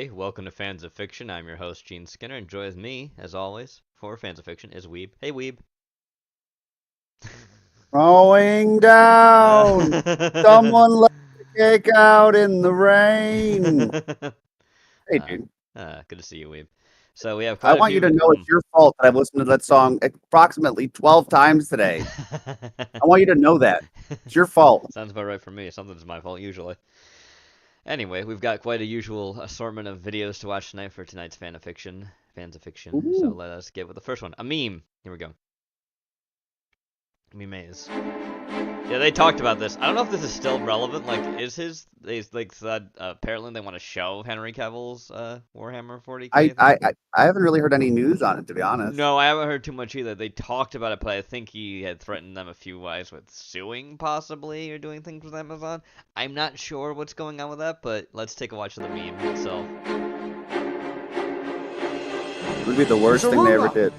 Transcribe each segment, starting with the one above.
everybody. Welcome to Fans of Fiction. I'm your host, Gene Skinner, and join with me, as always, for Fans of Fiction is Weeb. Hey, Weeb. Going down. Someone let the cake out in the rain. Hey, dude. Good to see you, Weeb. So we have I quite a want few... you to know it's your fault that I've listened to that song approximately 12 times today. I want you to know that. It's your fault. Sounds about right for me. Something's my fault, usually. Anyway, we've got quite a usual assortment of videos to watch tonight for tonight's Fans of Fiction. Ooh. So let us get with the first one. A meme. Here we go. Memes. Yeah, they talked about this. I don't know if this is still relevant. Like, they said apparently they want to show Henry Cavill's Warhammer 40K. I haven't really heard any news on it, to be honest. No, I haven't heard too much either. They talked about it, but I think he had threatened them a few ways with suing, possibly, or doing things with Amazon. I'm not sure what's going on with that, but let's take a watch of the meme itself. It would be the worst thing they ever did.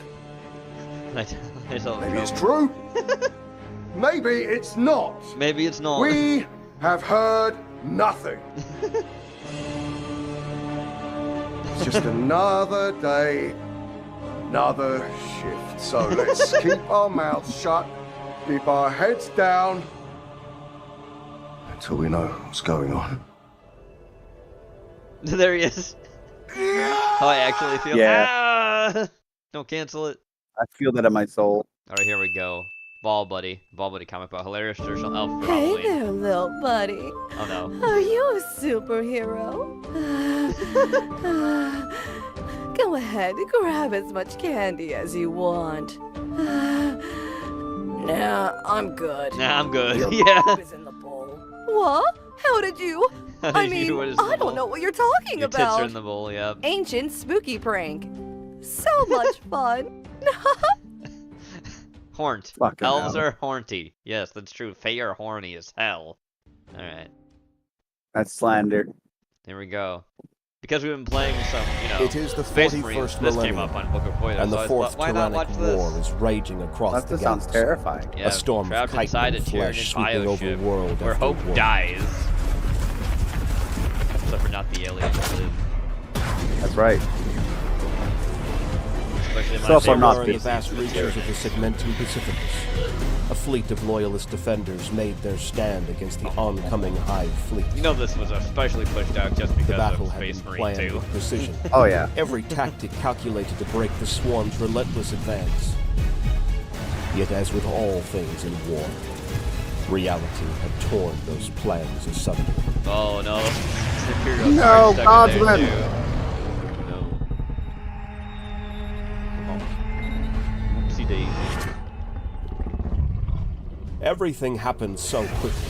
Maybe it's true. Maybe it's not. Maybe it's not. We have heard nothing. It's just another day, another shift. So let's keep our mouths shut, keep our heads down, until we know what's going on. There he is. How I actually feel. Yeah. Ah! Don't cancel it. I feel that in my soul. Alright, here we go. Ball Buddy comic book. Hilarious traditional elf for Hey Halloween. there, little buddy. Oh no. Are you a superhero? Go ahead, grab as much candy as you want. Nah, I'm good. Nah, I'm good. Your Yeah. poop is in the bowl. What? How did you? I mean, What is in the I bowl? don't know what you're talking Your about. tits are in the bowl, yep. Ancient spooky prank. So much fun. Horned. Fucking Elves hell. are horny. Yes, that's true. Fae are horny as hell. Alright, That's slander. here we go. Because we've been playing some, It is the Space 41st Marines, this millennium, came up on Book of Poison, and so the I fourth thought, why not watch tyrannic war this? is raging across That the sounds galaxy. terrifying. Yeah, A storm of trapped inside a chitin Tyranid flesh sweeping over bioship world where after hope world. dies. Except for not the aliens that live. That's right. Especially my So far favorite not Somewhere in the species. vast reaches of the Segmentum Pacificus, a fleet of loyalist defenders made their stand against the oncoming Hive fleet. You know this was especially pushed out just The because battle of had Space been Marine planned 2. with precision. Oh, yeah. Every tactic calculated to break the swarm's relentless advance. Yet as with all things in war, reality had torn those plans asunder. Oh no. Imperial No, Guard stuck God's in there, men. too. No. Oh. Oopsie daisy. Everything happened so quickly.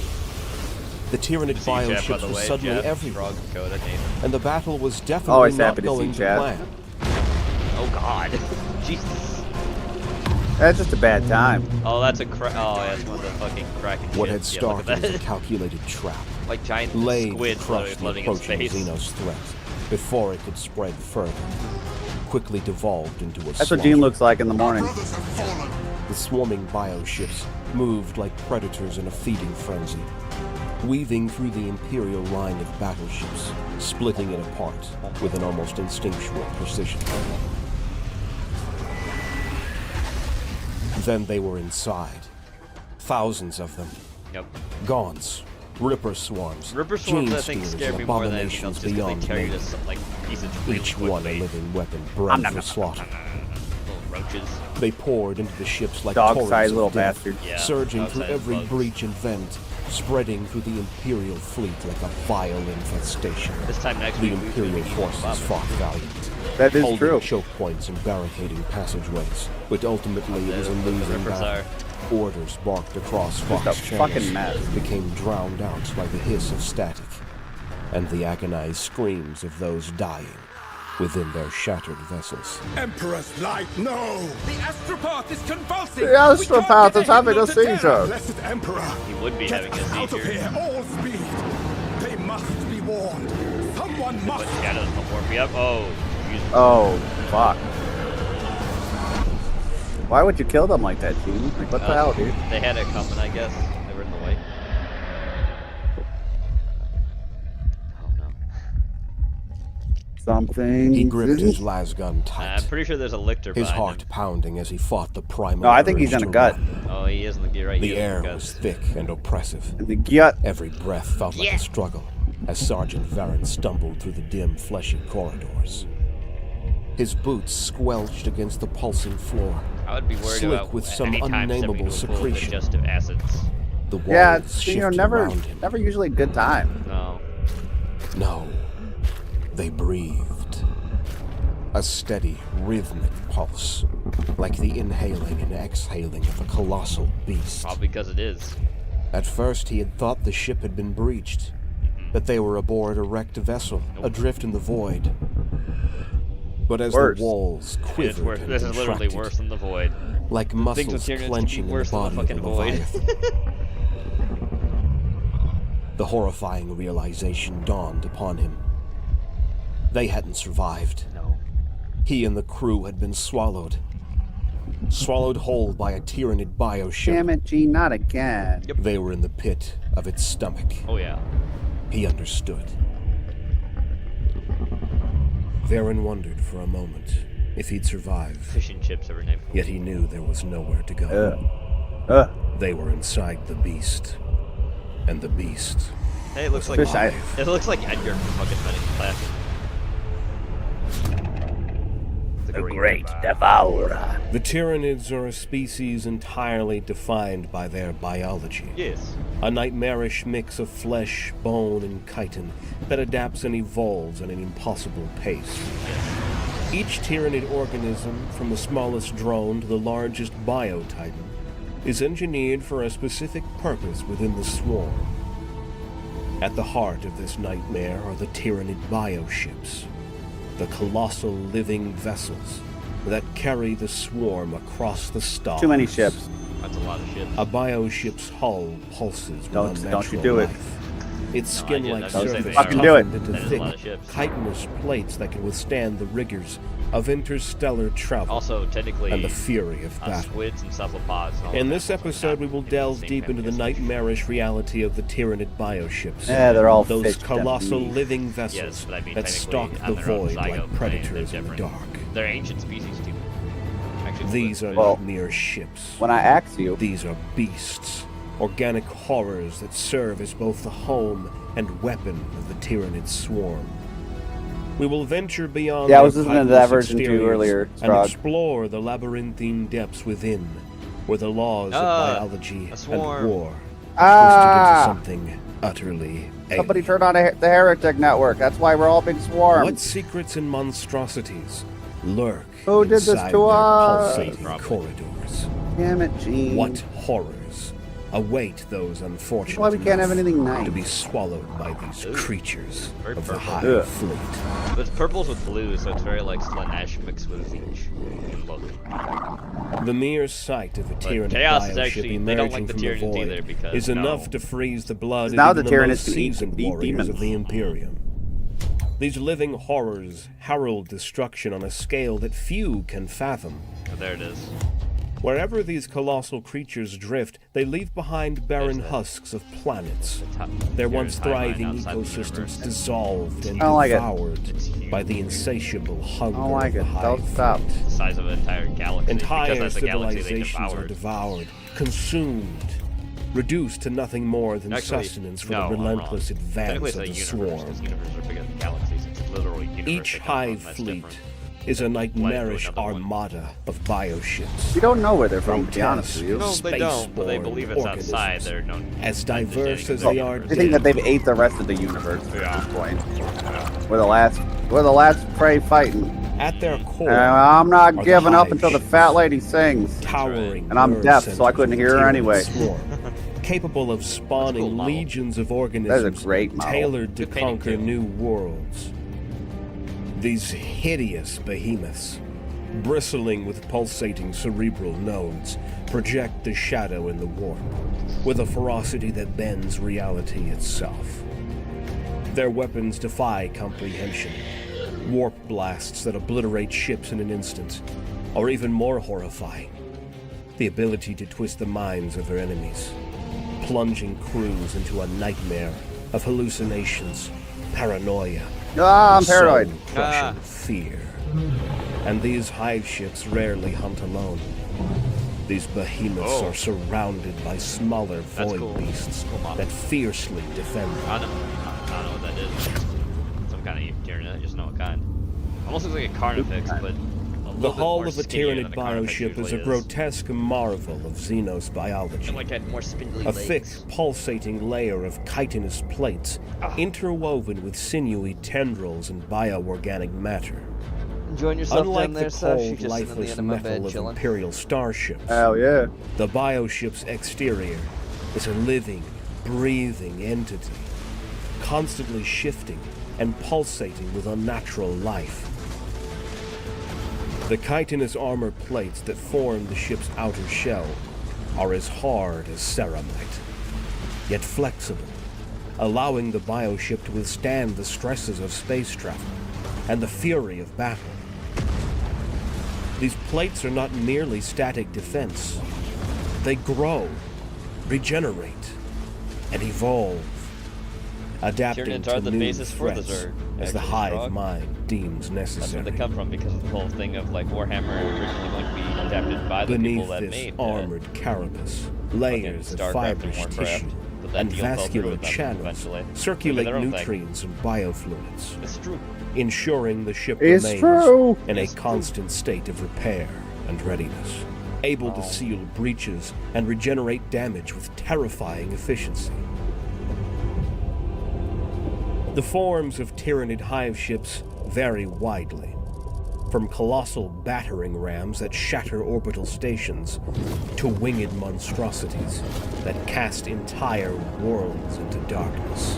The Tyranid See you, Jeff, by bioships the were way. suddenly Jeff, everywhere, Frog, Dakota, Nathan. and the battle was definitely Always not happy to see going to Jeff. plan. Oh god. Jesus. That's just a bad time. Oh, that's a oh, that's one of the fucking Kraken What had ships. Yeah, look started at as a that. calculated trap Like giant laid to squids crush the floating in approaching space. Xenos threat before it could spread further. Quickly devolved into a That's what slaughter. Gene looks like in the morning. The swarming bioships moved like predators in a feeding frenzy, weaving through the Imperial line of battleships, splitting it apart with an almost instinctual precision. Then they were inside. Thousands of them. Yep. Gaunts, Ripper swarms, Ripper swarms, gene I think, spears, scared and me more than anything else, abominations just 'cause beyond they carry measure. this, like, piece of really Each quick one a weight. living weapon bred for slaughter. Little roaches. They poured into the ships like Dog-sized torrents little of death, bastards. Yeah, surging through dog-sized every bugs. breach and vent, spreading through the Imperial fleet like a vile infestation. This time next The week, we Imperial be forces Bob. fought valiant, That is holding true. choke points and barricading passageways, but ultimately it was a The losing Rippers battle. Orders barked across Fox Just a channels fucking mess. became drowned out by the hiss of static and the agonized screams of those dying within their shattered vessels. Emperor's light, no! The astropath is convulsing! The astropath is having a seizure. Blessed Emperor! He would be Get having a us out of seizure. here, all speed! They must be warned! Someone But must! yeah, doesn't warp. Yep. Oh, Jesus. Oh, fuck. Why would you kill them like that, Gene? Like, what the hell, dude? They had it coming, I guess. They were in the way. Oh no. It's Something. He gripped his lasgun tight, I'm pretty sure there's a lictor his behind heart him. pounding as he fought the primal No, I think he's urge in a to gut. run. Oh, he is in the right. The air was thick and oppressive. In the gut. Every breath felt like a struggle as Sergeant Varron stumbled through the dim, fleshy corridors. His boots squelched against the pulsing floor, I would be worried slick about with some any time stepping unnameable into a pool of secretion. digestive acids. The walls Yeah, it's, shifted never around him. usually a good time. No. No, they breathed. A steady, rhythmic pulse, like the inhaling and exhaling of a colossal beast. Probably because it is. At first, he had thought the ship had been breached, that they were aboard a wrecked vessel, adrift in the void. But as Worse. the walls It's quivered worse. and This is literally contracted, worse than the void. like Things muscles with Tyranids clenching in the worse than the body of fucking the void. Leviathan. The horrifying realization dawned upon him. They hadn't survived. No. He and the crew had been swallowed. Swallowed whole by a Tyranid bioship. Damn it, Gene, not again. They were in the pit of its stomach. Oh yeah. He understood. Varron wondered for a moment if he'd survive, Fish and chips every night. yet he knew there was nowhere to go. They were inside the beast. And the beast. Hey, it looks like Fish eye. it looks like Edgar from fucking Men in Black. The great devourer. The Tyranids are a species entirely defined by their biology. Yes. A nightmarish mix of flesh, bone, and chitin that adapts and evolves at an impossible pace. Each Tyranid organism, from the smallest drone to the largest biotitan, is engineered for a specific purpose within the swarm. At the heart of this nightmare are the Tyranid bioships, the colossal living vessels that carry the swarm across the stars. Too many ships. That's a lot of ships. A bioship's hull pulses with Don't unnatural you do it. life. Its No, I skin-like was gonna say surface they Fucking are. do it. toughened into That is a thick, lot of ships. chitinous plates that can withstand the rigors of interstellar travel Also, technically, and the fury of battle. squids and cephalopods. And all In that this stuff like episode, we that will in the delve same deep into the family. nightmarish reality of the Tyranid bioships. Yeah, they're all Those fish that colossal breathe. living vessels Yes, but I mean, that technically, stalk on the their own void zygote like plane, predators they're in the different. dark. They're ancient species too. Actually, These are Well- not mere ships. When I ask you, These are beasts, organic horrors that serve as both the home and weapon of the Tyranid swarm. We will venture beyond Yeah, I their was listening to chitinous that version too exteriors earlier, and Strog. explore the labyrinthine depths within, where the laws Ah, of biology a and swarm. war Ah! twisted into something utterly somebody alien. turned on the Heretic Network. That's why we're all being swarmed. What secrets and monstrosities lurk Who did this inside to their us? pulsating Probably. corridors? Damn it, Gene. What horrors await those unfortunate That's why we can't have enough anything nice. to be swallowed by these Ooh. creatures Very of the purple. High Ugh. Fleet? But it's purples with blue, so it's very like Slanesh mixed with Zinch in look. The mere sight of a Tyranid Chaos is bioship actually- they don't emerging like the from the Tyranids void either because is enough no. to freeze the blood Now of the even the Tyranids most can eat seasoned demons. warriors of the Imperium. These living horrors herald destruction on a scale that few can fathom. But there it is. Wherever these colossal creatures drift, they leave behind barren There's that. husks of planets. Top- Their Here's once timeline thriving outside the ecosystems universe. dissolved and I don't like it. devoured It's by the huge. insatiable hunger I don't like of it. the High Don't stop. Fleet. The size of an entire galaxy. Entire because that's a galaxy they civilizations are devoured. devoured, consumed, reduced to nothing more than Actually, sustenance for no, the I'm relentless wrong. advance Technically, of the it's a universe, swarm. because universes are bigger than galaxies. It's literally universe. Each they come Hive from, that's fleet different. is a nightmarish another one. armada of bioships. We don't know where they're from, to be honest with you. No, they don't, but they spaceborne believe it's outside. organisms. They're known As diverse as understanding they of are the I think that universe. they've ate the rest of the universe at Yeah. this point. We're the last prey fighting. At their core, And I'm not are the giving up hive until the ships. fat lady sings. towering And I'm nerve deaf, so I centers couldn't of hear her Tyranid anyway. swarm, capable of spawning cool model. legions of organisms great model. tailored to Good painting, conquer too. new worlds. These hideous behemoths, bristling with pulsating cerebral nodes, project the shadow in the warp with a ferocity that bends reality itself. Their weapons defy comprehension. Warp blasts that obliterate ships in an instant, or even more horrifying, the ability to twist the minds of their enemies, plunging crews into a nightmare of hallucinations, paranoia, Ah, I'm paranoid. Soul-crushing fear. And these hive ships rarely hunt alone. These behemoths are surrounded by smaller void cool. beasts Cool model. that fiercely defend them. I don't know what that is. Some kind of Tyranid, I just know what kind. Almost looks like a Carnifex, but a The little bit hull more of a skinnier Tyranid than a Carnifex bioship is a usually grotesque marvel of Xenos biology. And like had more spindly A legs. thick, pulsating layer of chitinous plates interwoven with sinewy tendrils and bioorganic matter. Enjoying yourself Unlike down there, the Seth? You're cold, just sitting on the lifeless end of my metal bed of chilling. Imperial starships, Hell yeah. the bioship's exterior is a living, breathing entity, constantly shifting and pulsating with unnatural life. The chitinous armor plates that form the ship's outer shell are as hard as ceramite, yet flexible, allowing the bioship to withstand the stresses of space travel and the fury of battle. These plates are not merely static defense. They grow, regenerate, and evolve, adapting Tyranids to are the new basis for the threats Zerg, as the actually, hive Strogg. mind deems That's where necessary. they come from, because of the whole thing of like Warhammer originally going to be adapted by the Beneath people that this made armored carapace, layers of StarCraft and fibrous Warcraft, tissue but that and deal fell through vascular with them channels eventually. circulate They do their own thing. nutrients and biofluids, It's true. ensuring the ship It's remains true. in a It's true. constant state of repair and readiness, able to seal breaches and regenerate damage with terrifying efficiency. The forms of Tyranid hive ships vary widely, from colossal battering rams that shatter orbital stations to winged monstrosities that cast entire worlds into darkness.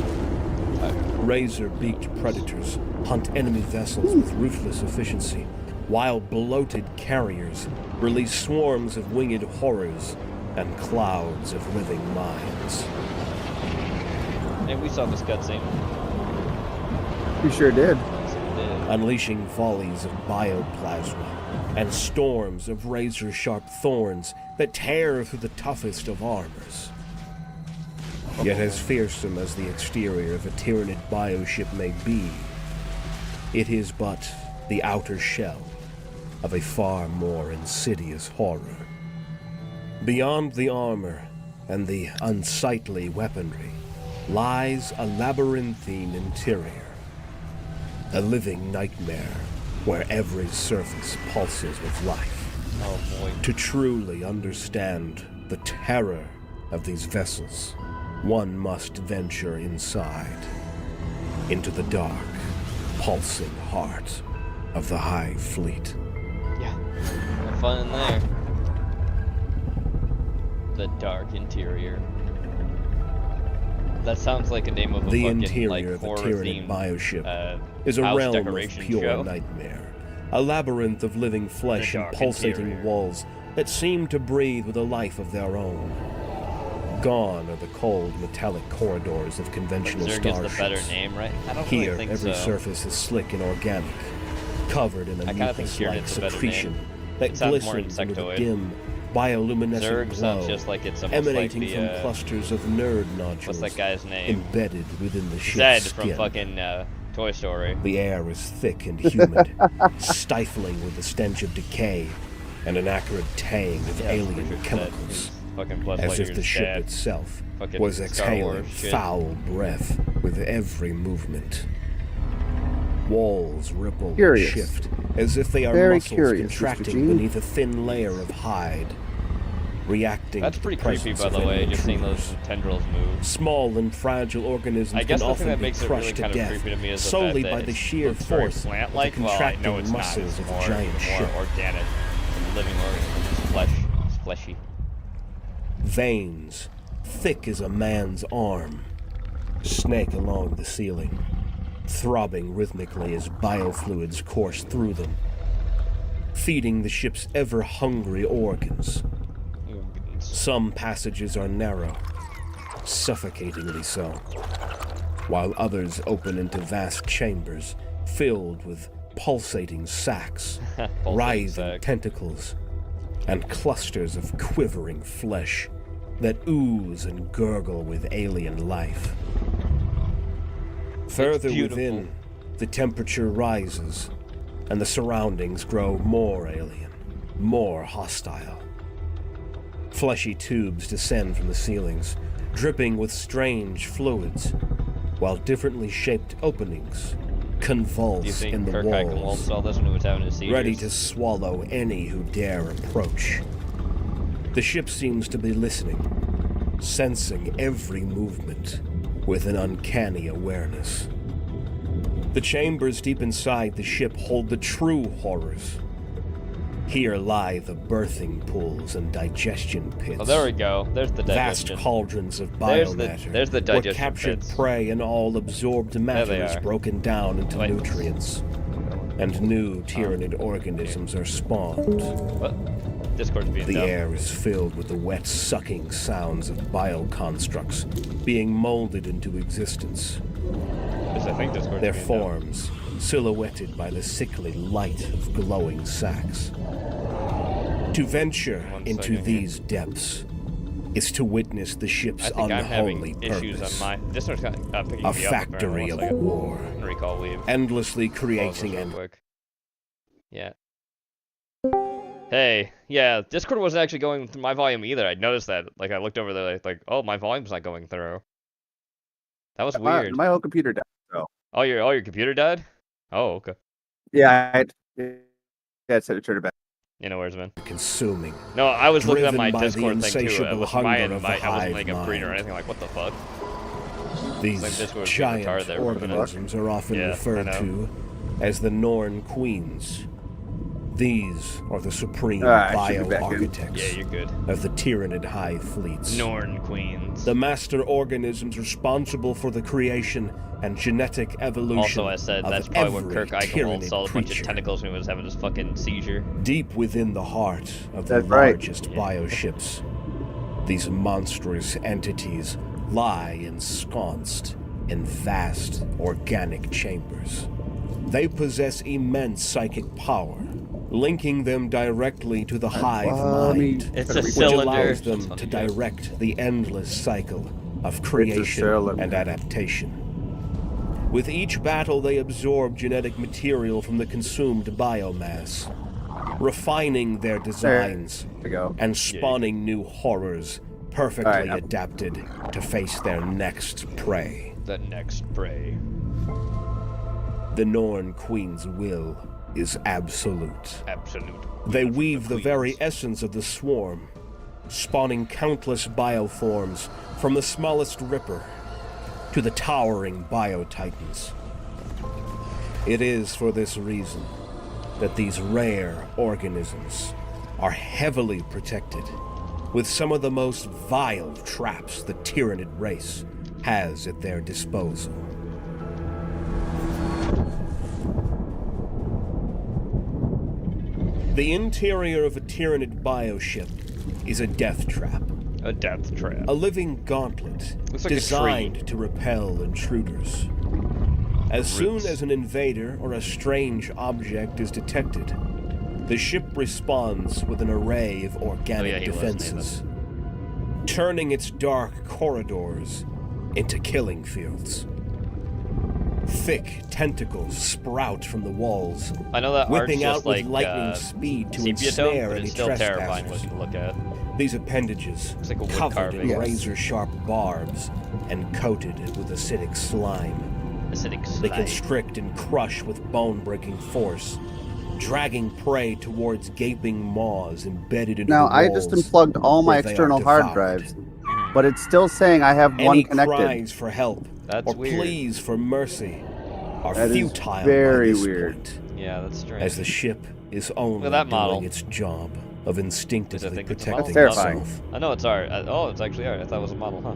Razor-beaked predators hunt enemy vessels with ruthless efficiency, while bloated carriers release swarms of winged horrors and clouds of living mines. And we saw this cutscene. You sure did. Yes, we did. Unleashing volleys of bioplasma and storms of razor-sharp thorns that tear through the toughest of armors. Yet as fearsome as the exterior of a Tyranid bioship may be, it is but the outer shell of a far more insidious horror. Beyond the armor and the unsightly weaponry lies a labyrinthine interior, a living nightmare where every surface pulses with life. Oh boy. To truly understand the terror of these vessels, one must venture inside, into the dark, pulsing heart of the Hive Fleet. Yeah. Have fun in there. The dark interior. That sounds like a name of a The fucking interior like of a horror Tyranid themed bioship is a house realm of decoration pure show. nightmare, a labyrinth of living flesh The and dark pulsating interior. walls that seem to breathe with a life of their own. Gone are the cold, metallic corridors of conventional Zerg is the better starships. name, right? I don't Here, really think every so. surface is slick and organic, covered in a I kinda think mucus-like Tyranid's a better secretion name. that It sounds more glistens under the insectoid. dim, bioluminescent Zerg glow, sounds just like it's almost emanating like the, from clusters of nerd nodules what's that guy's name? embedded within the Zed ship's from skin. fucking Toy Story. The air is thick and humid, stifling with the stench of decay and an acrid tang of Yeah, alien Richard Zed, chemicals, who's fucking Buzz as if Lightyear's the ship dad. itself Fucking was Star exhaling Wars shit. foul breath with every movement. Walls ripple Curious. and shift as if they are Very muscles curious, Mr. contracting Gene. beneath a thin layer of hide, reacting That's to pretty the creepy, presence by of the way, enemy just seeing those intruders. tendrils move. Small and fragile organisms I guess can the thing often that be makes it really crushed to kind of death creepy to me is the solely fact by that the it sheer looks very force of the plant-like. Well, I contracting know it's not. muscles It's of more, a giant ship. more organic, living organism. It's flesh. It's fleshy. Veins, thick as a man's arm, snake along the ceiling, throbbing rhythmically as biofluids course through them, feeding the ship's ever-hungry organs. Some passages are narrow, suffocatingly so, while others open into vast chambers filled with pulsating sacs, Pulsating writhing sac. tentacles, and clusters of quivering flesh that ooze and gurgle with alien life. Further beautiful. within, the temperature rises, and the surroundings grow more alien, more hostile. Fleshy tubes descend from the ceilings, dripping with strange fluids, while differently shaped openings convulse in the Kirkite walls, convulsed all this when he was having his seizures? ready to swallow any who dare approach. The ship seems to be listening, sensing every movement with an uncanny awareness. The chambers deep inside the ship hold the true horrors. Here lie the birthing pools and digestion pits. Oh, there we go. There's the digestion. Vast cauldrons of There's biomatter, the where digestion captured pits. prey and all absorbed matter is are. broken down into Wait. nutrients, and new tyrannid organisms are spawned. What? Discord's being The dumb. air is filled with the wet, sucking sounds of bioconstructs being molded into existence. Yes, I think Discord's Their being forms silhouetted by the sickly light of glowing sacs. To venture One into second here. these depths is to witness the ship's dumb. I think I'm unholy having issues purpose. on my... Discord's got picking me A up. factory of apparently. war, I'm gonna recall Weeb. endlessly Pause this creating real and quick. Yeah. Hey, yeah, Discord wasn't actually going through my volume either. I noticed that. Like, I looked over there, like, oh, my volume's not going through. That was weird. My whole computer died. Oh, your computer died? Oh, okay. Yeah, I said it turned it back. You know where's man. consuming. No, I was looking at Driven my by the Discord thing too. insatiable It was my, hunger of the I wasn't like hive a breeder or mind. anything. Like, what the fuck? These like Discord was being retarded giant there for a minute. organisms are often Yeah, I referred know. to as the Norn Queens. These are the supreme I should be back in. bioarchitects Yeah, you're good. of the Tyrannid Hive fleets. Norn Queens. The master organisms responsible for the creation and genetic evolution Also, I said of that's probably where every Kirk Eichel tyrannid saw a bunch of creature. tentacles when he was having his fucking seizure. Deep within the heart of the That's right. largest bioships, these monstrous entities lie ensconced in vast organic chambers. They possess immense psychic power, linking them directly to the hive mind, It's a Which which cylinder. allows them That's to funny. direct the endless cycle of creation cylinder. and adaptation. With each battle, they absorb genetic material from the consumed biomass, refining their designs There we go. and spawning new horrors perfectly All right, adapted to face their next prey. The next prey. The Norn Queen's will is absolute. Absolute. They Queen of weave the queens. very essence of the swarm, spawning countless bioforms from the smallest ripper to the towering biotitans. It is for this reason that these rare organisms are heavily protected with some of the most vile traps the Tyrannid race has at their disposal. The interior of a Tyrannid bioship is a death trap, A death trap. a living gauntlet Looks like a designed to repel intruders. As soon Roots. as an invader or a strange object is detected, the ship responds with an array of organic he was, defenses, turning its dark corridors into killing fields. Thick tentacles sprout from the walls, I know that art's whipping out just with like lightning speed to sepia tone, ensnare but any it's still terrifying trespassers. looking to look at. These appendages, It's like a wood covered carving. in Yes. razor-sharp barbs and coated with acidic slime, Acidic they slime. constrict and crush with bone-breaking force, dragging prey towards gaping maws embedded into Now, the I walls just unplugged all my where they are external hard devoured. drives, but it's still saying I have one Any connected. cries for help That's or weird. pleas for mercy are That is futile very by this weird. point, Yeah, that's strange. as the ship is only at that doing model. its job of instinctively think it's a protecting model? Terrifying. itself. I know it's art. Oh, it's actually art. I thought it was a model, huh?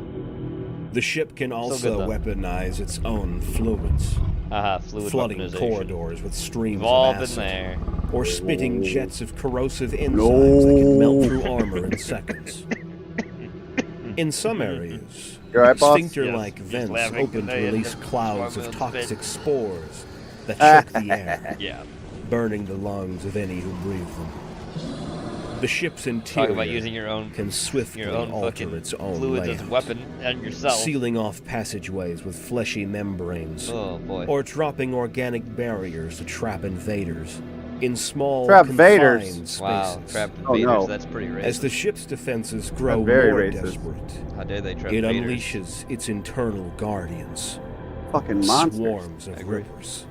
The ship can also good, though. weaponize its own fluids, Haha, fluid flooding weaponization. corridors with streams Involved of in acid, there. or spitting jets of corrosive enzymes that can melt through armor in seconds. In some areas, You alright, boss? sphincter-like Yes, vents laughing open to today and release just clouds swimming of in spit. toxic spores that choke the air, Yeah. burning the lungs of any who breathe them. The ship's Talk interior about using your own can swiftly fucking alter its own fluids as layout, weapon and yourself. sealing off passageways with fleshy membranes, Oh boy. or dropping organic barriers to trap invaders in small, Trap confined vaders. spaces. Wow, trapped Oh, invaders, no. that's pretty racist. As the ship's defenses grow very more racist. desperate, How dare they trap it invaders? unleashes its internal guardians, Fucking monsters. swarms of Agree. rippers.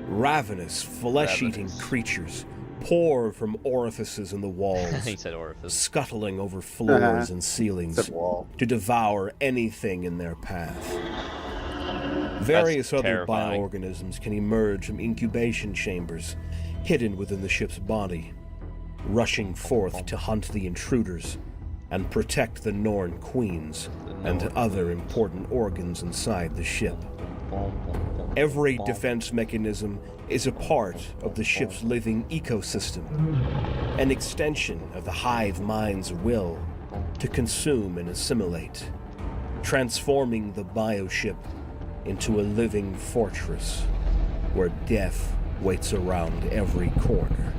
Ravenous, flesh-eating Ravenous. creatures pour from orifices in the walls, He said orifice. scuttling over floors and ceilings Said wall. to devour anything in their path. Various other terrifying. bioorganisms can emerge from incubation chambers hidden within the ship's body, rushing forth to hunt the intruders and protect the Norn queens and other important organs inside the ship. Every defense mechanism is a part of the ship's living ecosystem, an extension of the hive mind's will to consume and assimilate, transforming the bioship into a living fortress where death waits around every corner.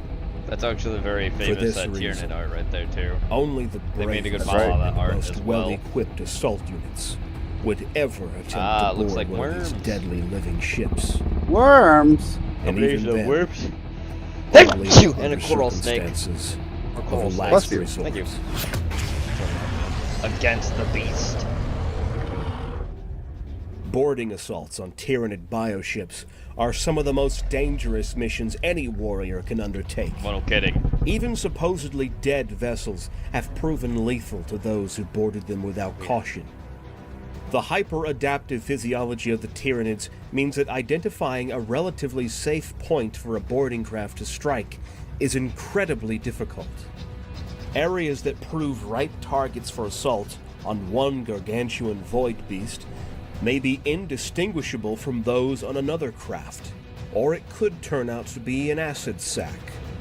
That's actually very For famous this Tyranid reason, art right there too. only the They made a good bravest model of that and art most as well. well-equipped assault units would ever attempt Ah, to looks board like one of worms. these deadly living ships. Worms. And even then, worms. only Achoo! under And a coral snake. circumstances Or of coral a snake. last Bless you. resort. Thank you. Against the beast. Boarding assaults on Tyranid bioships are some of the most dangerous missions any warrior can undertake. Well, no kidding. Even supposedly dead vessels have proven lethal to those who boarded them without caution. The hyper-adaptive physiology of the Tyranids means that identifying a relatively safe point for a boarding craft to strike is incredibly difficult. Areas that prove ripe targets for assault on one gargantuan void beast may be indistinguishable from those on another craft, or it could turn out to be an acid sac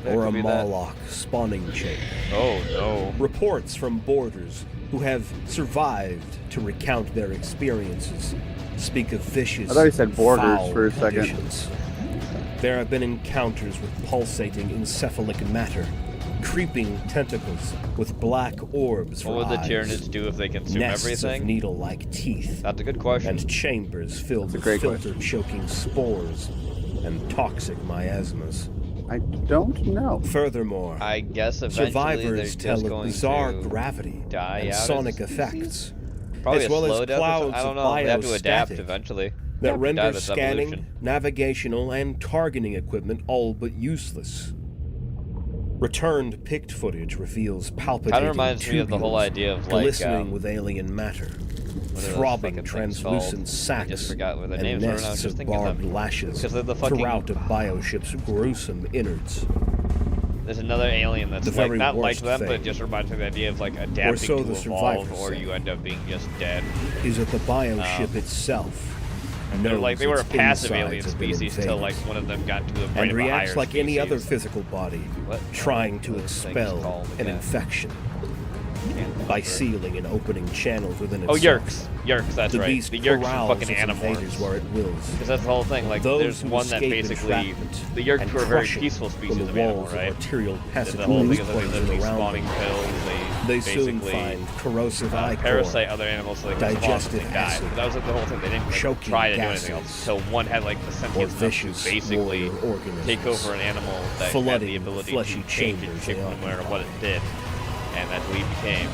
That or a could be that. Moloch spawning chamber. Oh no. Reports from boarders who have survived to recount their experiences speak of vicious, I thought you said borders foul for a second. conditions. There have been encounters with pulsating encephalic matter, creeping tentacles with black orbs for What would the eyes, Tyranids do if they consume nests of everything? needle-like teeth, That's a good question. and chambers filled with great filter-choking spores and toxic miasmas. I don't know. Furthermore, I guess eventually they're survivors just tell of going bizarre to gravity die and out as a sonic species? effects Probably as a well as slow death or clouds something. I don't of know. They have to adapt biostatic eventually. They that have to die, render that's scanning, evolution. navigational, and targeting equipment all but useless. Returned picked footage reveals palpitating Kind of reminds me of the whole tubules idea of like glistening with alien matter, what are those throbbing fucking things translucent called? I sacks just forgot what their and names were, and I was nests just of thinking of barbed them. lashes Because they're the fucking- throughout a bioship's gruesome innards. There's another alien that's The like very not like worst them, but thing, it just reminds me of the idea of like adapting so to the evolve, survivors or say. you end up being just dead. Is that the bioship itself They're knows like they were a its passive insides alien have been species till invaded, like one of them got to the brain and of a reacts higher like any other species. physical body, What? trying to Those things expel called an again? infection Can't by remember. sealing and opening channels within Oh, itself. Yerks, that's The right. beast The Yerks are corrals fucking its invaders animorphs. where it wills. Because that's the whole thing. Like, Those there's who one that escape basically entrapment the Yerks and were a very crushing peaceful from species the of animal, walls right? of arterial The passageways whole thing is that poison they're literally around spawning them. pills. They They soon basically find corrosive ichor, parasite other animals so they can spawn digestive and die. acid, But that was like the whole thing. They didn't like, choking try to do anything else gases, until one had like the or sentience enough vicious to basically warrior organisms, take over an animal that had flooding the ability fleshy to change chambers its shape they no matter occupy. what it did. And that's what he became.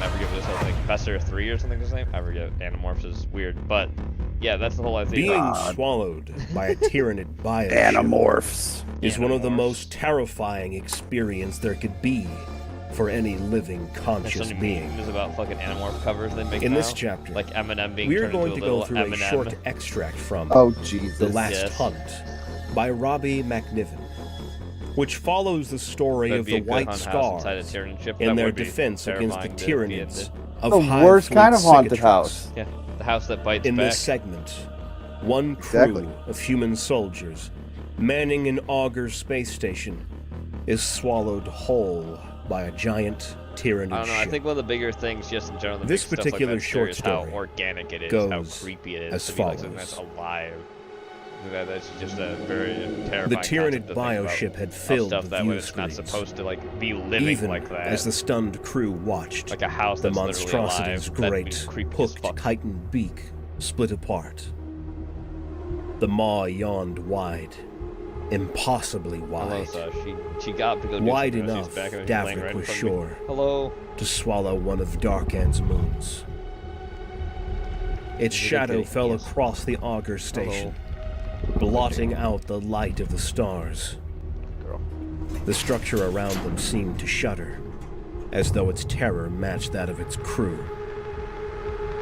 I forget what this whole thing. Professor 3 or something his name? I forget. Animorphs is weird. But yeah, that's the whole idea. Being swallowed by a Tyranid bioship Animorphs. is one of the Animorphs. most terrifying experience there could be for any living There's conscious some being. memes about fucking Animorph covers they make In now. this chapter, like Eminem being We are turned going into to a go little through a Eminem. short extract from Oh, Jesus. The Last Yes. Hunt by Robbie McNiven, which follows the story That'd of be the a good White hunt house inside a Stars Tyranid ship. in That their would be defense against the terrifying to be Tyranids into. of The Hive worst Fleet kind of haunted Cicatrix. house. Yeah, the house that bites In back. this segment, one crew Exactly. of human soldiers manning an auger space station is swallowed whole by a giant Tyranid I don't know. I ship. think one of the bigger things, just in general, that This makes stuff particular like that short scary is how story organic it is, how goes creepy it is as to be like something that's follows. alive. That's just a very terrifying. The Tyranid concept to think about. bioship had filled Stuff the that view way it's not screens. supposed to like be living Even like that. as the stunned crew watched, like a house the that's monstrosity's literally alive. great, That'd be creepy as hooked, fuck. chitin beak split apart. The maw yawned wide, impossibly Hello, wide, sir. She got up to go do wide something. enough, She's back and she's laying Davrik right in was front of me. sure, Hello. to swallow one of Darkan's moons. Its shadow fell across the auger station, blotting out the light of the stars. Girl. The structure around them seemed to shudder, as though its terror matched that of its crew.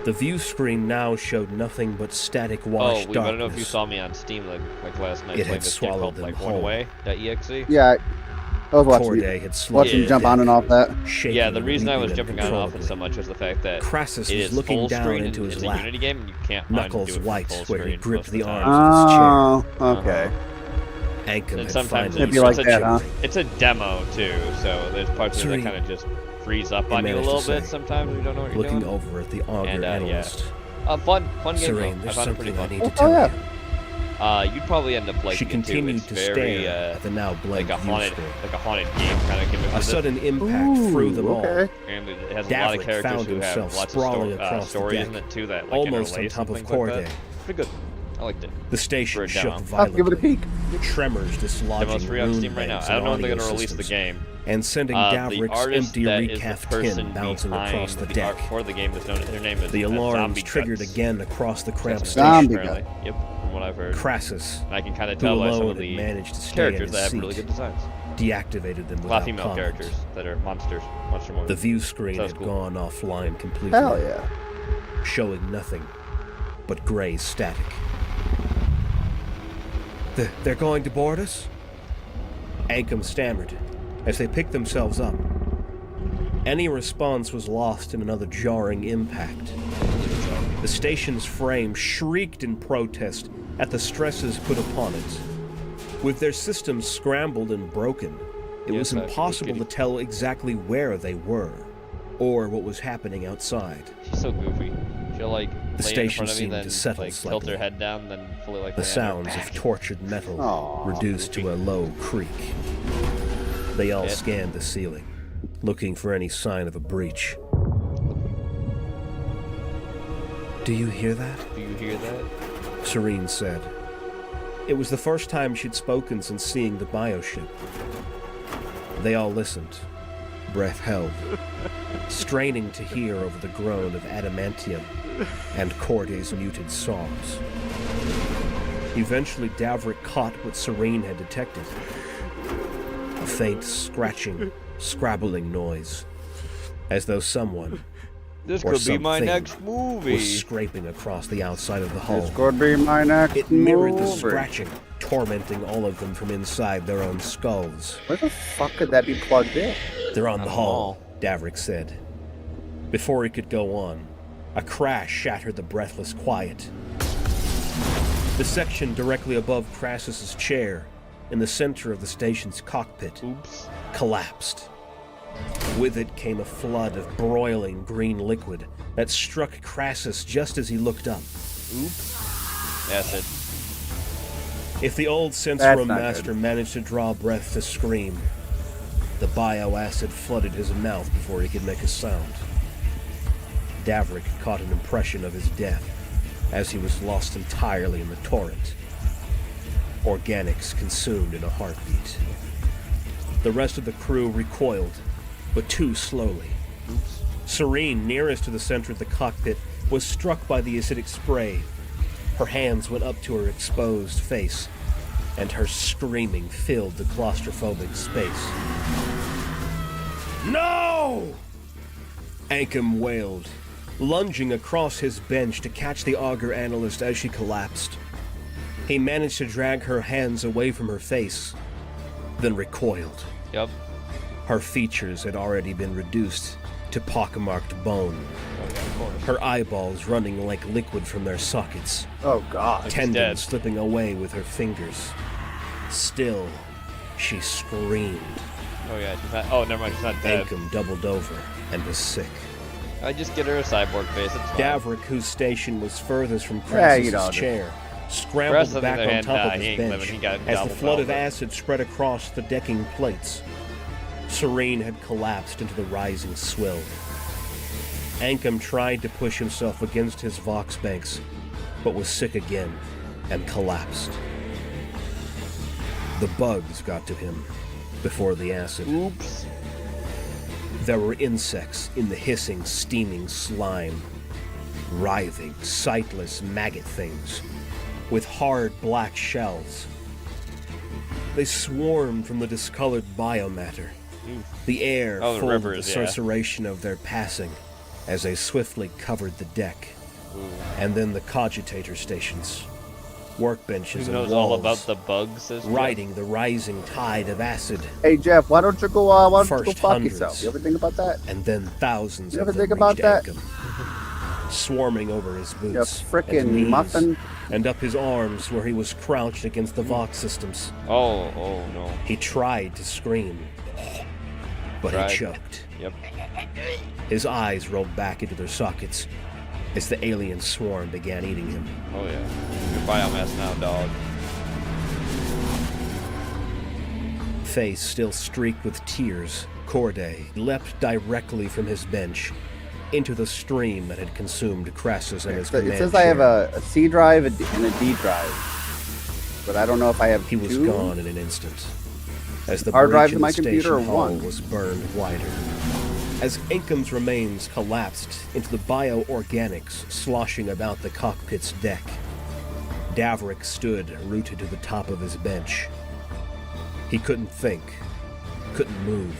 The view screen now showed nothing but static washed I darkness. don't know if you saw me on Steam like last night It playing had this game swallowed called them like whole. OneWay.exe. Yeah, I was watching Corday you, had slumped watching you Yeah. jump on and off that. shaking Yeah, the and reason I was weeping jumping on and off it so uncontrollably. much was the fact that Crassus it was is looking full down screen into and his it's a lap, Unity game and you can't find knuckles do it from white full where he screen gripped most the of the arms time. Oh, okay. Ankum And had sometimes finally It'd be like it's, that, huh? it's a demo too, so there's parts of it that Serene. kind of just freeze up He on you a managed to little bit say, sometimes when you don't know what you're looking doing. over at the auger And, yeah. analyst. Fun game Serene, though. I there's found it pretty something I fun. need to tell yeah. you. You'd probably end up liking She it too. continued It's to very, stare at the now blank like a view haunted, screen. like a haunted game kind of gimmick. A with it. sudden impact threw them all, okay. And it has a lot of Davrik characters found who have himself lots sprawling of across the stories deck, in it too that like almost on interlace top and of things like Corday. that. Pretty good. I liked it. The For station a shook demo. I'll violently. give it a peek. Tremors dislodging Demo's free on rune Steam right now. banks I don't and know if they're audio gonna release the systems, game. and sending The Davrik's artist empty that is the recaf person tin bouncing behind across the the deck. art for the game is known. Her name is The alarms Zombie triggered Guts. again across the cramped That's station. her name, Zombie apparently. Yep, from what I've heard. Crassus, And I can kind of who tell by some alone of had the managed to stay in characters his that have seat, really good designs. deactivated them A lot without of female comment. characters that are monster movie. The view screen Sounds had cool. gone offline completely, Hell yeah. showing nothing but gray static. They're going to board us? Ankum stammered as they picked themselves up. Any response was lost in another jarring impact. The station's frame shrieked in protest at the stresses put upon it. With their systems scrambled and broken, it Yes, was actually, impossible to Kitty. tell exactly where they were, or what was happening outside. She's so goofy. She'll like The lay station in front of me, seemed then to settle like tilt her slightly. head down, then fully like The land sounds her of back. tortured metal Aw, reduced to a low creak. They all Yeah. scanned the ceiling, looking for any sign of a breach. Do you hear that? Do you hear that? Serene said. It was the first time she'd spoken since seeing the bioship. They all listened, breath held, straining to hear over the groan of adamantium and Corday's muted sobs. Eventually, Davrik caught what Serene had detected. A faint scratching, scrabbling noise, as though someone This or could be my something next movie. was scraping across the outside of the hull. This could be my next It mirrored the movie. scratching, tormenting all of them from inside their own skulls. Where the fuck could that be plugged in? They're on the Not hull, Davrik said. Before he could go on, a crash shattered the breathless quiet. The section directly above Crassus's chair, in the center of the station's cockpit, Oops. collapsed. With it came a flood of broiling green liquid that struck Crassus just as he looked up. Oops. That's it. If the old That's Sensorum not master good. managed to draw breath to scream, the bioacid flooded his mouth before he could make a sound. Davrik caught an impression of his death as he was lost entirely in the torrent. Organics consumed in a heartbeat. The rest of the crew recoiled, but too slowly. Serene, nearest to the center of the cockpit, was struck by the acidic spray. Her hands went up to her exposed face, and her screaming filled the claustrophobic space. No! Ankum wailed, lunging across his bench to catch the auger analyst as she collapsed. He managed to drag her hands away from her face, then recoiled. Yep. Her features had already been reduced to pockmarked bone, Oh, yeah, of course. her eyeballs running like liquid from their sockets, Oh god. tendons dead. slipping away with her fingers. Still, she screamed. Oh yeah, she's not. Oh, never mind. She's not dead. Ankum doubled over and was sick. I just get her a cyborg face. It's fine. Davrik, whose station was furthest from Yeah, you Crassus's know, chair, scrambled back on top of he his ain't bench living. He got as the double flood of pelted. acid spread across the decking plates. Serene had collapsed into the rising swill. Ankum tried to push himself against his Vox banks, but was sick again and collapsed. The bugs got to him before the acid. Oops. There were insects in the hissing, steaming slime. Writhing, sightless maggot things with hard black shells. They swarmed from the discolored biomatter. The air Oh, the full rivers, of the yeah. cerceration of their passing as they swiftly covered the deck. Ooh. And then the cogitator stations, workbenches Who and knows walls, all about the bugs? riding the rising tide of acid. Hey Jeff, why don't you go? Why don't you go First fuck hundreds. yourself? You ever think about that? And then thousands You of ever them think about reached that? Ankum, swarming over his You boots, and frickin' knees, muffin. and up his arms where he was crouched against the Vox systems. Oh no. He tried to scream, but Tried. he choked. Yep. His eyes rolled back into their sockets as the alien swarm began eating him. Oh yeah. Your biomass now, dog. Face still streaked with tears, Corday leapt directly from his bench into the stream that had consumed Crassus and his It command says I have chair. a C drive and a D drive, but I don't know if I have He was two. gone in an instant, as the Hard bridge drive in to my the computer station or hall one? was burned wider. As Ankum's remains collapsed into the bioorganics sloshing about the cockpit's deck, Daverick stood rooted to the top of his bench. He couldn't think, couldn't move.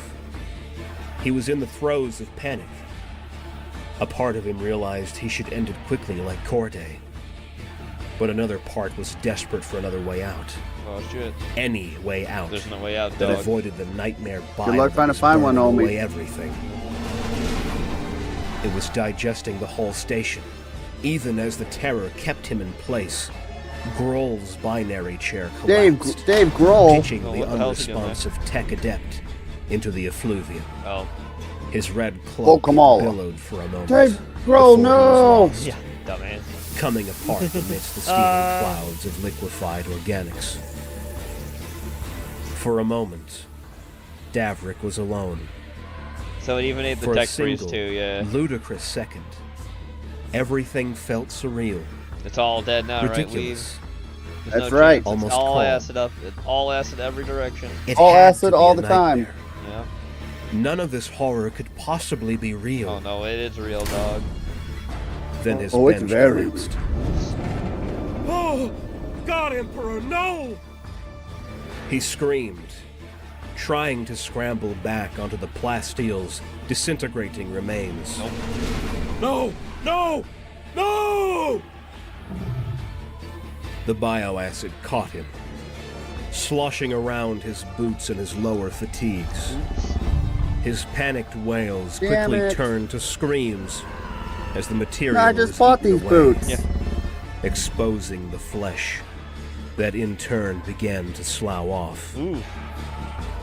He was in the throes of panic. A part of him realized he should end it quickly like Corday, but another part was desperate for another way out. Oh shit. Any way out There's no way out, that dog. avoided the nightmare bio luck that trying to was find one, burning homie. away everything. It was digesting the whole station, even as the terror kept him in place. Grohl's binary chair collapsed, Dave Grohl. pitching Oh, the what the hell's he doing there? unresponsive tech adept into the effluvium. Oh. His red cloak Kamala. billowed for a moment. Dave before Grohl, he was no! lost, Yeah, dumbass. coming apart amidst the steaming clouds of liquefied organics. For a moment, Daverick was alone. So it even ate the For a tech freeze single, too, yeah. ludicrous second, everything felt surreal, It's all dead now, right, Weave? ridiculous. There's That's no right. chance. It's Almost all calm. acid up. It's all acid every direction. It All had acid to be all a the time. nightmare. Yeah. None of this horror could possibly be real. Oh no, it is real, dog. Then his Oh, it's bench very collapsed. Oh, God, Emperor, no! He screamed, trying to scramble back onto the plastile's disintegrating remains. No! No! No! The bioacid caught him, sloshing around his boots and his lower fatigues. His panicked wails Damn quickly it. turned to screams as the material I just was bought eaten these away, boots. Yeah. exposing the flesh that in turn began to slough off. Ooh.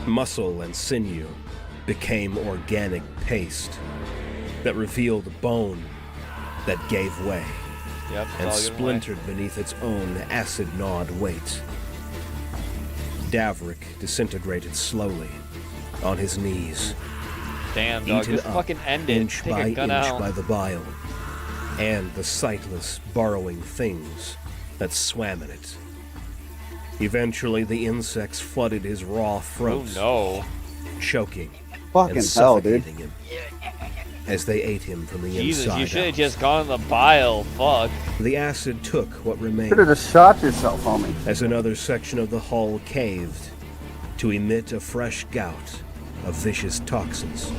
Muscle and sinew became organic paste that revealed bone that gave way Yep. It's and all giving way. splintered beneath its own acid-gnawed weight. Daverick disintegrated slowly on his knees, Damn, dog. eaten Just up fucking end it. inch Take by a gun inch out. by the bile and the sightless, burrowing things that swam in it. Eventually, the insects flooded his raw Oh throat, no. choking Fucking and hell, dude. suffocating him as they ate him from the Jesus, inside you should have out. just gone in the bile. Fuck. The acid took what Should have remained just shot yourself, homie. as another section of the hull caved to emit a fresh gout of vicious toxins.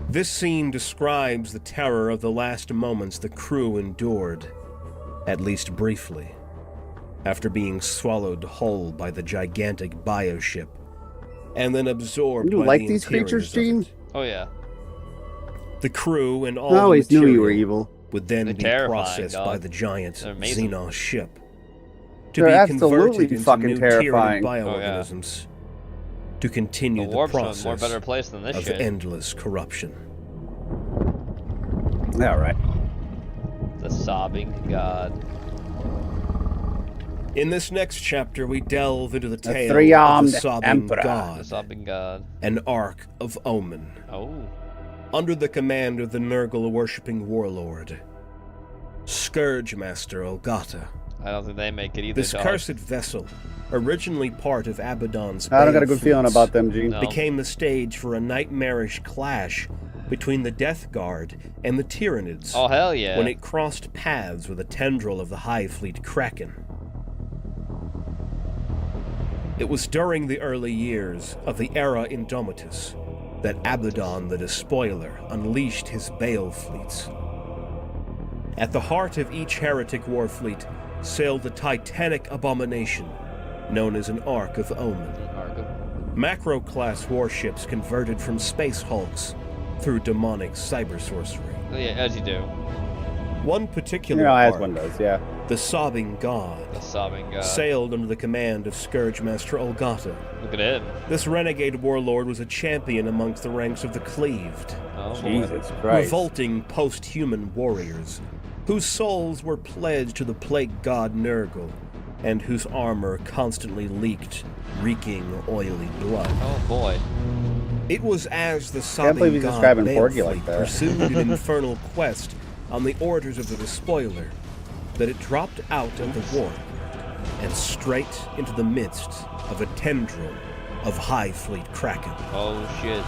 This scene describes the terror of the last moments the crew endured, at least briefly, after being swallowed whole by the gigantic bioship and then absorbed You by like the these creatures, interiors of Gene? it. Oh yeah. The crew and all I the always knew you were material evil. would then They're be terrifying, processed dog. by the giant They're amazing. Xenos ship to They're be absolutely converted into fucking new terrifying. Tyranid Oh, yeah. bioorganisms to continue The the warp's a process more better place than this of shit. endless corruption. Yeah, right. The sobbing god. In this next chapter, we delve into the tale of three-armed the Sobbing emperor. The God, sobbing god. an Ark of Omen, Oh. under the command of the Nurgle-worshipping warlord, Scourge Master Olgata. I don't think they make it either. This dog. cursed vessel, originally part of Abaddon's I don't got a Bale good feeling fleets, about them, Gene. No. became the stage for a nightmarish clash between the Death Guard and the Tyranids Oh, hell yeah. when it crossed paths with a tendril of the Hive Fleet Kraken. It was during the early years of the Era Indomitus that Abaddon the Despoiler unleashed his Bale fleets. At the heart of each heretic war fleet sailed the titanic abomination known as an Ark of Omen. Macro-class warships converted from space hulks through demonic cyber sorcery. Yeah, as you do. One particular You know, as ark, one does, yeah. the Sobbing God, The sobbing god. sailed under the command of Scourge Master Olgata. Look at him. This renegade warlord was a champion amongst the ranks of the Cleaved, Oh, Jesus Christ. revolting post-human warriors, whose souls were pledged to the plague god Nurgle, and whose armor constantly leaked reeking, oily blood. Oh boy. It was as the believe Sobbing he's God describing Bale Porgy like fleet that. pursued an infernal quest on the orders of the Despoiler that it dropped out of the warp and straight into the midst of a tendril of Hive Fleet Kraken. Oh shit.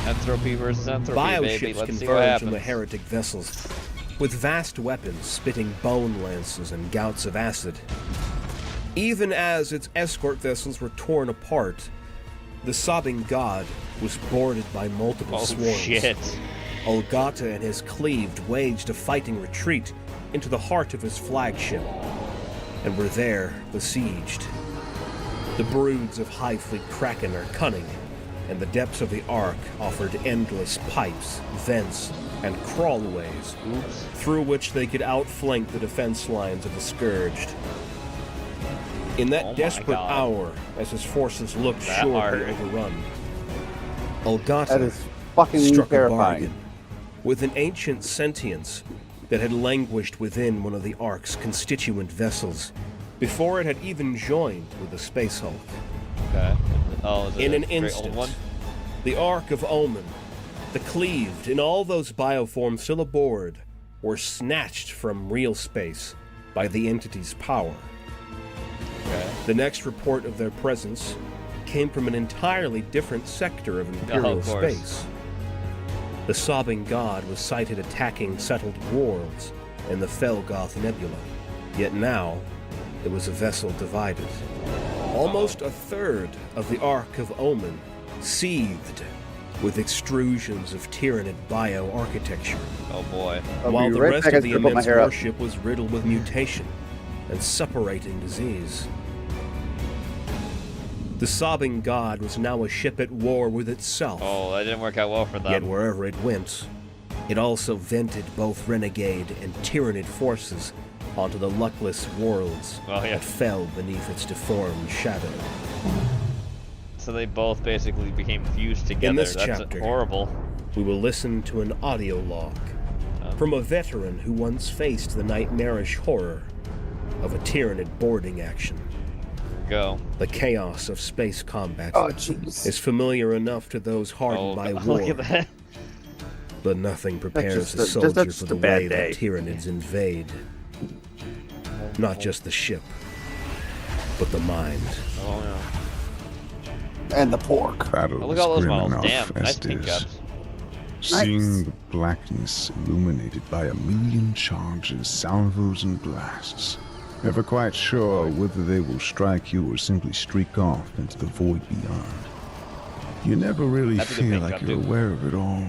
Entropy versus entropy, baby. Bioships Let's see what converged on happens. the heretic vessels, with vast weapons spitting bone lances and gouts of acid. Even as its escort vessels were torn apart, the Sobbing God was boarded by multiple Oh swarms. shit. Olgata and his Cleaved waged a fighting retreat into the heart of his flagship, and were there besieged. The broods of Hive Fleet Kraken are cunning, and the depths of the Ark offered endless pipes, vents, and crawlways through which they could outflank the defense lines of the Scourged. In that Oh my desperate God. hour, as his forces looked That sure hard. to overrun, Olgata That is fucking struck a terrifying. bargain with an ancient sentience that had languished within one of the Ark's constituent vessels before it had even joined with the Space Hulk. Okay. Oh, is it In a an great old instant, one? the Ark of Omen, the Cleaved, and all those bioforms still aboard were snatched from real space by the entity's power. Okay. The next report of their presence came from an entirely different sector of Imperial of course. space. The Sobbing God was sighted attacking settled worlds in the Felgoth Nebula, yet now it was a vessel divided. Almost a third of the Ark of Omen seethed with extrusions of Tyranid bioarchitecture, Oh boy. I'll while be the right rest back. of I the have to put my immense hair up. warship was riddled with mutation and separating disease. The Sobbing God was now a ship at war with itself, Oh, that didn't work out well for them. yet wherever it went, it also vented both renegade and Tyranid forces onto the luckless worlds Oh, yeah. that fell beneath its deformed shadow. So they both basically became fused together. this That's chapter, horrible. We will listen to an audio log from a veteran who once faced the nightmarish horror of a Tyranid boarding action. Go. The chaos of space combat Oh, jeez. is familiar enough to those hardened Oh, by God, war, look at that. but nothing prepares just the a- soldier that's for just a the bad way day. the Tyranids invade. Not just the ship, but the mind. Oh no. And the pork. Battle Oh, look is at all those grim models. enough Damn, nice as pink it guts. is. Seeing the blackness illuminated by a million charges, salvos, and blasts. Never quite sure whether they will strike you or simply streak off into the void beyond. You never really That's a good feel pink like gun, you're too. aware of it all.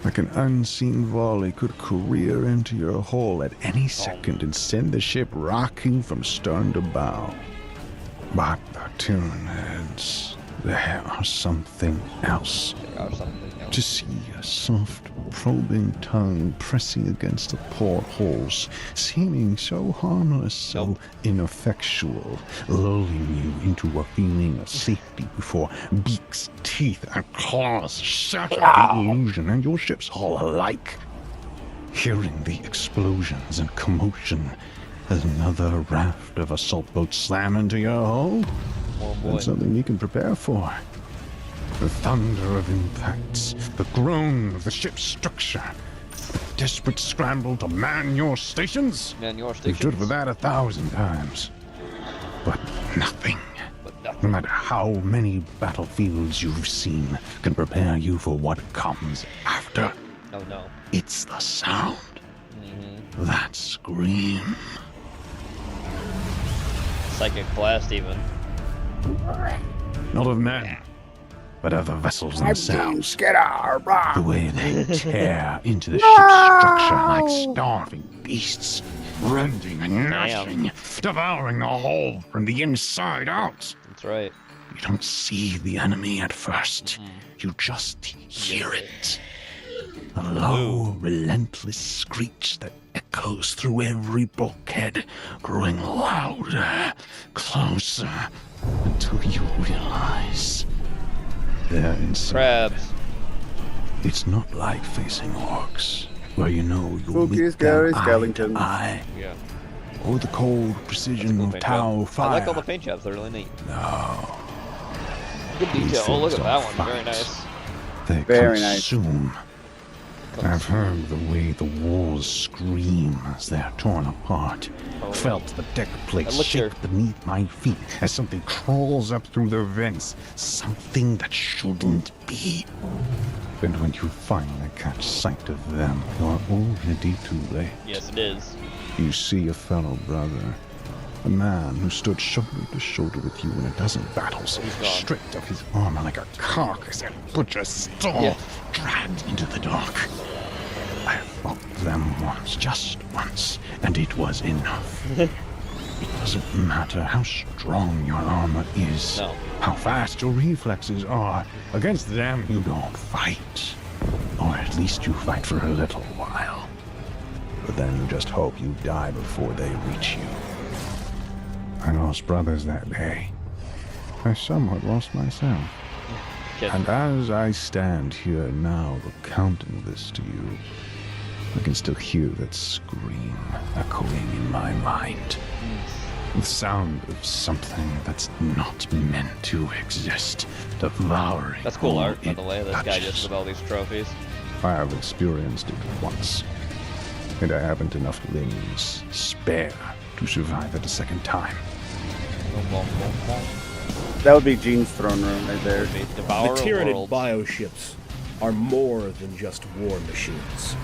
Like an unseen volley could career into your hull at any second and send the ship rocking from stern to bow. But the Tyranids, they are something else. Or something else. To see a soft probing tongue pressing against the portholes, seeming so harmless, so ineffectual, lulling you into a feeling of safety before beaks, teeth, and claws shatter the illusion and your ships all alike. Hearing the explosions and commotion as another raft of assault boats slam into your hull, that's something you can prepare for. The thunder of impacts, the groan of the ship's structure, the desperate scramble to man your stations. You've stood for that 1,000 times. But nothing, no matter how many battlefields you've seen, can prepare you for what comes after. Oh no. It's the sound. That scream. Psychic blast even. Not of men, but of the vessels themselves. The way they tear into the ship's structure like starving beasts, rending and gnashing, devouring the hull from the inside out. That's right. You don't see the enemy at first. You just hear it. A low, relentless screech that echoes through every bulkhead, growing louder, closer, until you realize they're inside. Crabs. It's not like facing orcs, where you know you'll meet scary them skeletons. eye to eye, Yeah. or the cold precision of Tau fire. I like all the paint jobs. They're really neat. No, Good these detail. Oh, look at things that are one. Very fights. nice. They Very nice. consume. I've heard the way the walls scream as they're torn apart. Felt the deck plates look shake here. beneath my feet as something crawls up through their vents. Something that shouldn't be. And when you finally catch sight of them, you're already too late. Yes, it is. You see a fellow brother. A man who stood shoulder to shoulder with you in a dozen battles, gone. stripped of his armor like a carcass at butcher's stall, dragged into the dark. I fought them once, just once, and it was enough. It doesn't matter how strong your armor is, No. how fast your reflexes are. Against them, you don't fight. Or at least you fight for a little while. But then you just hope you die before they reach you. I lost brothers that day. I somewhat lost myself. Kid. And as I stand here now recounting this to you, I can still hear that scream echoing in my mind. The sound of something that's not meant to exist, devouring. That's cool all art, by it the way. This guy just touches. with all these trophies. I have experienced it once, and I haven't enough limbs spare to survive it a second time. That would be Gene's throne room right there. Devour The a Tyranid world. bioships are more than just war machines.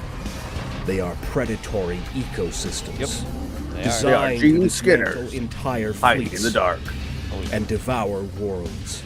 They are predatory ecosystems. Yep. They are. Designed Gene to dismantle Skinners, entire Hiding fleets in the dark. and devour worlds.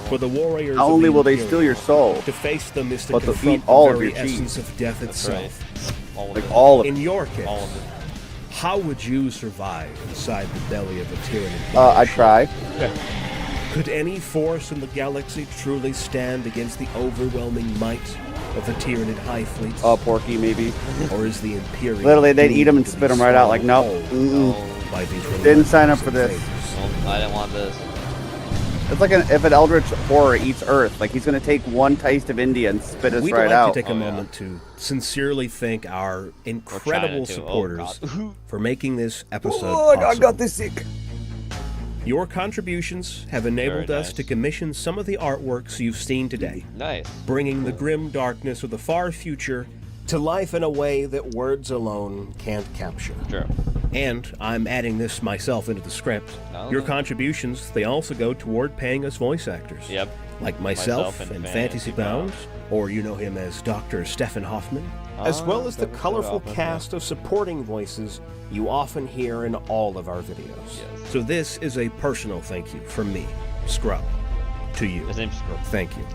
For the warriors Not of only the will they Imperium, steal your soul, to face them is to but they'll confront eat all the of very your cheese. essence of death That's right. itself. All of like it. all of In it. your case, All of it. how would you survive inside the belly of a Tyranid I'd bioship? try. Could any force in the galaxy truly stand against the overwhelming might of the Tyranid high fleets? Porky maybe. Or is the Imperium Literally, they'd eat 'em and doomed to spit be 'em right out, like, nope, swallowed mm-mm. whole by these Didn't sign up relentless for this. invaders? Well, I didn't want this. It's like if an Eldritch horror eats Earth. Like he's gonna take one taste of India and spit us We'd right like out. to take a Oh, yeah. moment to sincerely thank our incredible to. Oh, supporters God. for making this episode Oh, I possible. got this sick. Your contributions have enabled Very us nice. to commission some of the artworks you've seen today, Nice. bringing the grim darkness of the far future to life in a way that words alone can't capture. Sure. And I'm adding this myself into the script. Oh. Your contributions, they also go toward paying us voice actors. Yep. Like myself Myself in in Fantasy Fantasy Bound, or you know him as Dr. Stefan Hoffman, as well as the Stefan colorful Hoffman, cast of supporting voices you often hear in all of our videos. Yes. So this is a personal thank you from me, Scrub, to you. His name's Scrub. Thank you.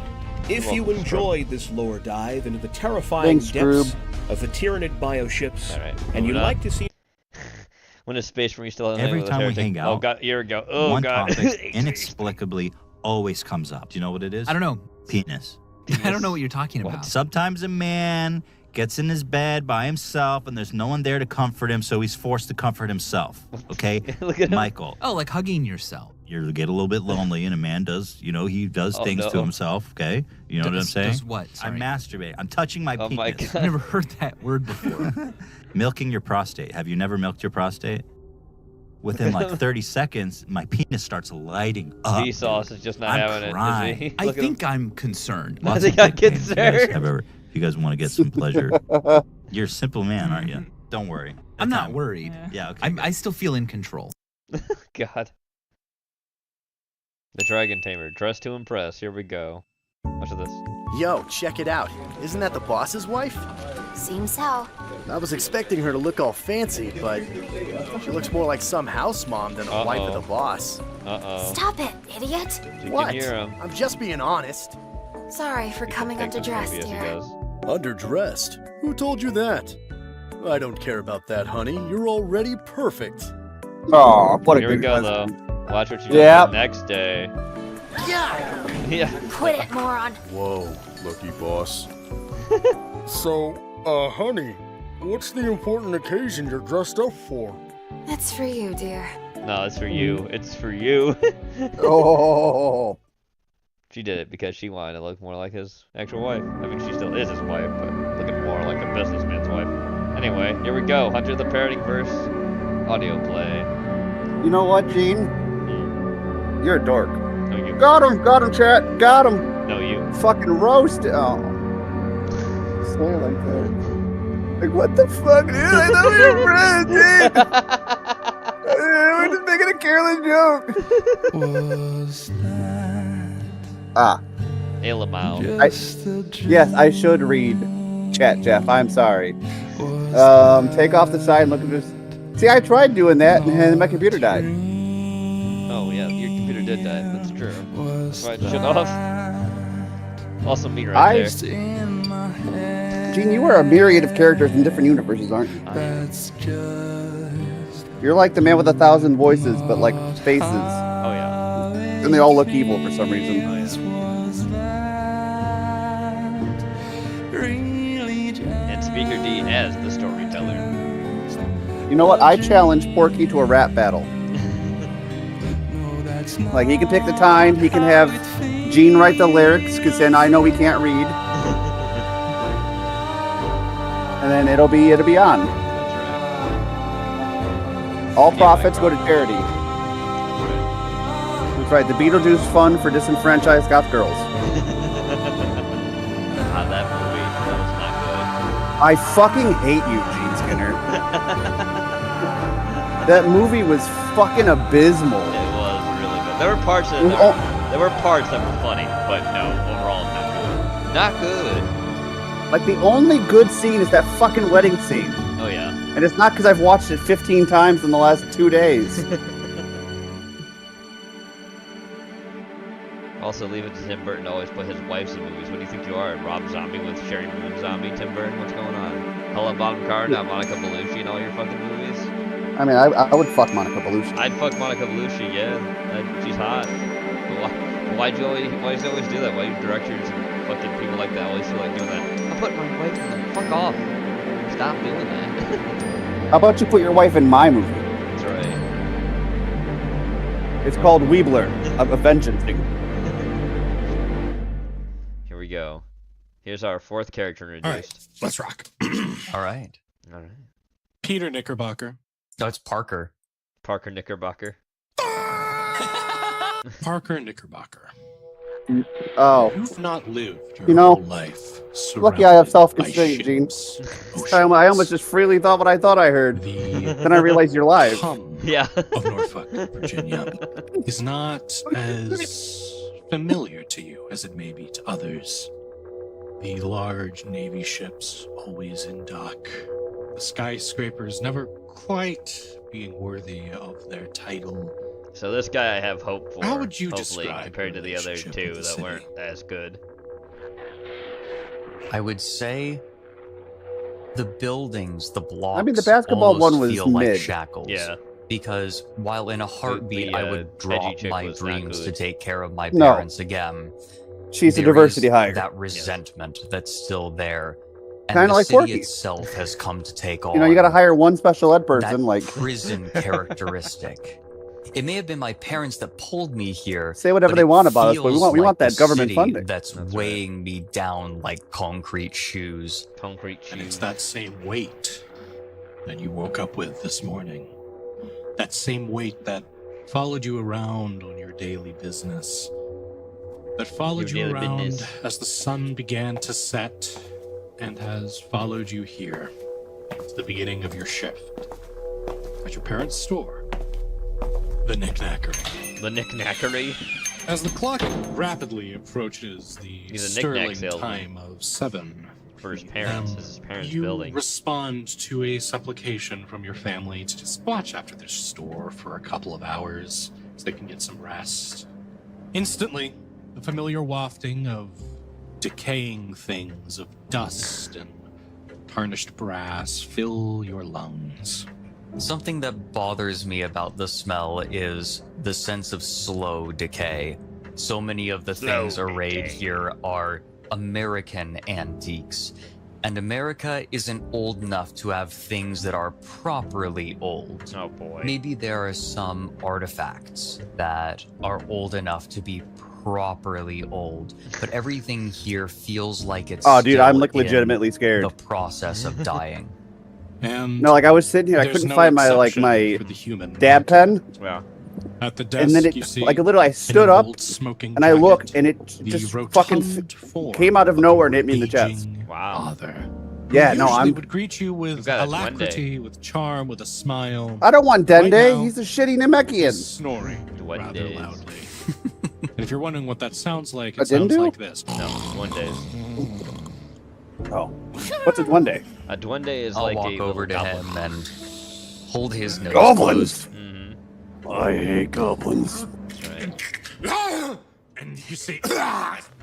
If You're you welcome, enjoyed this lower dive into the terrifying Thanks, depths of the Tyranid bioships, All right, and you'd moving on. like to see When is Space Marine still Every with a time we heretic? hang Oh out, god, here we go. Oh one god. topic inexplicably always comes up. Do you know what it is? I don't know. Penis. I don't know what you're talking about. Sometimes a man gets in his bed by himself and there's no one there to comfort him, so he's forced to comfort himself. Okay? Look at him. Michael. Oh, like hugging yourself. You get a little bit lonely and a man does, he does things to himself, okay? You know what I'm saying? Does what? I masturbate. I'm touching my penis. My God. I've never heard that word before. Milking your prostate. Have you never milked your prostate? Within like 30 seconds, my penis starts lighting up. Vsauce is just not I'm having crying. it. Is he? I Look at think him. I'm concerned. I Lots think of I'm good things. concerned. If you guys want to get some pleasure, you're a simple man, aren't you? Don't worry. I'm not worried. Yeah, okay. I still feel in control. God. The Dragon Tamer, dressed to impress. Here we go. Watch this. Yo, check it out. Isn't that the boss's wife? Seems so. I was expecting her to look all fancy, but she looks more like some house mom than a wife of the boss. Stop it, idiot. What? Can hear him. I'm just being honest. Sorry for coming underdressed, dear. Underdressed? Who told you that? I don't care about that, honey. You're already perfect. Oh, what a Here we good go, husband. though. Watch what you do Yep. the next day. Yeah! Yeah. Quit it, moron. Whoa, lucky boss. So, honey, what's the important occasion you're dressed up for? That's for you, dear. No, it's for you. It's for you. Oh. She did it because she wanted to look more like his actual wife. I mean, she still is his wife, but looking more like a businessman's wife. Anyway, here we go. Hunter the Parroting Verse audio play. You know what, Gene? You're a dork. No, you. Got him, chat. Got him. No, you. Fucking roasted. Oh. Swear like that. Like, what the fuck, dude? I thought we were friends, dude. We're just making a careless joke. Alamau. Yes, I should read chat, Jeff. I'm sorry. Take off the side and look at this. See, I tried doing that and my computer died. Oh, yeah, your computer did die. That's true. That's why it shut off. Also me right there. Gene, you are a myriad of characters in different universes, aren't you? You're like the man with 1,000 voices, but like faces. Oh, yeah. And they all look evil for some reason. Oh, yeah. And Speaker D as the storyteller. You know what? I challenge Porky to a rap battle. Like, he can pick the time, he can have Gene write the lyrics, because then I know he can't read. And then it'll be on. All profits go to charity. That's right, the Beetlejuice Fund for Disenfranchised Goth Girls. That movie, that was not good. I fucking hate you, Gene Skinner. That movie was fucking abysmal. It was really good. There were parts that were funny, but no, overall not good. Like, the only good scene is that fucking wedding scene. Oh yeah. And it's not because I've watched it 15 times in the last 2 days. Also, leave it to Tim Burton to always put his wives in movies. What do you think you are? Rob Zombie with Sherry Moon Zombie? Tim Burton? What's going on? Hello Bottom Card, not Monica Bellucci in all your fucking movies? I mean, I would fuck Monica Bellucci. I'd fuck Monica Bellucci, yeah. She's hot. But why'd you always do that? Why do directors and fucking people like that always feel like doing that? I'll put my wife in there. Fuck off. Stop doing that. How about you put your wife in my movie? That's right. It's called Weebler, a Vengeance. Here we go. Here's our fourth character introduced. All right, let's rock. All right. All right. Peter Knickerbocker. No, it's Parker. Parker Knickerbocker. Parker Knickerbocker. Oh. You've not lived your You know, whole life. Lucky I have self-constraint, by Gene. ships, This time I almost just freely thought what I thought I heard. Then I realized you're live. Yeah. of Norfolk, Virginia, is not as familiar to you as it may be to others. The large Navy ships always in dock. The skyscrapers never quite being worthy of their title. So this guy I have hope for. How would you hopefully, describe compared to the other relationship two with the that city? weren't as good? I would say the buildings, the blocks. I mean, the basketball almost one was feel like mid. shackles. Yeah. Because while in a heartbeat I would edgy drop chick my was not dreams to good. take care of my No. parents again, She's a there diversity is hire. That resentment that's still there. And Kinda the like city Porky. itself has come to take on. You know, you got to hire one special ed person, that like prison characteristic. It may have been my parents that pulled me here. say whatever but they it want about us, but we feels want like that the government city funding. That's weighing me down like concrete shoes. Concrete shoes. And it's that same weight that you woke up with this morning. That same weight that followed you around on your daily business. That followed you around as the sun began to set and has followed you here to the beginning of your shift. At your parents' store. The Knickknackery. The Knickknackery? As the clock rapidly approaches the He's a sterling knick-knack salesman. time of 7, For his parents. This is his parents' you building. respond to a supplication from your family to just watch after their store for a couple of hours so they can get some rest. Instantly, the familiar wafting of decaying things, of dust and tarnished brass fill your lungs. Something that bothers me about the smell is the sense of slow decay. So many of the things arrayed here are American antiques. And America isn't old enough to have things that are properly old. Oh boy. Maybe there are some artifacts that are old enough to be properly old, but everything here feels like it's oh, dude, I'm still like in legitimately scared. the process of dying. And No, like I was sitting here, I there's couldn't no find my exception my for the human dab pen, Wow. At the desk, and then you it see like literally I stood an up old smoking and I jacket, looked and it the just rotund fucking form came out of nowhere and hit me in the of chest. aging Wow. Father. Yeah, Who no, usually I'm. would greet you with got a alacrity, with charm, with a smile. I don't want Right Dende. now, He's a shitty Namekian. He's snoring rather Duendes. loudly. And if you're wondering what that sounds like, A it sounds Dindu? like this. No, duendes. Oh, what's a Duende? A duende is I'll like walk a over to goblin. him and hold his nose Goblins. closed. I hate goblins. And you see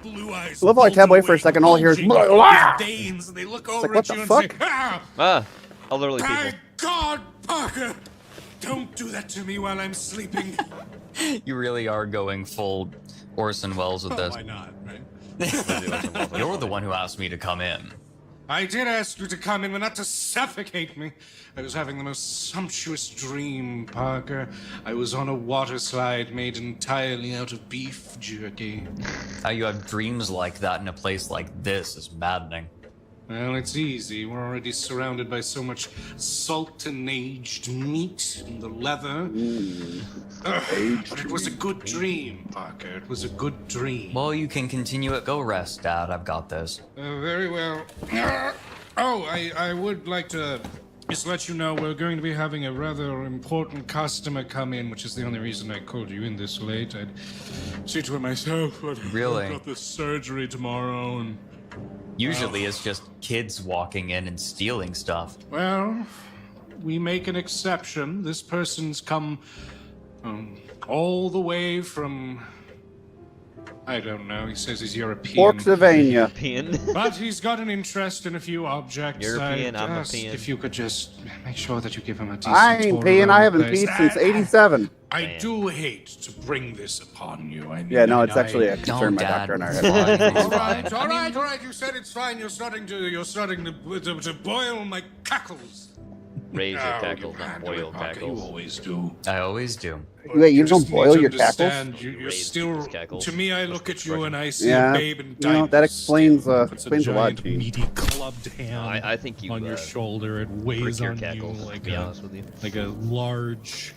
blue eyes. I love how I tab away for a second. All I hear is "Blah!" Veins, and they look It's over like, what at the you fuck? and say, "Ah, Ah, elderly my people. God, Parker! Don't do that to me while I'm sleeping." You really are going full Orson Welles with this. Why not, right? You're the one who asked me to come in. I did ask you to come in, but not to suffocate me. I was having the most sumptuous dream, Parker. I was on a water slide made entirely out of beef jerky. How you have dreams like that in a place like this is maddening. Well, it's easy. We're already surrounded by so much salt and aged meat and the leather. But it was a good dream, Parker. It was a good dream. Well, you can continue it. Go rest, Dad. I've got this. Very well. I would like to just let you know we're going to be having a rather important customer come in, which is the only reason I called you in this late. I'd see to it myself, but Really? I've got this surgery tomorrow, and Usually it's just kids walking in and stealing stuff. well, we make an exception. This person's come all the way from, I don't know, he says he's European. Porksylvania. European. But he's got an interest in a few objects. European, I'd I'm ask European. if you could just make sure that you give him a decent I ain't tour peeing. around I the haven't place. peed since '87. I do hate to bring this upon you. Yeah, no, it's actually a concern my Dad. doctor and I It's had. fine. It's All right, fine. all right, all right. You said it's fine. You're starting to boil my cackles. Raise your Oh, cackles, you not handle boil it, Parker. You cackles. always do. I always do. Wait, you just don't boil need your to cackles? understand, You're Raise still. people's cackles. To me, I That's look the at you and I see Yeah, a babe in you know, that diapers explains still. Puts explains a lot, giant, Gene. meaty clubbed hand I think you on your shoulder. It break weighs your on cackles, you to like be a honest with you. large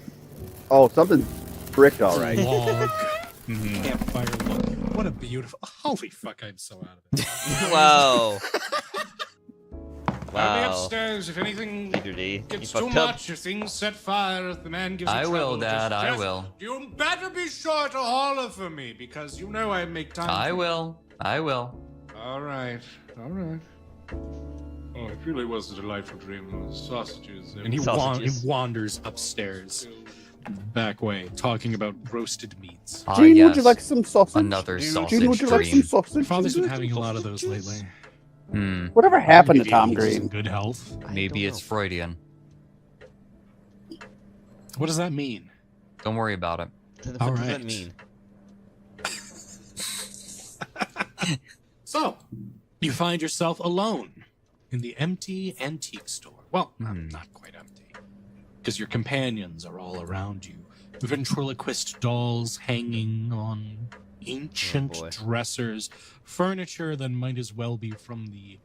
Oh, something bricked all right. log campfire look. What a beautiful! Holy fuck! I'm so out of it. Wow. I'll be Wow. upstairs if anything Peter D. You gets too fucked up. much. If things set fire, if the man gives you I will, trouble, Dad. just- I will. You better be sure to holler for me because you know I make time. I for you. will. I will. All right. All right. Oh, it really was a delightful dream. Those sausages. And he Sausages. wanders upstairs, back way, talking about roasted meats. Ah, Gene, yes. would you like some sausage? Another sausage Gene, would you like some dream. sausage? Father's been having a lot of those lately. Whatever happened to Maybe Tom he's in Green? good health. Maybe it's Freudian. What does that mean? Don't worry about it. What All does that right. mean? So, you find yourself alone in the empty antique store. Well, not quite empty, because your companions are all around you. Ventriloquist dolls hanging on ancient dressers, furniture that might as well be from the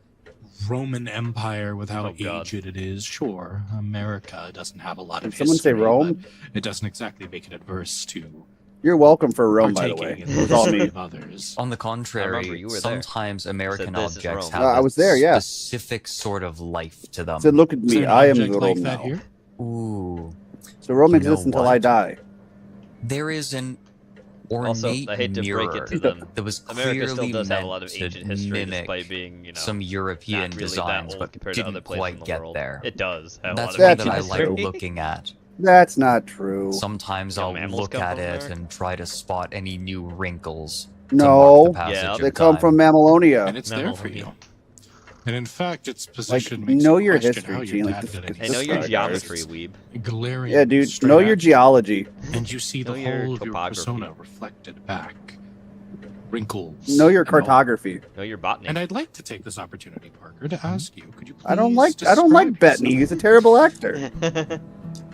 Roman Empire with how aged it is. Sure, America doesn't have a lot of Did someone say history, Rome? but it doesn't exactly make it adverse to You're welcome for Rome, by the way. partaking in It the was all history me. of others. On the I contrary, remember you were there. sometimes American Said, "This is objects Rome." have I a was there, yeah. specific sort of life to them. Said, look at Is there me. an I am object the like Rome that now. here? Ooh. So Rome You know exists until I what? die. There is an Also, ornate I hate to mirror break it to them. that was America still clearly does have a meant lot of to ancient history, mimic despite being, you know, some European not really designs, that old but compared to other didn't places in quite the get world. there. It does have That's a lot one of that I ancient like history. looking at. That's not true. Sometimes Do I'll mammals look come at from it America? and try to spot any new wrinkles. to No, mark the passage Yeah, of they come time. from Mamalonia. And it's there for you. And in fact, its position Like, makes know you your question history, how Gene, your like, dad this- got I know your This geometry, guy. weeb. glaring Yeah, dude. straight Know at your you, geology. and you see the Know your whole of your topography. persona reflected back. Wrinkles. Know your and all. cartography. Know your botany. And I'd like to take this opportunity, Parker, to ask you, could you please I don't like Bettany. He's a terrible actor.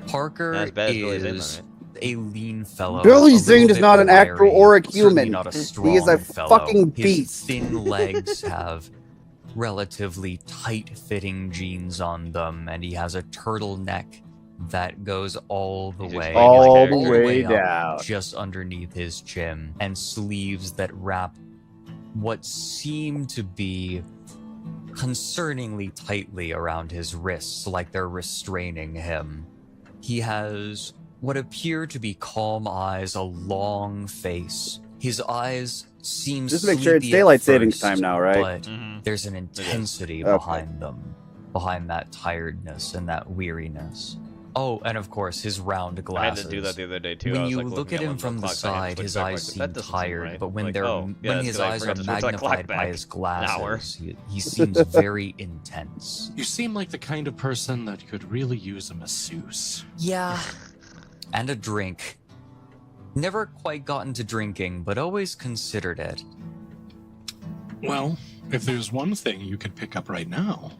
Parker Not as bad as Billy Zane, is though, a lean fellow. Billy a Zane little is bit not an actor wiry, or a certainly human. Not a He is strong a fellow. fucking His beast. thin legs have relatively tight-fitting jeans on them, and he has a turtleneck that goes all the He's way, explaining his All the character. way up, down. just underneath his chin, and sleeves that wrap what seem to be concerningly tightly around his wrists, like they're restraining him. He has what appear to be calm eyes, a long face. His eyes seem Just make sure it's sleepy at daylight savings first, time now, right? But there's an intensity Okay. behind them, behind that tiredness and that weariness. Oh, and of course, his round I had glasses. to do that the other day too. I When was, you like, look looking at him when from the clock back, I side, just his looked back, eyes like, seem that doesn't seem tired, right. but when Like, they're oh, yeah, when that's his 'cause I eyes are forgot to switch that clock magnified by back. his An hour. glasses, he seems very intense. You seem like the kind of person that could really use a masseuse. Yeah. And a drink. Never quite gotten to drinking, but always considered it. Well, if there's one thing you can pick up right now,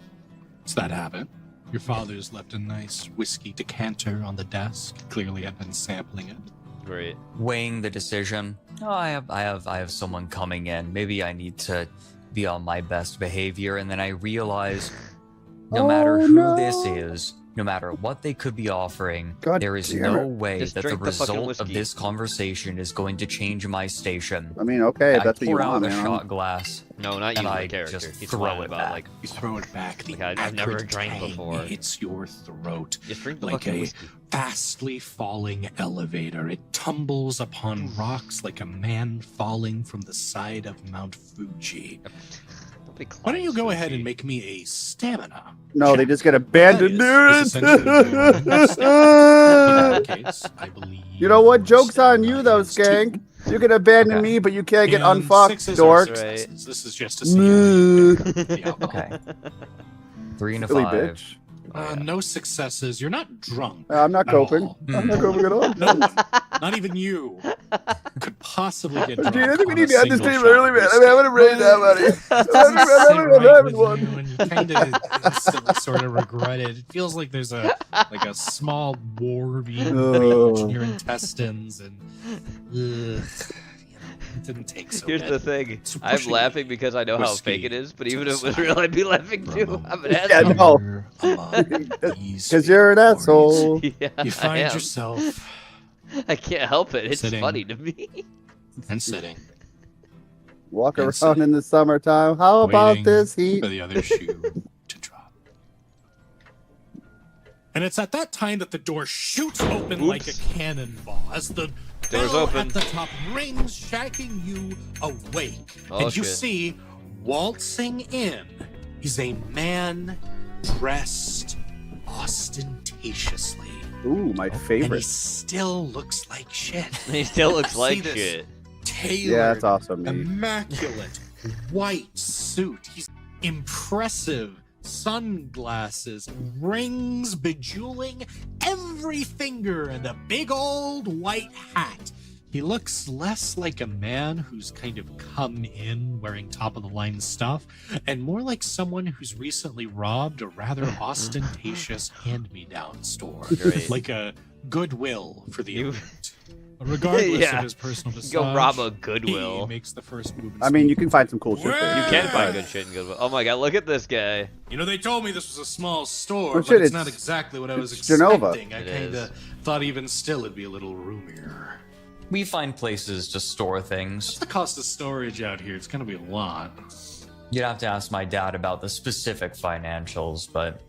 it's that habit. Your father's left a nice whiskey decanter on the desk. Clearly had been sampling it. Great. Weighing the decision. Oh, I have someone coming in. Maybe I need to be on my best behavior, and then I realize no matter who this is, no matter what they could be offering, God there is damn no it. way Just that the drink the fucking result of whiskey. this conversation is going to change my station. I mean, okay, if I that's what you pour out want, a man. shot glass. No, not And you, I the character. just He's throw lying it about back. like You throw it back. The Like, I've never acrid drank tang before. hits your throat just drink the like fucking a whiskey. fastly falling elevator. It tumbles upon rocks like a man falling from the side of Mount Fuji. Nobody Why don't you climbs go Fuji. ahead and make me a stamina? No, they check? just get abandoned, That is dude. essentially your In that case, I believe You know what? Joke's on stamina you, though, is 2. Skank. You can abandon Okay. me, but you can't get And unfucked, 6s are dork. successes. This is just to see how you pick up the alcohol. Okay. 3 and a Silly 5. bitch. No successes. You're not drunk. I'm not at coping. all. I'm not coping at all. No, not even you could possibly get drunk. Dude, I think we on need a to end this single game shot early, of man. whiskey. I'm having a brain now, buddy. I'm having one. And you kind of instantly sort of regret it. It feels like there's a small war being raged in your intestines, and it didn't take so Here's bad. the thing. So I'm pushing laughing because I know how whiskey fake it is, but to even the if it was side real, I'd be laughing for a too. moment. I'm an Yeah, asshole. no. Among these Because you're an memories, asshole. Yeah, You I find am. yourself I can't help it. It's sitting. funny to me. and sitting, Walk And around sitting. in the summertime. How about waiting this heat? for the other shoe to drop. And it's at that time that the door shoots open like a cannonball as the Door's bell open. at the top rings, shaking you awake. Oh, and you shit. see, waltzing in is a man dressed ostentatiously. Ooh, my And he favorite. still looks like shit. He still looks See like this shit. Tailored, Yeah, that's awesome, man. immaculate white suit. He's impressive. Sunglasses, rings bejeweling every finger, and a big old white hat. He looks less like a man who's kind of come in wearing top-of-the-line stuff, and more like someone who's recently robbed a rather ostentatious hand-me-down store. Great. Like a Goodwill for the elite. Regardless of his personal visage, Go rob a Goodwill. he makes the first move. I mean, you can find some cool shit there. You can find good shit in Goodwill. Oh my god, look at this guy. You know, they told me this was a small store, Oh, but shit, it's not exactly what I was Genova. expecting. I kind of thought even still it'd be a little roomier. We find places to store What's things. the cost of storage out here? It's gonna be a lot. You'd have to ask my dad about the specific financials, but,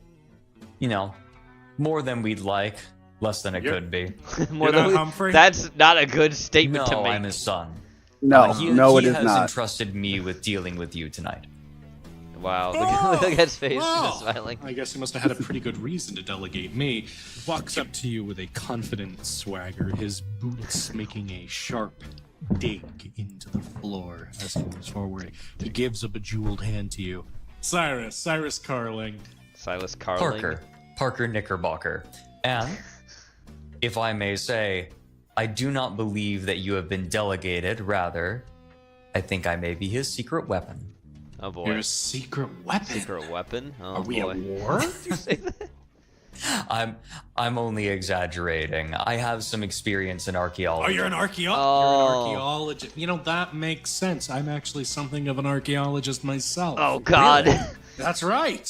you know, more than we'd like, less than it could be. More than Humphrey? That's not a good statement to No, make. I'm his son. No, He it is has not. entrusted me with dealing with you tonight. Wow, look at his face. Well, He's smiling. I guess he must have had a pretty good reason to delegate me. Walks up to you with a confident swagger, his boots making a sharp dig into the floor as he moves forward. He gives a bejeweled hand to you. Cyrus Carling. Silas Carling. Parker Knickerbocker. And, if I may say, I do not believe that you have been delegated. Rather, I think I may be his secret weapon. Oh boy. Your secret weapon. Secret weapon? Oh Are we boy. at war? I'm only exaggerating. I have some experience in archaeology. Oh, you're an archaeologist. Oh. You're an archaeologist. You know, that makes sense. I'm actually something of an archaeologist myself. Oh god. Really? That's right.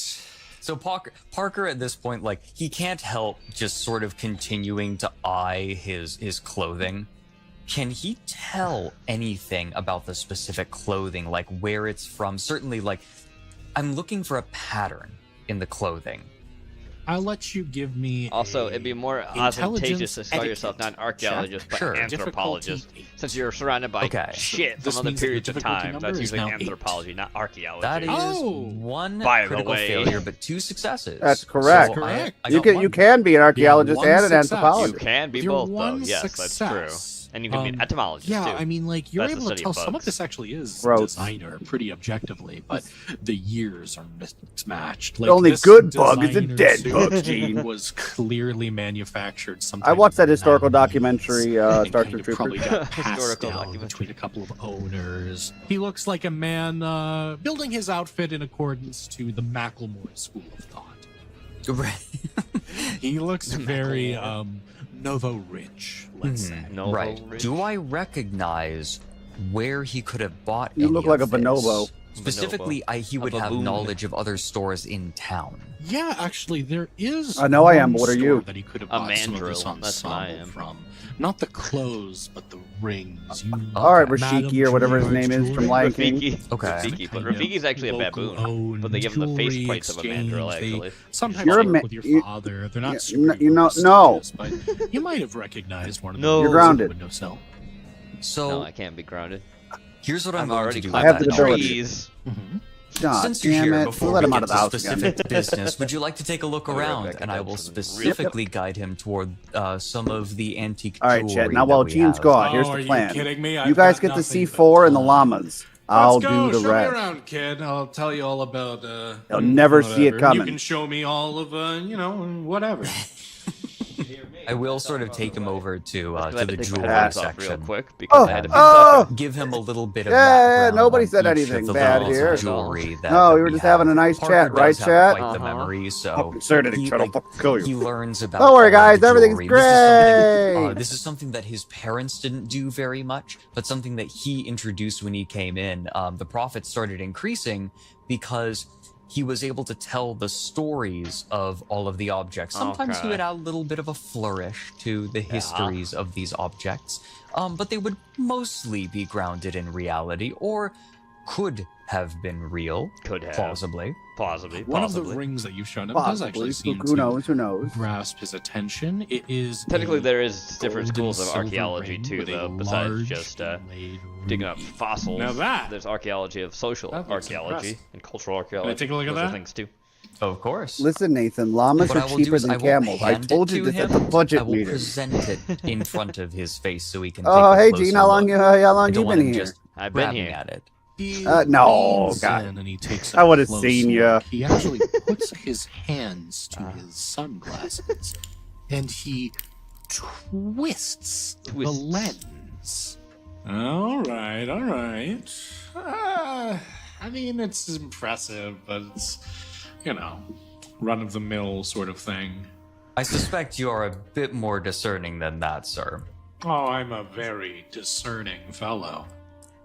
So Parker at this point, like, he can't help just sort of continuing to eye his clothing. Can he tell anything about the specific clothing, like where it's from? Certainly, like, I'm looking for a pattern in the clothing. I'll let you give me. Also, it'd be more ostentatious to call yourself not an archaeologist, but Sure. anthropologist, Difficulty 8. since you're surrounded by Okay. shit This from other means that your periods of difficulty time. number That's is usually now 8. anthropology, not archaeology. That is Oh. one By the critical way. failure, but 2 successes. That's correct. So Correct. I You got can one. you can be an archaeologist one and an success. You anthropologist. can be With your both, though. one Yes, that's success, true. And you can be an entomologist, Yeah, too. I mean, like, you're That's the able to study tell of some of bugs. this actually is Gross. designer pretty objectively, but the years are mismatched. Like, only this good bug is a designer dead suit bug, Gene. was clearly manufactured sometime. I watched that in the historical 90s, documentary, and Star kind Trek of probably Troopers. got passed Historical down documentary. between a couple of owners. He looks like a man building his outfit in accordance to the Macklemore school of thought. He looks very Novo rich, let's say. Novo Right. Rich. Do I recognize where he could have bought You any look like of a this? bonobo. Specifically, he would have baboon. knowledge of other stores in town. Yeah, actually, there is. I know I am, one but what are store you? That he could have A bought some of this mandrill, that's what I ensemble am. from. Not the clothes, but the rings. You All right, Madame Rashiki or whatever his name is from Lion King. Rafiki. Okay. Rafiki, but Kind of Rafiki's actually a baboon. local-owned But they give him the face jewelry plates of a mandrill, exchange. They actually. sometimes You're a work ma- with your you- father. They're not you know- no. but you might have recognized one of No. them. You're grounded. Windowsill. So No, I can't be grounded. here's what I'm I've going already to do. climbed I have with the that the ability. knowledge. trees. God Since you're damn here, it. before Let we him get out of the to house again. specific business, would you like to take a look I'll be right around? back And I again will for the- specifically guide him toward some of the antique All right, jewelry Chet. Now, that while we Gene's have. gone, here's Oh, the are you plan. kidding me? You I've guys got get to nothing but C4 and the time. llamas. I'll Let's go. do the Show rest. me around, kid. I'll tell you all about. You'll never see it whatever. coming. You can show me all of, whatever. I will sort of take him over to Glad the to take my jewelry headphones off real section. quick because I had to fix Oh! Give him a little bit of Yeah, background nobody on said each anything of the bad levels here. of jewelry that, No, that we were just have. having a nice Parker chat, right, does have chat? quite the memory, so Sir, did he he, try to like, fucking kill you? he learns about. Don't worry, all of guys, the everything's jewelry. great. This is something that his parents didn't do very much, but something that he introduced when he came in. The profits started increasing because he was able to tell the stories of all of the objects. Sometimes he Okay. would add a little bit of a flourish to the histories of these objects, but they would mostly be grounded in reality, or could have been real. Could have. Plausibly. One of the rings that you've shown him does actually seem Who knows? Who knows? to grasp his attention. It is Technically, a there is different gold and schools of silver archaeology ring too, with a though. Besides large just inlaid digging up ruby. fossils, Now that- there's archaeology of social That looks archaeology impressive. and cultural archaeology. take a look at Those are that? things too. Of course. Listen, Nathan, llamas What are I will do cheaper is than I will camels. I hand told it you to this at him. the budget I will meeting. present it in front of his face so he can. Oh, take a hey, closer Gene, how long look. you I you don't want been him here? just I've been grabbing here. at it. He No, leans God. in and he takes I a would've close seen look. ya. He actually puts his hands to his sunglasses and he twists the lens is. All right, all right. I mean, it's impressive, but it's, run-of-the-mill sort of thing. I suspect you are a bit more discerning than that, sir. Oh, I'm a very discerning fellow.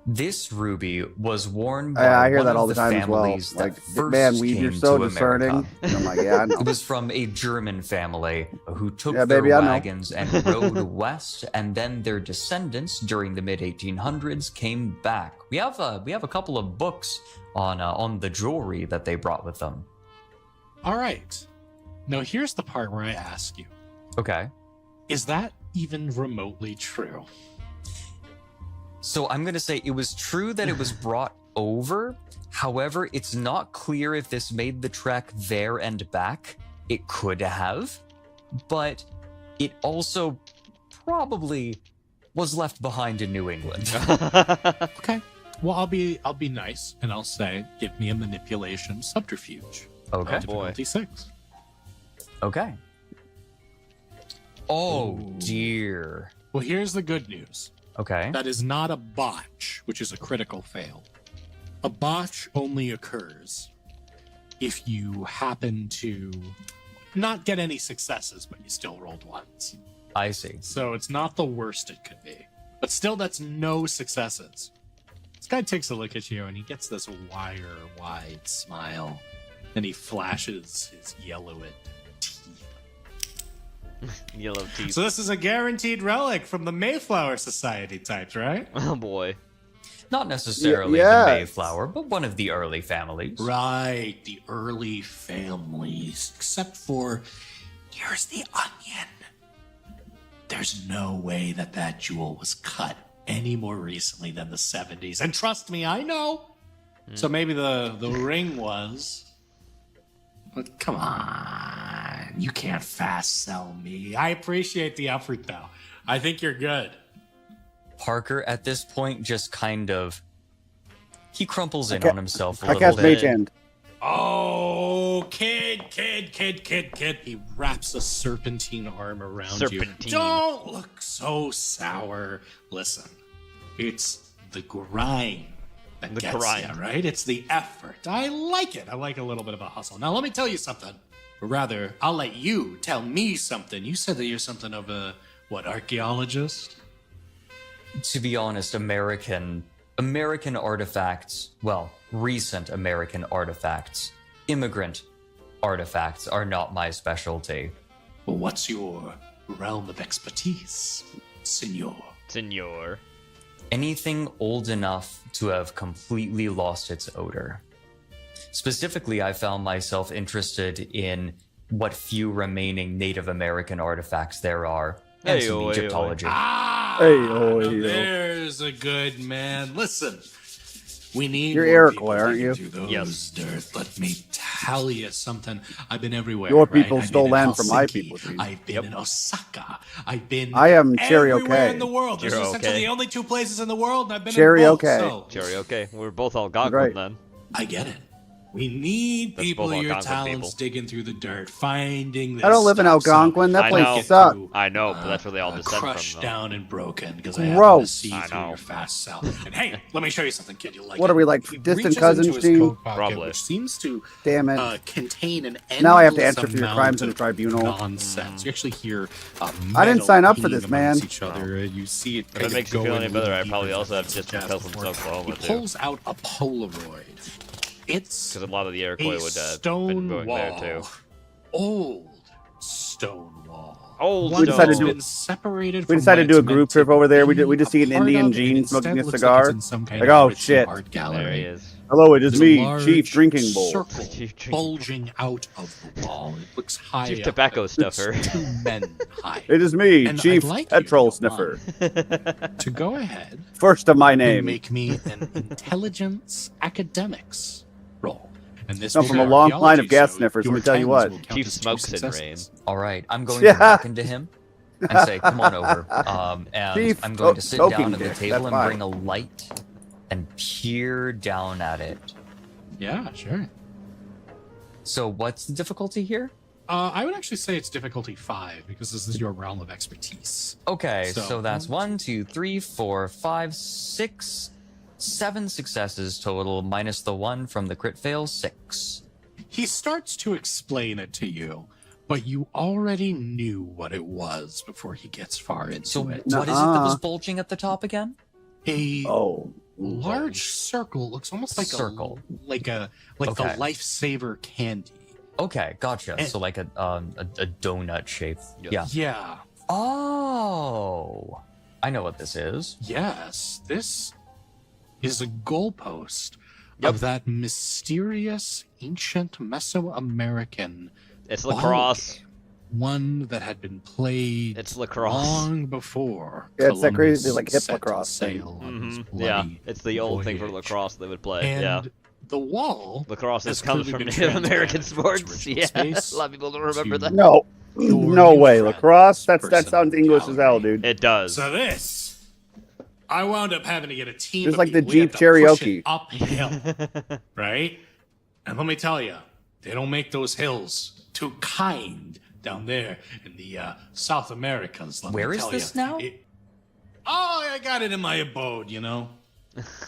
This ruby was worn by I hear one that of all the time as well. families that Like, first man, Weeb, came you're so to discerning. America. And I'm like, yeah, I know. It was from a German family who took Yeah, their baby, I know. wagons and rode west, and then their descendants during the mid-1800s came back. We have a couple of books on the jewelry that they brought with them. All right. Now, here's the part where I ask you. Okay. Is that even remotely true? So I'm going to say it was true that it was brought over. However, it's not clear if this made the trek there and back. It could have, but it also probably was left behind in New England. Okay. Well, I'll be nice and I'll say, give me a manipulation subterfuge. Okay. Difficulty 6. Okay. Oh, dear. Well, here's the good news. Okay. That is not a botch, which is a critical fail. A botch only occurs if you happen to not get any successes, but you still rolled ones. I see. So it's not the worst it could be. But still, that's no successes. This guy takes a look at you and he gets this wire-wide smile. And he flashes his yellowed teeth. Yellow teeth. So this is a guaranteed relic from the Mayflower Society types, right? Oh boy. Not necessarily yes. the Mayflower, but one of the early families. Right, the early families. Except for, here's the onion. There's no way that jewel was cut any more recently than the 70s. And trust me, I know. So maybe the ring was. But come on. You can't fast sell me. I appreciate the effort, though. I think you're good. Parker, at this point, just kind of... He crumples in on himself a I little cast Mage bit. Hand. Oh, kid. He wraps a serpentine arm around Serpentine. you. Don't look so sour. Listen, it's the grind that The gets grind. you, right? It's the effort. I like it. I like a little bit of a hustle. Now, let me tell you something. Or rather, I'll let you tell me something. You said that you're something of a, archaeologist? To be honest, American artifacts, well, recent American artifacts, immigrant artifacts are not my specialty. Well, what's your realm of expertise, senor? Senor. Anything old enough to have completely lost its odor. Specifically, I found myself interested in what few remaining Native American artifacts there are, and some Hey-o, hey-o. Egyptology. There's a good man. Listen, we need You're more Iroquois, people aren't digging you? through those Yes. dirt. Let me tell you something. I've been everywhere. Your right? people I've stole been in land from my Helsinki. people, dude. I've been in Osaka. I've been I am Cherry everywhere okay. in the world. Those are Cherry essentially okay. the only two places in the world, and I've been Cherry in both. okay. So Jerry, okay. We're both Algonquin Right. then. I get it. We need That's people both of your Algonquin talents people. digging through the dirt, finding this I don't live in stuff. So Algonquin. That I place know. sucks. I know, but that's where they all descend crushed from, though. down and broken because I happen to Gross. see I through know. your fast cell. And hey, let me show you something, kid. You'll like What it. are we, like, He distant reaches cousins, into his Gene? coat pocket, Probably. which seems to Damn it. contain an Now I have to endless answer for your amount crimes in the of tribunal. Nonsense. You actually hear I didn't sign up for this, metal man. amongst Each other. You see it. If it kind of makes you go feel in any better, I deeper probably than also have it's distant suggested cousins in before. Oklahoma, He too. pulls out a Polaroid. It's Because a lot of the Iroquois a would have stone been going wall. there, too. Old stone wall. Old One We decided that's to do- been separated We from decided to what do a it's group meant trip to over there. We be just see an a part Indian of, Gene and smoking instead a looks like cigar. it's in some kind Like, of oh, ritzy shit. art There he gallery. is. Hello, it is There's a me, large Chief Drinking Bowl. circle Chief Drinking bulging out of the wall. It looks high Chief up. Tobacco It's Stuffer. 2 men high. It is me, And Chief I'd like you, Petrol if you don't Sniffer. To go ahead First of my and name. make me an intelligence academics roll. And this Come will from be a long archaeology, line of gas so sniffers, let your me tell you talents what. will count Chief as 2 smokes in successes. rain. All right, I'm going Yeah. to beckon to him and say, come on over. And Chief I'm going to sit Toking down at the Dick, table that's and fine. bring a light and peer down at it. Yeah, sure. So what's the difficulty here? I would actually say it's difficulty 5 because this is your realm of expertise. Okay, so that's 1, 2, 3, 4, 5, 6, 7 successes total, minus the 1 from the crit fail, 6. He starts to explain it to you, but you already knew what it was before he gets far into it. What is it that was bulging at the top again? A large circle. Looks almost like circle, the lifesaver candy. Okay, gotcha. So like a donut shape. Yeah. Yeah. Oh, I know what this is. Yes, this is a goalpost of that mysterious ancient Mesoamerican. It's lacrosse. One that had been played. It's lacrosse. Long before. Yeah, it's that crazy, Columbus like hip set lacrosse sail thing. on his Yeah, bloody it's the old thing for voyage. lacrosse they would play. And yeah. the wall. Lacrosse has comes clearly from been Native American transplanted to its sports. original Yeah, space a lot of people don't remember to that. No, your no new way. friend's Lacrosse? That personal sounds English as hell, gallery. dude. It does. So this, I wound up having to get a team. Just of like the people. We had Jeep to push Cherokee. it uphill, right? And let me tell you, they don't make those hills too kind down there in the South Americas. Where is this now? I got it in my abode, you know.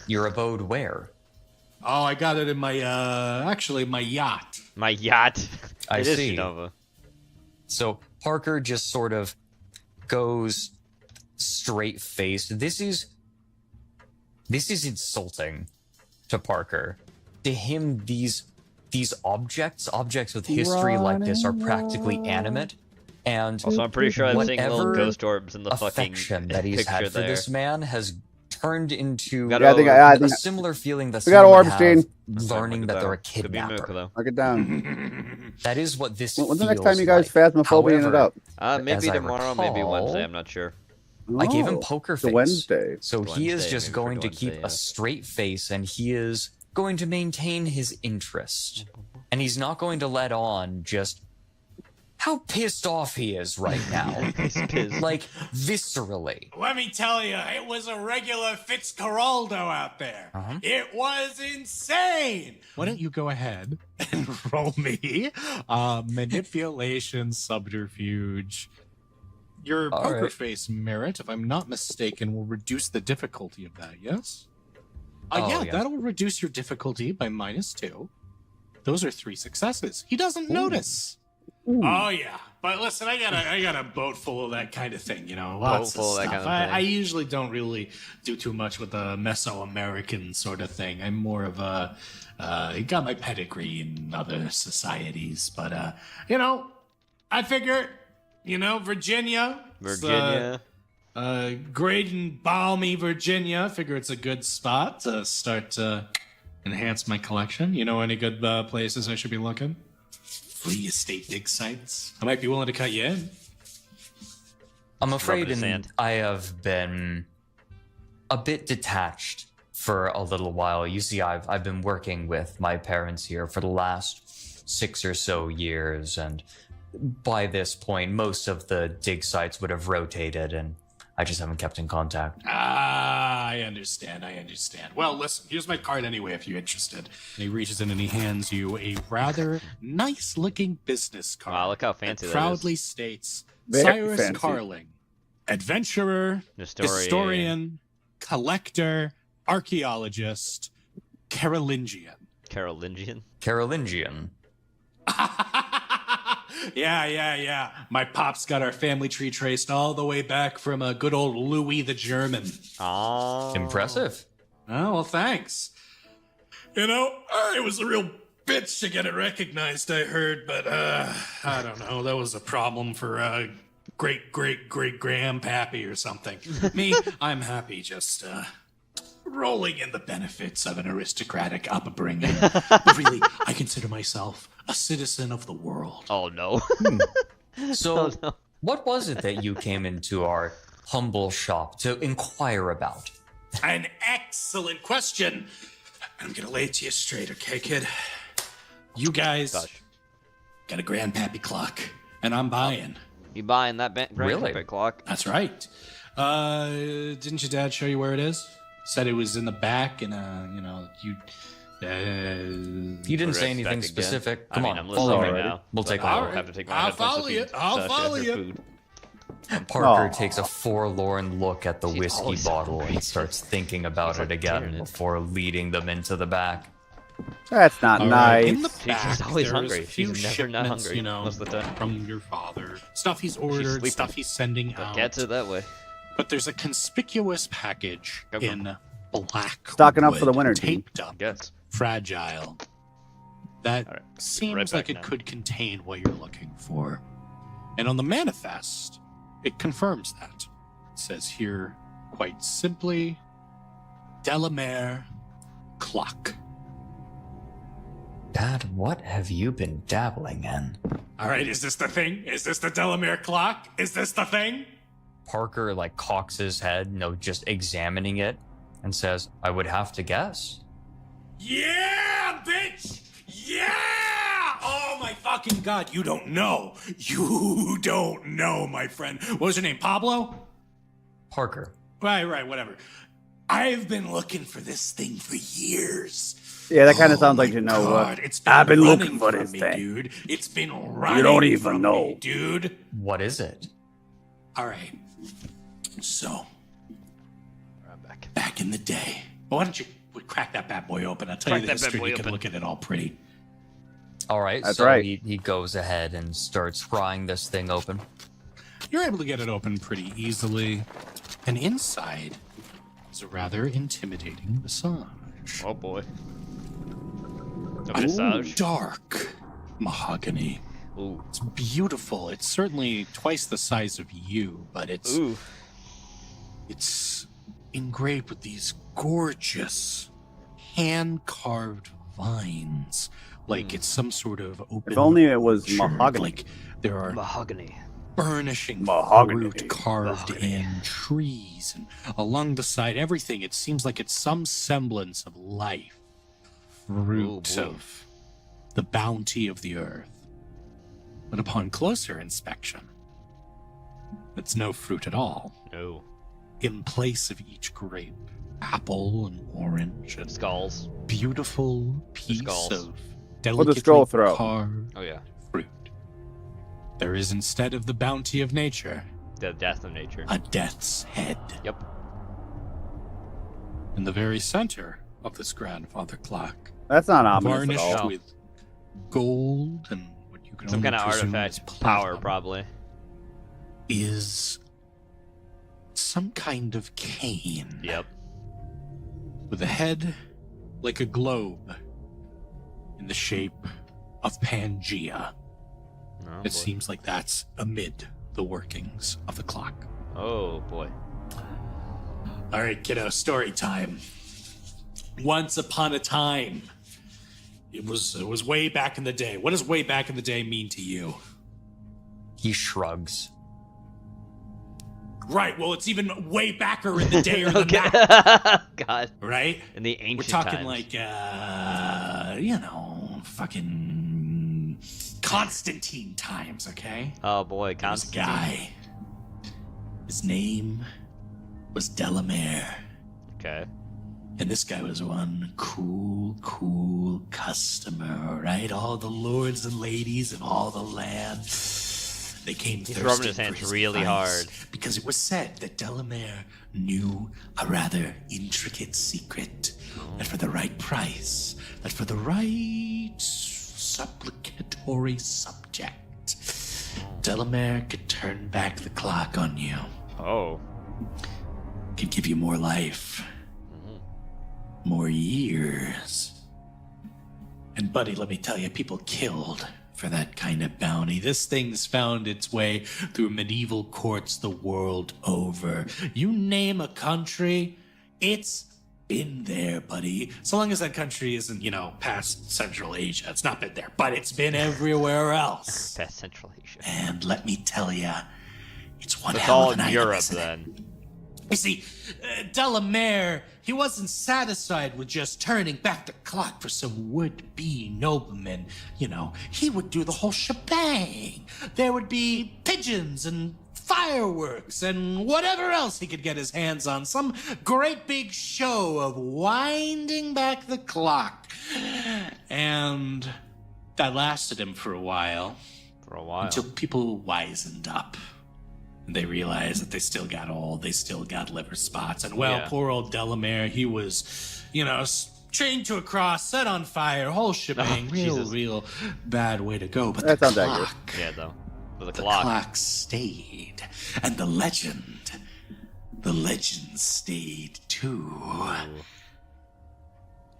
Your abode where? Oh, I got it in my my yacht. My yacht. I It is see. Genova. So Parker just sort of goes straight faced. This is insulting to Parker. To him, these objects with history like this are practically animate. And Also, I'm pretty sure I'm seeing little whatever ghost orbs in the fucking affection that he's picture had for there. this man has turned into Yeah, I think a similar feeling that we got someone would Orbstein. have learning that they're a Could be Mooka, kidnapper. though. Mark it down. That is what this When's the next feels time you guys like. phasmophobia it However, up? Maybe as I tomorrow, maybe recall, Wednesday. I'm not sure. I gave him Oh, poker it's a face. Wednesday. So he is Wednesday, just maybe going for to Wednesday, keep yeah. a straight face and he is going to maintain his interest. And he's not going to let on just how pissed off he is right now. He's pissed. Like, viscerally. Let me tell you, it was a regular Fitzcarraldo out there. It was insane. Why don't you go ahead and roll me manipulation, subterfuge. Your All poker right. face merit, if I'm not mistaken, will reduce the difficulty of that, yes? Oh, yeah, yeah. that'll reduce your difficulty by -2. Those are 3 successes. He doesn't notice. Oh yeah, but listen, I got a boat full of that kind of thing, you know, lots full of of that stuff. kind of thing. I usually don't really do too much with the Mesoamerican sort of thing. I'm more of a, got my pedigree in other societies, but you know, I figure, you know, Virginia, great and balmy Virginia. Figure it's a good spot to start to enhance my collection. You know, any good places I should be looking? Free estate dig sites. I might be willing to cut you in. I'm afraid his hand. I have been a bit detached for a little while. You see, I've been working with my parents here for the last 6 or so years, and by this point, most of the dig sites would have rotated, and I just haven't kept in contact. I understand. Well, listen, here's my card anyway if you're interested. And he reaches in and he hands you a rather nice-looking business card. Wow, look how fancy that that proudly is. states Very Cyrus fancy. Carling, adventurer, historian, collector, archaeologist, Carolingian. Carolingian. Yeah. My pops got our family tree traced all the way back from a good old Louis the German. Oh. Impressive. Oh, well, thanks. You know, I was a real bitch to get it recognized, I heard, but, I don't know. That was a problem for, great-great-great-grandpappy or something. Me, I'm happy just, rolling in the benefits of an aristocratic upbringing. But really, I consider myself a citizen of the world. Oh, no. So, what was it that you came into our humble shop to inquire about? An excellent question. I'm gonna lay it to you straight, okay, kid? You guys got a grandpappy clock, and I'm buying. You buying that grandpappy clock? That's right. Didn't your dad show you where it is? Said it was in the back, and you You didn't say anything specific. Come on, I'm follow listening me. right now. We'll take a I'll look. have to take my I'll headphones follow to you. feed I'll Sasha follow her you. food. Parker Aw. takes a forlorn look at the She's whiskey always bottle hungry. and starts thinking about He's it like again tearing it. before leading them into the back. That's not All nice. right, in the She's back, always there's hungry. a few She's never not shipments, hungry you know, most of the time. from your father. Stuff he's ordered, sleeping. stuff he's sending out. Gets it that way. But there's a conspicuous package Go, go. in black Stocking up for the wood, winter, team. taped up, Yes. fragile. That All right, seems right like back it now. could contain what you're looking for. And on the manifest, it confirms that. It says here, quite simply, Delamere Clock. Dad, what have you been dabbling in? All right, is this the thing? Is this the Delamere Clock? Is this the thing? Parker like cocks his head, just examining it, and says, "I would have to guess." Yeah, bitch! Yeah! Oh my fucking god, you don't know. You don't know, my friend. What was your name, Pablo? Parker. Right, whatever. I've been looking for this thing for years. Yeah, that kind of sounds like, you know God, what? it's been I've been running looking for from this me, thing. dude. It's been running You don't even from know. me, dude. What is it? All right. So, I'm back. back in the day. Well, why don't you crack that bad boy open? I'll tell you the Crack that bad history. boy You can open. look at it all pretty. All right, That's so right. he goes ahead and starts prying this thing open. You're able to get it open pretty easily. And inside is a rather intimidating massage. Oh boy. A A massage. dark mahogany. Ooh. It's beautiful. It's certainly twice the size of you, but it's Ooh. it's engraved with these gorgeous hand-carved vines. Like it's some sort of open If only it was orchard. mahogany. Like there are Mahogany. burnishing Mahogany. fruit carved Mahogany. in trees and along the side, everything. It seems like it's some semblance of life. Fruit boy. of the bounty of the earth. But upon closer inspection, it's no fruit at all. No. In place of each grape, apple and orange, and Skulls. beautiful piece skulls. of What does delicately Stroll throw? carved Oh yeah. fruit. There is, instead of the bounty of nature, The death of nature. a death's head. Yep. In the very center of this grandfather clock, That's not ominous at varnished all. No. with gold and what you can Some only kind of presume artifact is power, platinum, probably. is some kind of cane. Yep. With a head like a globe in the shape of Pangea. Oh, It boy. seems like that's amid the workings of the clock. Oh boy. All right, kiddo, story time. Once upon a time, it was way back in the day. What does way back in the day mean to you? He shrugs. Right, well, it's even way backer in the day or than Okay. that, God. right? In the ancient We're talking times. like, fucking Constantine times, okay? Oh boy, There was a Constantine. guy. His name was Delamere. Okay. And this guy was one cool customer, right? All the lords and ladies of all the land. They came He's thirsting rubbing his for hands his really advice, hard. because it was said that Delamere knew a rather intricate secret. That for the right price, that for the right supplicatory subject, Delamere could turn back the clock on you. Oh. Could give you more life. More years. And buddy, let me tell you, people killed for that kind of bounty. This thing's found its way through medieval courts the world over. You name a country, it's been there, buddy. So long as that country isn't, past Central Asia. It's not been there, but it's been everywhere else. Past Central Asia. And let me tell you, it's one It's hell all of an in item, Europe isn't it? then. You see, Delamere, he wasn't satisfied with just turning back the clock for some would-be nobleman. He would do the whole shebang. There would be pigeons and fireworks and whatever else he could get his hands on. Some great big show of winding back the clock And that lasted him for a while. Until people wisened up. They realized that they still got old, they still got liver spots. And poor old Delamere, he was, chained to a cross, set on fire, whole shebang. Real bad way to go. But That the sounds accurate. clock, Yeah, though. With the clock stayed. And the legend stayed too.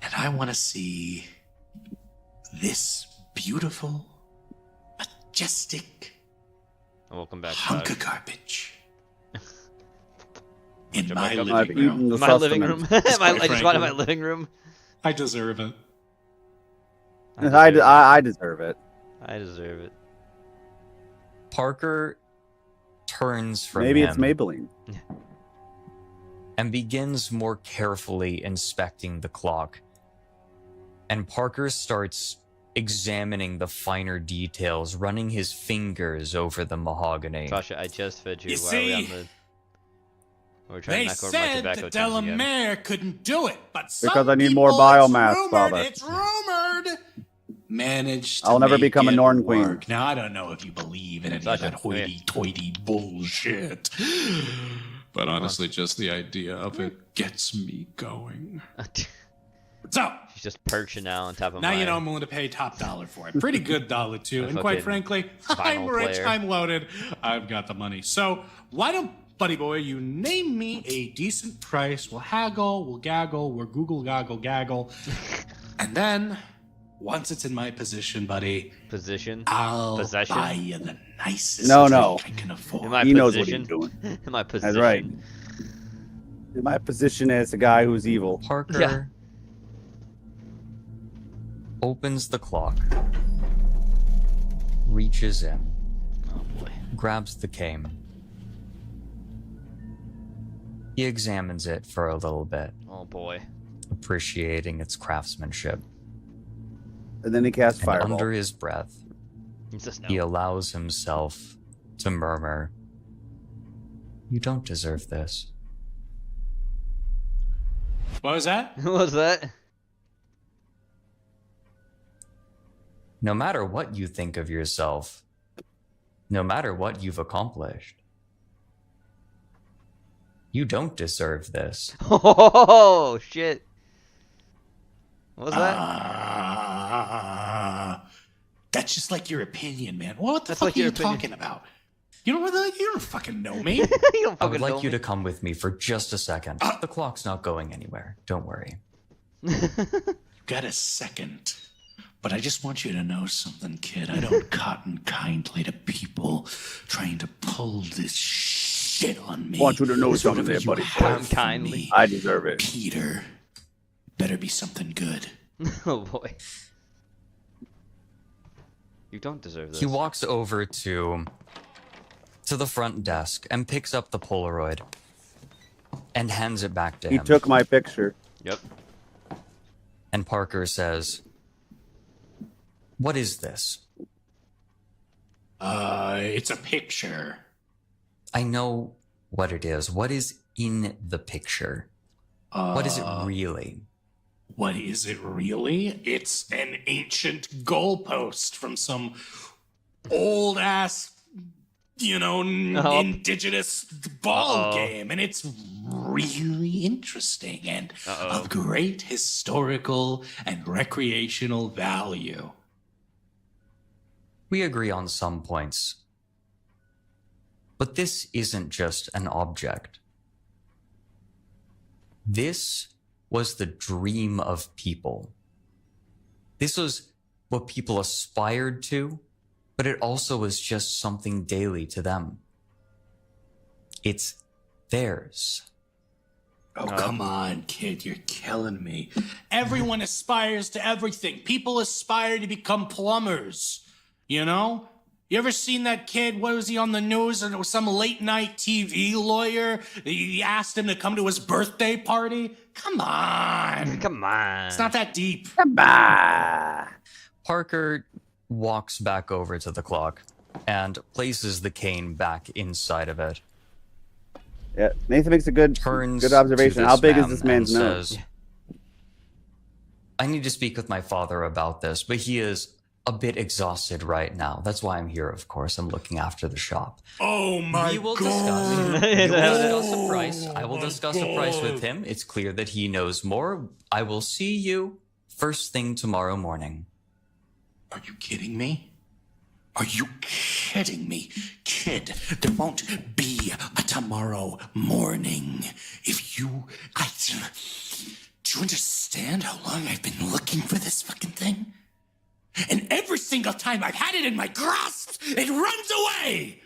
And I want to see this beautiful, majestic welcome back, hunk of garbage in Jump my back up. living room. My living room. I just got in frankly, my living room. I deserve it. I deserve it. I deserve it. Parker turns from Maybe him it's Maybelline. and begins more carefully inspecting the clock. And Parker starts examining the finer details, running his fingers over the mahogany. Sasha, I just fed you. You Why are we on see, the... We're trying they to knock over my said tobacco that tins again. Delamere couldn't do it, but Because I need some more people, biomass, Father. It's rumored. Managed to I'll never make become a it Norn Queen. work. Now, I don't know if you believe in any Sasha, of that hoity-toity bullshit. But honestly, just the idea of it gets me going. So, She's just perching now on top of now my... you know I'm willing to pay top dollar for it. Pretty good dollar, too. A And quite fucking frankly, I'm vinyl rich, player. I'm loaded, I've got the money. So, why don't, buddy boy, you name me a decent price. We'll haggle, we'll gaggle, we'll Google goggle gaggle. And then, once it's in my position, buddy, I'll Possession? buy you the nicest No. drink I can afford. In my He knows what position? he's doing. In my position. That's right. In my position as a guy who's evil. Parker opens the clock, reaches in, grabs the cane. He examines it for a little bit, Oh boy. appreciating its craftsmanship. And then he casts And Fireball. under his breath, He says no. he allows himself to murmur, "You don't deserve this." What was that? What was that? No matter what you think of yourself, no matter what you've accomplished, you don't deserve this. Oh, shit. What was that? That's just like your opinion, man. What the That's fuck like are your you opinion. talking about? You don't fucking know me. You don't I fucking would know like you me. to come with me for just a second. The clock's not going anywhere. Don't worry. Got a second. But I just want you to know something, kid. I don't cotton kindly to people trying to pull this shit on me. I want you to know something Whatever there, you buddy. have for Kindly. me, I deserve it. Peter, better be something good. Oh boy. You don't deserve this. He walks over to the front desk and picks up the Polaroid and hands it back to He him. took my picture. Yep. And Parker says, "What is this?" It's a picture. I know what it is. What is in the picture? What is it really? What is it really? It's an ancient goalpost from some old ass, indigenous ball game. And it's really interesting and of great historical and recreational value. We agree on some points. But this isn't just an object. This was the dream of people. This was what people aspired to, but it also was just something daily to them. It's theirs. Oh, come on, kid. You're killing me. Everyone aspires to everything. People aspire to become plumbers. You know? You ever seen that kid? What was he on the news? And it was some late night TV lawyer. He asked him to come to his birthday party. Come on. Come on. It's not that deep. Come on. Parker walks back over to the clock and places the cane back inside of it. Yeah, Nathan makes a good Turns observation. to How big is man this man's and nose? says, I need to speak with my father about this, but he is a bit exhausted right now. That's why I'm here, of course. I'm looking after the shop. Oh my We will God. discuss a price. I will discuss a price with him. It's clear that he knows more. I will see you first thing tomorrow morning. Are you kidding me? Are you kidding me? Kid, there won't be a tomorrow morning. If you... do you understand how long I've been looking for this fucking thing? And every single time I've had it in my grasp, it runs away!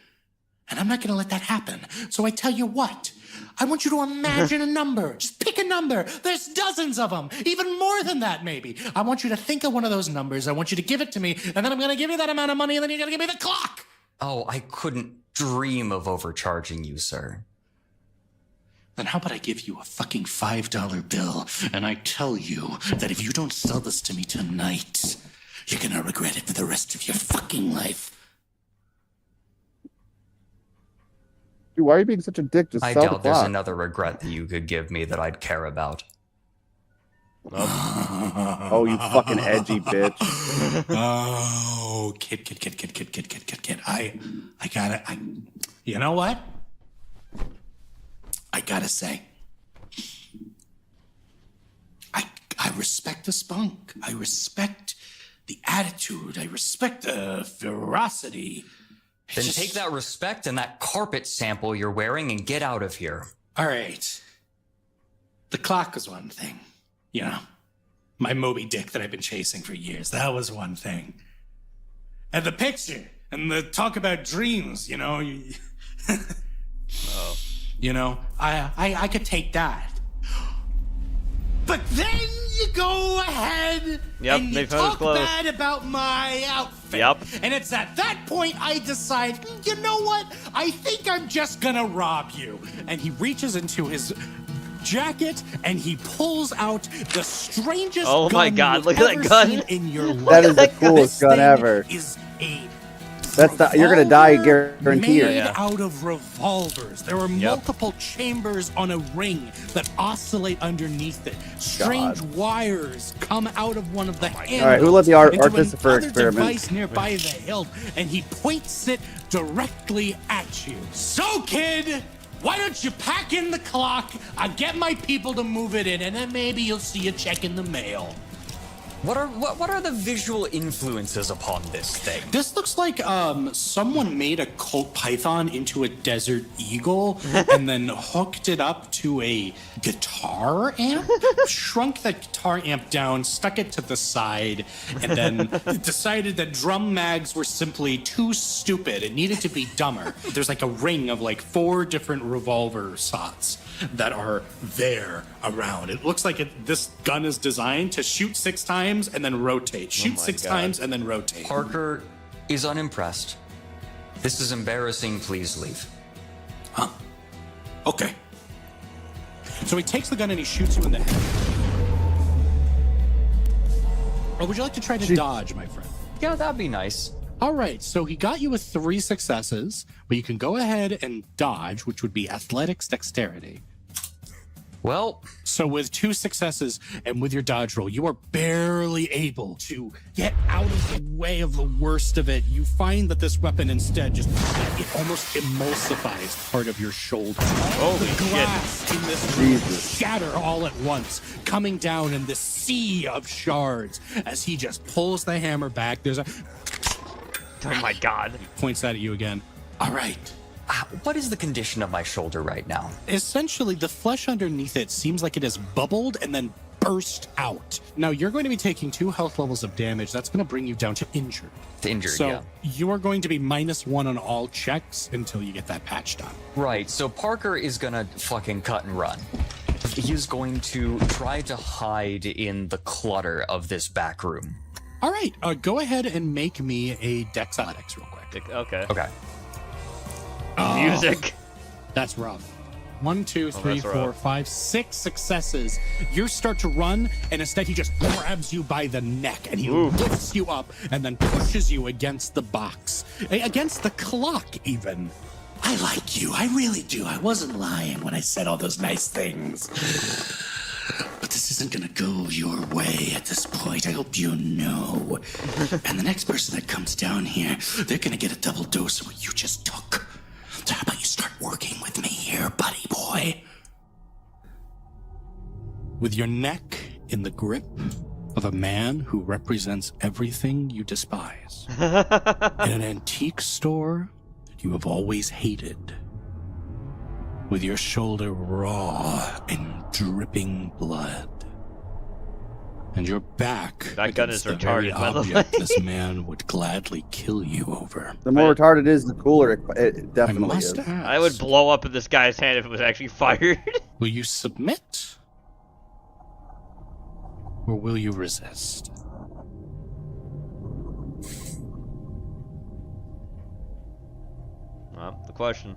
And I'm not gonna let that happen. So I tell you what, I want you to imagine a number. Just pick a number. There's dozens of them. Even more than that, maybe. I want you to think of one of those numbers. I want you to give it to me, and then I'm gonna give you that amount of money, and then you're gonna give me the clock! Oh, I couldn't dream of overcharging you, sir. Then how about I give you a fucking $5 bill, and I tell you that if you don't sell this to me tonight, you're gonna regret it for the rest of your fucking life. Dude, why are you being such a dick? Just I sell the doubt there's clock. another regret that you could give me that I'd care about. Oh, you fucking edgy bitch. Oh, kid. You know what? I gotta say, I respect the spunk. I respect the attitude. I respect the ferocity. Then take that respect and that carpet sample you're wearing and get out of here. All right. The clock was one thing. You know, my Moby Dick that I've been chasing for years. That was one thing. And the picture and the talk about dreams, you know. Oh. You know, I could take that. But then you go ahead and you talk bad about my outfit. Yep. And it's at that point I decide, you know what? I think I'm just gonna rob you. And he reaches into his jacket and he pulls out the strangest Oh my gun God, you've look at ever that gun. seen in your life. That is the coolest gun thing ever. Is a That's not, you're gonna die guaranteed. made out of revolvers. There are multiple chambers on a ring that oscillate underneath it. Strange wires come out of one of the handles. All right, who let the into artificer another experiment? device nearby the hilt, and he points it directly at you. So, kid, why don't you pack in the clock? I get my people to move it in, and then maybe you'll see a check in the mail. What are the visual influences upon this thing? This looks like someone made a Colt Python into a Desert Eagle and then hooked it up to a guitar amp, shrunk that guitar amp down, stuck it to the side, and then decided that drum mags were simply too stupid. It needed to be dumber. There's like a ring of like 4 different revolver shots that are there around. It looks like this gun is designed to shoot 6 times and then rotate. Shoot 6 times and then rotate. Parker is unimpressed. This is embarrassing. Please leave. Huh? Okay. So he takes the gun and he shoots you in the head. Or would you like to try to dodge, my friend? Yeah, that'd be nice. All right, so he got you with 3 successes, but you can go ahead and dodge, which would be athletics dexterity. Well, so with 2 successes and with your dodge roll, you are barely able to get out of the way of the worst of it. You find that this weapon instead just it almost emulsifies part of your shoulder. Holy the glass in this room shatter all at once, coming down in this sea of shards as he just pulls the hammer back. There's a Oh my God. He points that at you again. All right. What is the condition of my shoulder right now? Essentially, the flesh underneath it seems like it has bubbled and then burst out. Now, you're going to be taking 2 health levels of damage. That's going to bring you down to injured. So you are going to be -1 on all checks until you get that patch done. Right, so Parker is going to fucking cut and run. He's going to try to hide in the clutter of this back room. All right, go ahead and make me a Dex Athletics real quick. Okay. Okay. Oh, Music. That's rough. 1, 2, 3, that's 4, rough. 5, 6 successes. You start to run, and instead he just grabs you by the neck, and he lifts you up, and then pushes you against the box, against the clock, even. I like you. I really do. I wasn't lying when I said all those nice things. But this isn't gonna go your way at this point, I hope you know. And the next person that comes down here, they're gonna get a double dose of what you just took. So how about you start working with me here, buddy boy? With your neck in the grip of a man who represents everything you despise. In an antique store that you have always hated. With your shoulder raw and dripping blood. And your back That gun is against the very retarded, by the object way. this man would gladly kill you over. The more retarded it is, the cooler it definitely is. I would blow up in this guy's hand if it was actually fired. Will you submit? Or will you resist? Well, the question.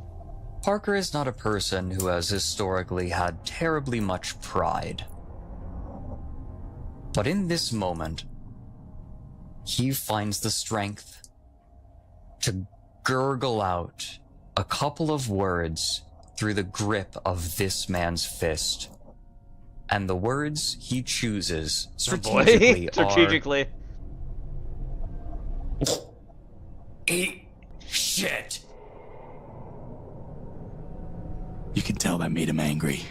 Parker is not a person who has historically had terribly much pride. But in this moment, he finds the strength to gurgle out a couple of words through the grip of this man's fist. And the words he chooses strategically Strategically. Eat shit. You can tell that made him angry.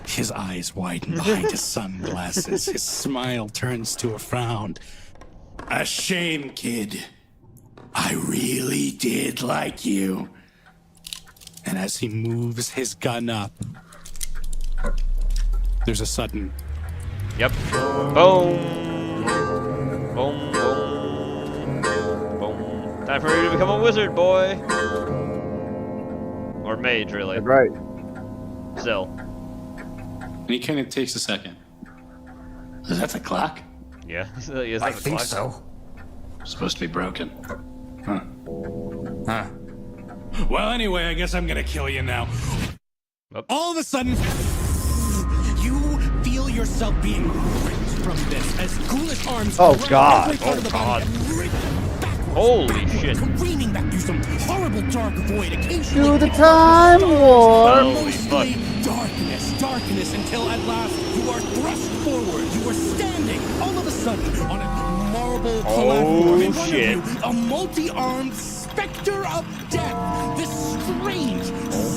His eyes widen behind his sunglasses. His smile turns to a frown. A shame, kid. I really did like you. And as he moves his gun up, there's a sudden... Yep. Boom. Boom, boom. Boom. Time for you to become a wizard, boy. Or mage, really. That's right. Still. And he kind of takes a second. Is that the clock? Yeah. I think so. Supposed to be broken. Huh. Huh. Well, anyway, I guess I'm gonna kill you now. Oop. All of a sudden, you feel yourself being ripped from this as ghoulish arms. Oh, God. Oh, God. Holy shit. Careening back through some horrible dark void. To the time warp. Holy fuck. Darkness, until at last you are thrust forward. You are standing all of a sudden on a marble platform. In front shit. of you, a multi-armed specter of death. This strange,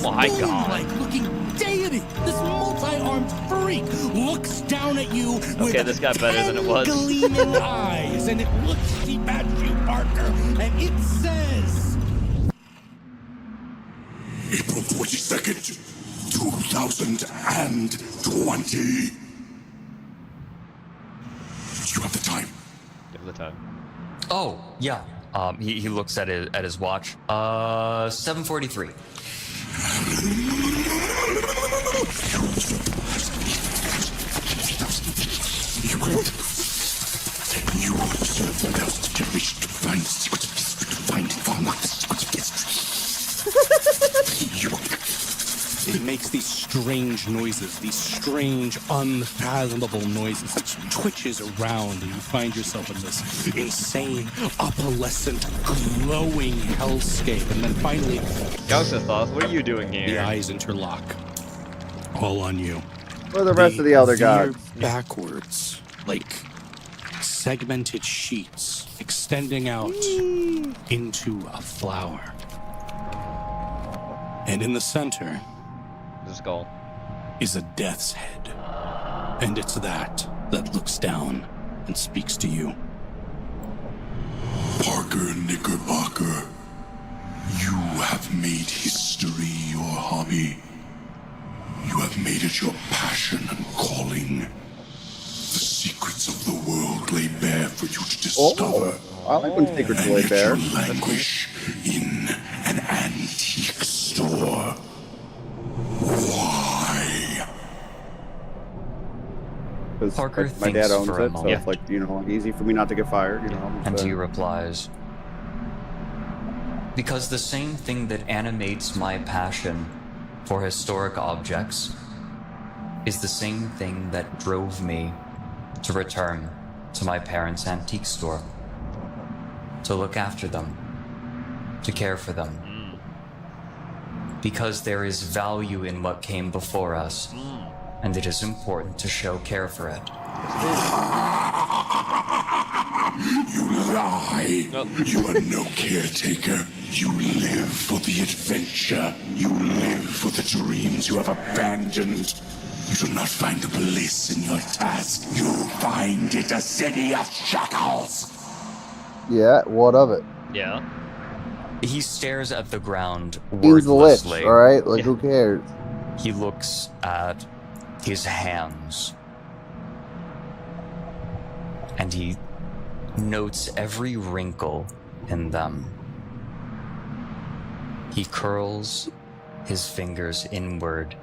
my God. like looking deity. This multi-armed freak looks down at you with Okay, this got better than it was. gleaming eyes, and it looks deep at you, Parker, and it says, April 22nd, 2020. You have the time. Give the time. Oh, yeah. He looks at his watch. 7:43. You will serve the thousands of generations to find the secrets of history, to find and unlock the secrets of history. it makes these strange noises, these strange, unfathomable noises. It twitches around, and you find yourself in this insane, opalescent, glowing hellscape. And then finally, Yosefos, what are you doing the here? eyes interlock, all on you. What are the rest of the elder gods? Backwards, like segmented sheets extending out into a flower. And in the center The skull. is a death's head. And it's that looks down and speaks to you. Parker Knickerbocker, you have made history your hobby. You have made it your passion and calling. The secrets of the world lay bare for you to discover. I like when secrets lay bare. You languish in an antique store. Why? Because Parker my dad thinks owns for a it, so moment. it's like, you know, easy for me not to get fired, you know. And so. he replies, because the same thing that animates my passion for historic objects is the same thing that drove me to return to my parents' antique store, to look after them, to care for them. Because there is value in what came before us, and it is important to show care for it. You lie! You are no caretaker. You live for the adventure. You live for the dreams you have abandoned. You do not find the bliss in your task. You find it a city of shackles. Yeah, what of it? Yeah. He stares at the ground He's the lich, wordlessly. alright? Like, who cares? He looks at his hands. And he notes every wrinkle in them. He curls his fingers inward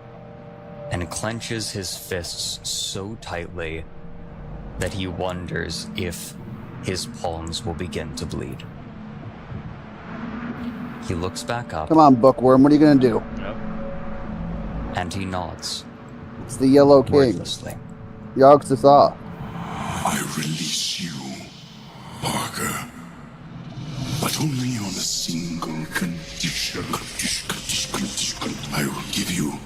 and clenches his fists so tightly that he wonders if his palms will begin to bleed. He looks back up. Come on, Bookworm, what are you gonna do? Yep. And he nods. It's the Yellow King. Wordlessly. Yogs us off. I release you, Parker. But only on a single condition. I will give you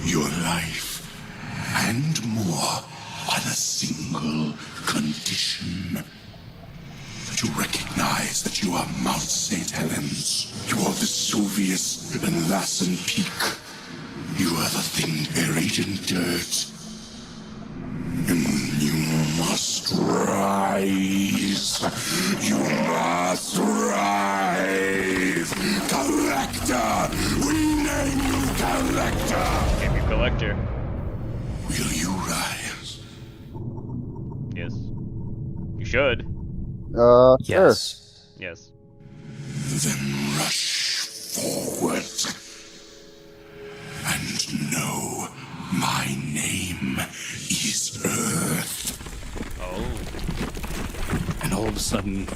your life and more on a single condition. That you recognize that you are Mount St. Helens. You are Vesuvius and Lassen Peak. You are the thing buried in dirt. And you must rise. You must rise. Collector! We name you Collector! Name you Collector. Will you rise? Yes. You should. Yes. Sure. Yes. Then rush forward. And know my name is Earth. Oh. And all of a sudden,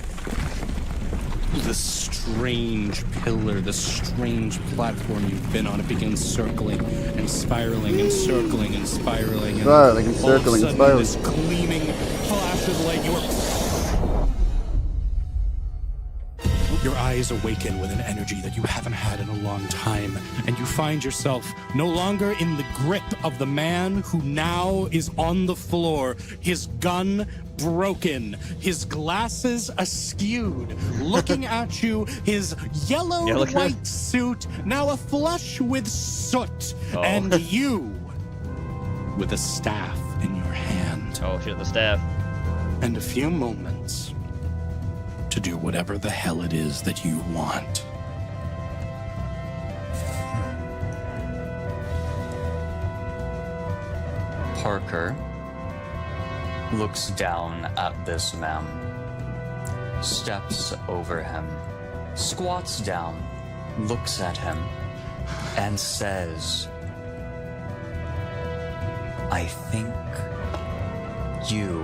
the strange pillar, the strange platform you've been on, it begins circling and spiraling and circling and spiraling. And Right, like circling and spiraling. This gleaming flash of light, your eyes awaken with an energy that you haven't had in a long time, and you find yourself no longer in the grip of the man who now is on the floor, his gun broken, his glasses askewed, looking at you, his yellowed white suit now aflush with soot, and you with a staff in your hand. Oh shit, the staff. And a few moments to do whatever the hell it is that you want. Parker looks down at this man, steps over him, squats down, looks at him, and says, I think you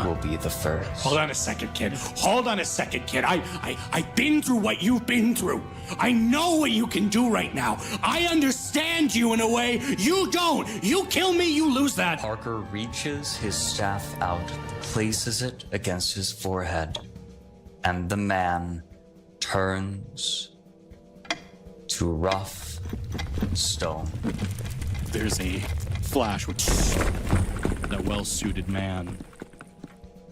will be the first. Hold on a second, kid. Hold on a second, kid. I've been through what you've been through. I know what you can do right now. I understand you in a way you don't. You kill me, you lose that. Parker reaches his staff out, places it against his forehead, and the man turns to rough stone. There's a flash which that well-suited man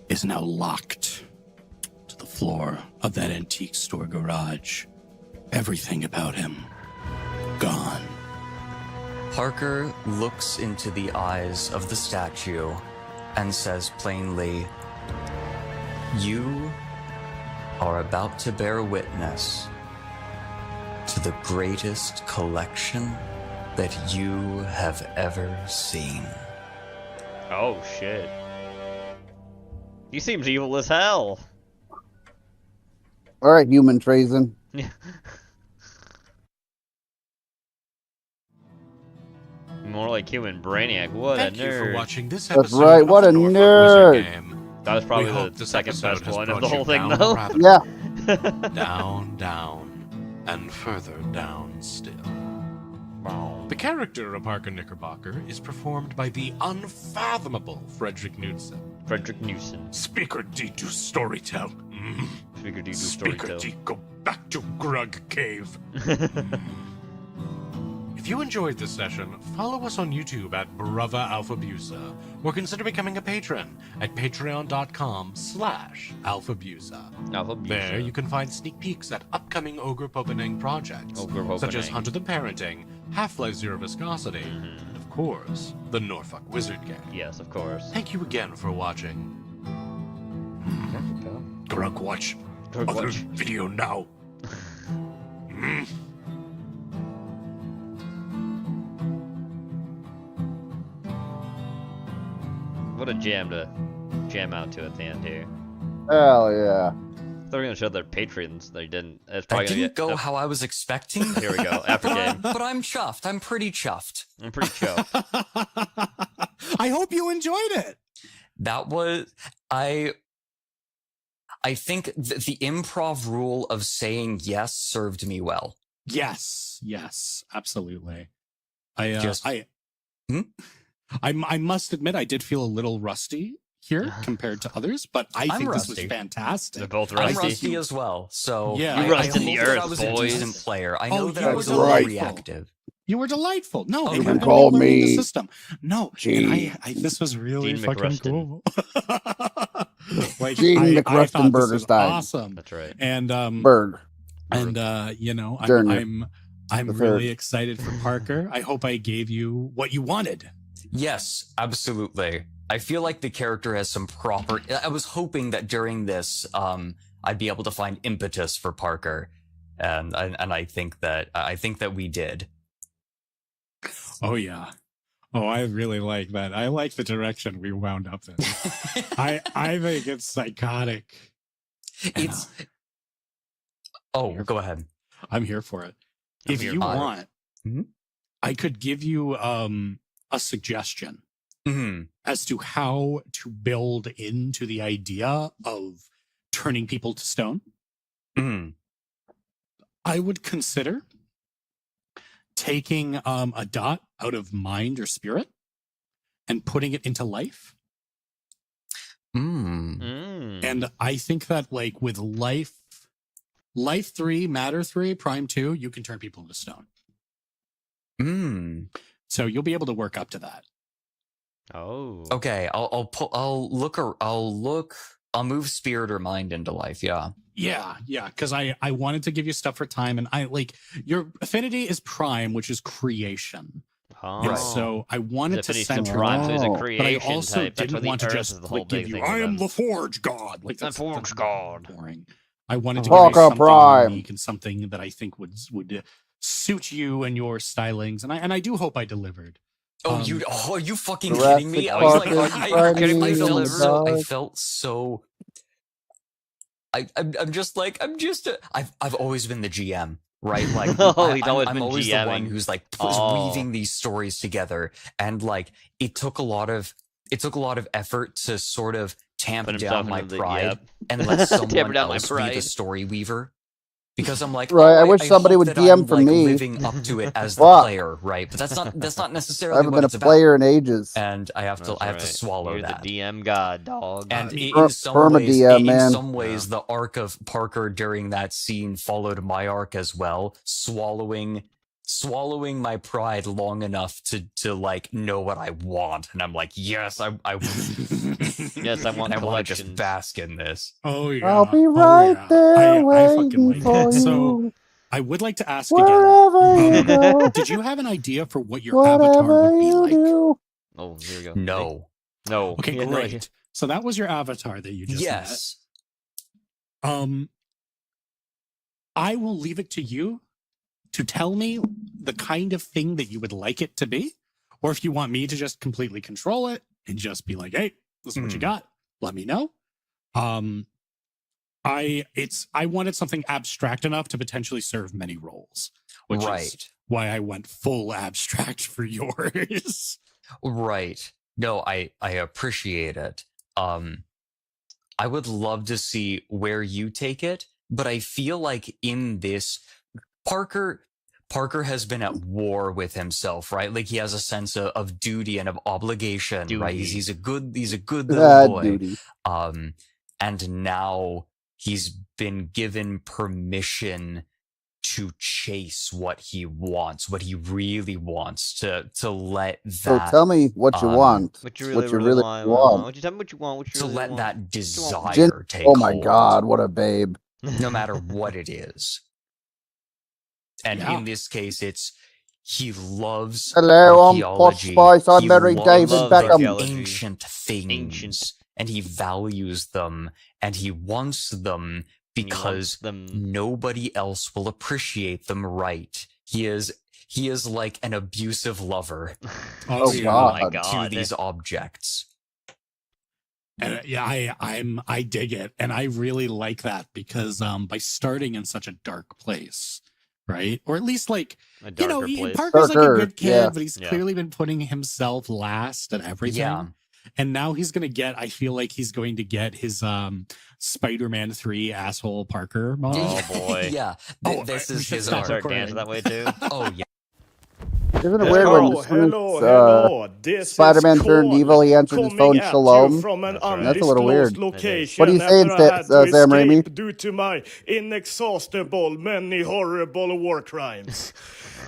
is now locked to the floor of that antique store garage. Everything about him gone. Parker looks into the eyes of the statue and says plainly, you are about to bear witness to the greatest collection that you have ever seen. Oh shit. He seems evil as hell. Alright, human treason. More like human brainiac. What Thank a nerd. you for watching this That's episode right, of what the a Norfolk nerd. Wizard Game. That was probably We the hope this second episode best has one of brought the you whole thing, down though. the rabbit Yeah. hole. Down, down, and further down still. The character of Parker Knickerbocker is performed by the unfathomable Frederick Knudsen. Frederick Knudsen. Speaker D to storytell. Speaker D to Speaker storytell. D go back to Grug Cave. If If you enjoyed this session, follow us on YouTube at Brava Alphabusa, or consider becoming a patron at patreon.com/Alphabusa. There you can find sneak peeks at upcoming Ogre Popenang projects, such as Hunt of the Parenting, Half-Life Zero Viscosity, and of course, the Norfolk Wizard Gang. Yes, of course. Thank you again for watching. Grunk watch. Other video now. What a jam to jam out to at the end here. Hell yeah. They're gonna show their patrons. They didn't. It's That probably didn't gonna go how I was expecting. Here we go. After game. But I'm chuffed. I'm pretty chuffed. I'm pretty chuffed. I hope you enjoyed it. That was I think the improv rule of saying yes served me well. Yes, absolutely. I must admit I did feel a little rusty here compared to others, but I think this was fantastic. They're both I'm rusty. rusty as well, so yeah, You rust in the hope that earth, I was a boys. decent player. I know that I you was were a little delightful. reactive. You were delightful. No, Oh, and you you're can call learning me the system. No, Gene. and I this was really Gene fucking McRustin. cool. Like, Gene I thought this McRustenberger was style. awesome. That's right. And Berg. you know, Junior. I'm The really third. excited for Parker. I hope I gave you what you wanted. Yes, absolutely. I feel like the character has some proper. I was hoping that during this, I'd be able to find impetus for Parker, and I think that we did. Oh yeah. Oh, I really like that. I like the direction we wound up in. I think it's psychotic. It's. Oh, go ahead. I'm here for it. I'm If here you for it. want, I could give you a suggestion Mhm. as to how to build into the idea of turning people to stone. Mhm. I would consider taking a dot out of mind or spirit and putting it into life. And I think that, like, with life 3, matter 3, prime 2, you can turn people into stone. So you'll be able to work up to that. Oh. Okay, I'll move spirit or mind into life. Yeah. Yeah, because I wanted to give you stuff for time, and I like your affinity is prime, which is creation. Oh. And so I wanted to Affinity's still center prime, so he's a that, but I creation also type. That's why didn't the want to earth just is the whole like, give big you thing for I am them. the Forge God. Like The that's Forge God. boring. I wanted to give you Parker something Prime. unique and something that I think would suit you and your stylings, and I do hope I delivered. Are you fucking Jurassic kidding me? I Park was like, is I funny, felt so. I'm just I've always been the GM, right? Like, Oh, he's always I'm been always the GMing. one who's like weaving these stories together, and like it took a lot of effort to sort of tamp Put down himself my into the- pride yep. and let Tamp someone down my else be the pride. story weaver. Because I'm like, Right, I wish somebody hope would that DM I'm, for like, me. living up to it as the Fuck. player, right? But that's not I necessarily haven't what been a it's player in ages. about. And I have to swallow You're that. the DM god, dog. And in some Perma ways, DM, in man. some ways, the arc of Parker during that scene followed my arc as well, swallowing my pride long enough to like know what I want, and I'm like, yes, I Yes, I want I want to just collections. bask in this. Oh yeah, I'll be right there I waiting fucking like for it. you. So I would like to ask Wherever you again. go, Did you have an idea for what your avatar whatever would be you like? do. Oh, here we go. No. No. Okay, Yeah, no, great. So that was your avatar that you just Yes. met. I will leave it to you to tell me the kind of thing that you would like it to be, or if you want me to just completely control it and just be like, "Hey, this is what you got. Let me know." I wanted something abstract enough to potentially serve many roles, which is Right. why I went full abstract for yours. Right. No, I appreciate it. I would love to see where you take it, but I feel like in this Parker has been at war with himself, right? Like he has a sense of duty and of obligation, right? He's a good little boy. Duty. And now he's been given permission to chase what he wants, what he really wants, to let So that. tell me what you want. What you really want. What you tell me what you want. What you to really let want. that desire Jin- take oh my hold, God, what a babe. no matter what it is. And in this case, it's he loves Hello, I'm archaeology. Posh Spice. I'm He Mary loves David the Beckham. ancient things, and he values them, and he wants them because nobody else will appreciate them right. He is like an abusive lover to these objects. And I dig it, and I really like that because by starting in such a dark place, right? Or at least like Parker's like a good kid, but he's clearly been putting himself last at everything. Yeah. And now he's gonna get. I feel like he's going to get his Spider-Man 3 asshole Parker mod. Oh boy. Yeah. This is his Start dancing that way too. Oh yeah. Isn't it weird when Spider-Man turned evil, he answered his phone Shalom? That's a little weird. What are you saying, Sam Raimi? Due to my inexhaustible, many horrible war crimes.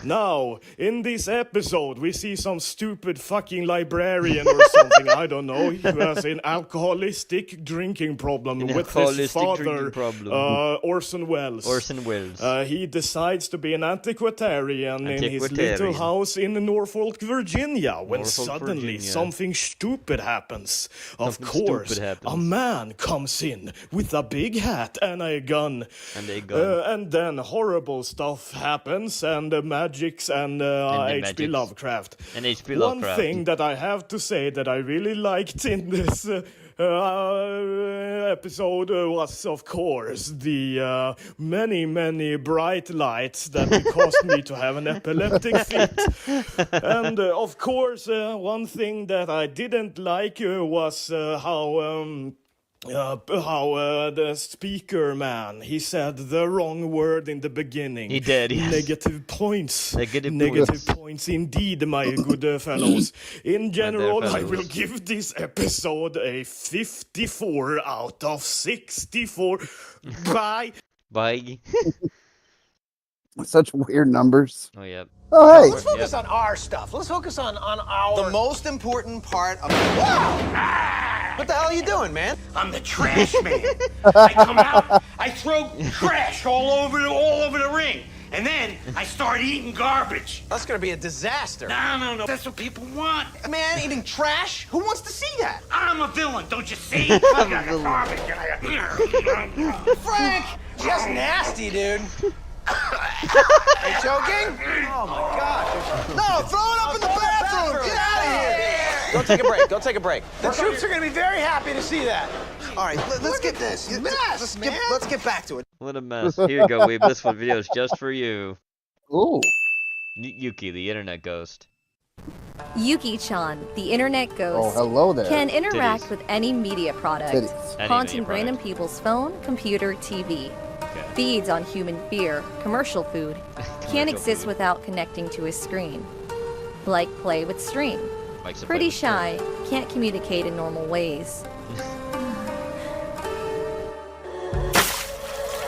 Now, in this episode, we see some stupid fucking librarian or something, I don't know, who has an alcoholistic drinking problem with his father, Orson Welles. He decides to be an antiquarian in his little house in Norfolk, Virginia, when suddenly something stupid happens. Of course, a man comes in with a big hat and a gun. And then horrible stuff happens, and magics and H.P. Lovecraft. One thing that I have to say that I really liked in this episode was, of course, the many bright lights that caused me to have an epileptic fit. And, of course, one thing that I didn't like was how the speaker man, he said the wrong word in the beginning. He did, yes. Negative points. Negative points indeed, my good fellows. In general, I will give this episode a 54 out of 64. Bye. Bye. Such weird numbers. Oh, yeah. Oh, hey. Let's focus on our stuff. Let's focus on our... The most important part of... Wow! What the hell are you doing, man? I'm the trash man. I come out, I throw trash all over the ring. And then I start eating garbage. That's gonna be a disaster. No. That's what people want. A man eating trash? Who wants to see that? I'm a villain, don't you see? I got garbage. Frank! Just nasty, dude. Are you joking? Oh my gosh. No, throw it up in the bathroom. Get out of here. Go take a break. The troops are going to be very happy to see that. All right, let's get this. Let's get back to it. What a mess. Here you go, Weeb. This one video is just for you. Ooh. Yuki, the internet ghost. Yuki-chan, the internet ghost, hello there. can interact with any media product, Any haunting media random people's phone, computer, TV. Feeds on human fear, commercial food, can't exist without connecting to his screen. Like play with stream. Pretty shy, can't communicate in normal ways.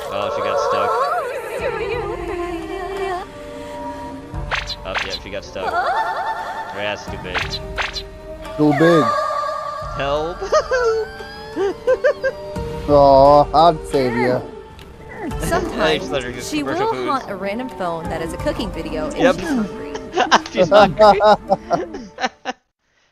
Oh, she got stuck. Oh, yeah, she got stuck. Her ass is too big. Too big. Help! Oh, I'd save you. Sometimes she will haunt a random phone that is a cooking video if she's hungry. She's hungry.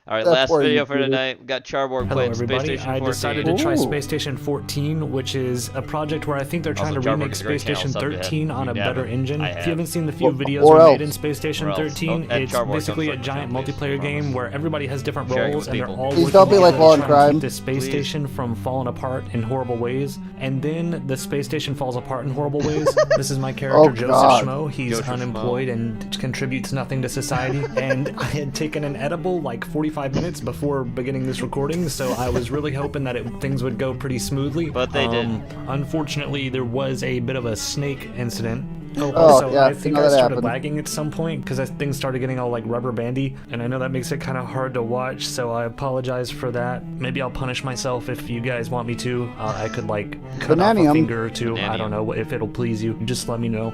Alright, last video for tonight. We got Charborg playing Space Station 14. I decided to try Space Station 14, which is a project where I think they're trying to remake Space Station 13 on a better engine. If you haven't seen the few videos we made in Space Station 13, it's basically a giant multiplayer game where everybody has different roles and they're all working together to try to keep the space station from falling apart in horrible ways. And then the space station falls apart in horrible ways. This is my character, Joseph Schmo. He's unemployed and contributes nothing to society. And I had taken an edible like 45 minutes before beginning this recording, so I was really hoping that things would go pretty smoothly. But they did. Unfortunately, there was a bit of a snake incident. So yeah, I think I started lagging at some point because things started getting all like rubber bandy, and I know that makes it kind of hard to watch, so I apologize for that. Maybe I'll punish myself if you guys want me to. I could like cut off a finger or two. I don't know if it'll please you. Just let me know.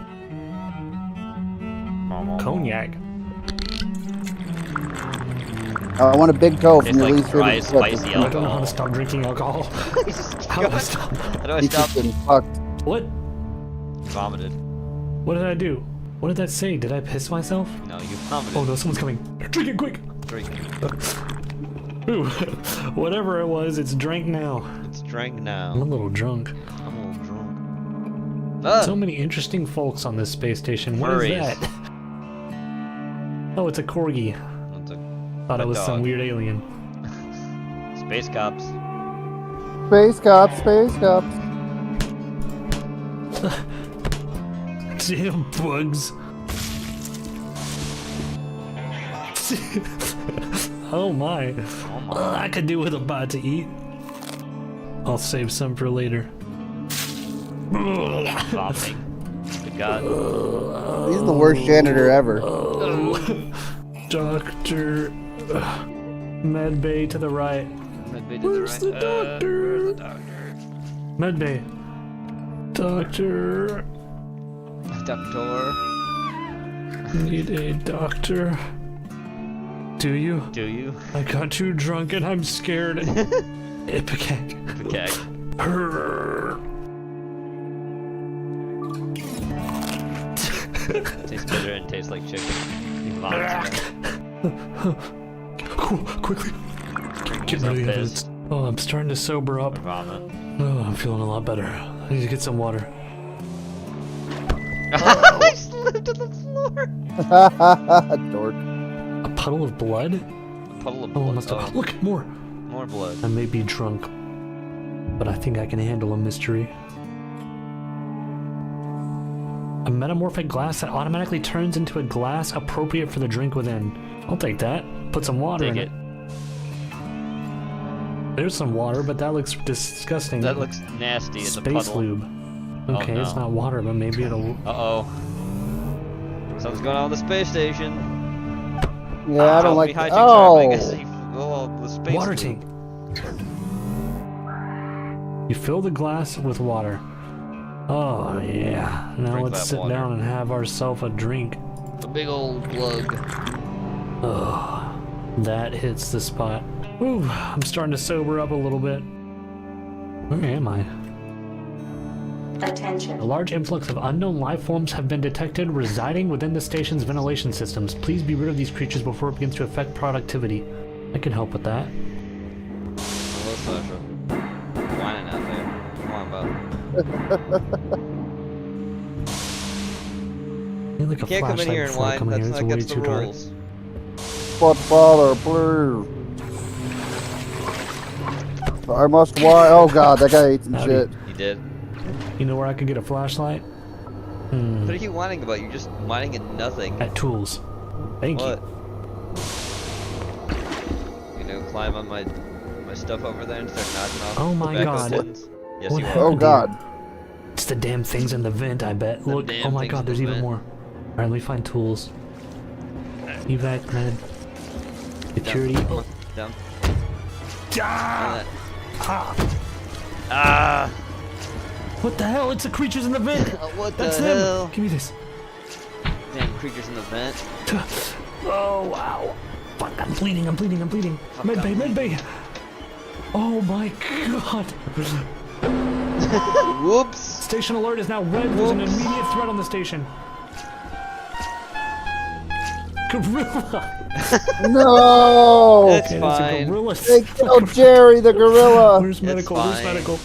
cognac. I want a big toe from Tastes your like least dry, favorite flip. spicy I don't know how alcohol. to stop drinking alcohol. How do I stop? How do I He's stop? just getting fucked. What? Vomited. What did I do? What did that say? Did I piss myself? No, you vomited. Oh no, someone's coming. Drink it quick! Drink. Ooh, whatever it was, it's drank now. It's drank now. I'm a little drunk. I'm a little drunk. So many interesting folks on this space station. What is that? Oh, it's a corgi. Thought it was some weird alien. Space cops. Space cops, space cops. Damn bugs. Oh my. I could do with a bite to eat. I'll save some for later. Vomiting. Good God. He's the worst janitor ever. Doctor. Medbay to the right. Medbay to Where's the the right. doctor? Where's the doctor? Medbay. Doctor. Doctor. Need a doctor. Do you? Do you? I got too drunk and I'm scared. Ipecac. Ipecac. Tastes bitter and tastes like chicken. You vomit. Quickly. Get rid of the evidence. Oh, I'm starting to sober up. Vomit. Oh, I'm feeling a lot better. I need to get some water. I slipped to the floor. Dork. A puddle of blood? A puddle of blood. Oh, must have. Look, more. More blood. I may be drunk, but I think I can handle a mystery. A metamorphic glass that automatically turns into a glass appropriate for the drink within. I'll take that. Put some water in it. There's some water, but that looks disgusting. That looks nasty. It's a Space puddle. lube. Okay, no. it's not water, but maybe it'll... Uh-oh. Something's going on with the space station. Yeah, I don't like. Hijinks Oh. are happening. The space Water lube. tank. You fill the glass with water. Oh, yeah. Now Drink let's that sit water. down and have ourselves a drink. A big old glug. Oh, that hits the spot. Ooh, I'm starting to sober up a little bit. Where am I? Attention. A large influx of unknown life forms have been detected residing within the station's ventilation systems. Please be rid of these creatures before it begins to affect productivity. I can help with that. Hello, Sasha. Whining out there. Come on, bud. Need like a Can't come in here and before I whine. come in That's here. not It's way against the too dark. rules. Footballer, please. I must whine. Oh god, that guy ate some Howdy. shit. He did. You know where I could get a flashlight? What are you whining about? You're just whining at nothing. At tools. Thank What? You know, climb on my stuff over there and start knocking off. Oh my tobacco God. tins? Yes, What you happened are. Oh god. you? It's the damn things in the vent, I bet. The Look, damn oh my things god, in there's the even vent. more. Alright, let me find tools. Evac med. Security. Oh. Down. Ah! Ah! Ah! What the hell? It's the creatures in the vent! What the That's hell? them! Give me this. Damn creatures in the vent. Oh wow. Fuck, I'm bleeding, I'm bleeding, I'm bleeding. Fuck, Medbay, medbay! Oh my god! Whoops! Station alert is now red. There's an immediate threat on the station. Gorilla! No! It's Okay, fine. there's a gorilla. They killed Jerry the gorilla. Where's medical? Where's fine. medical?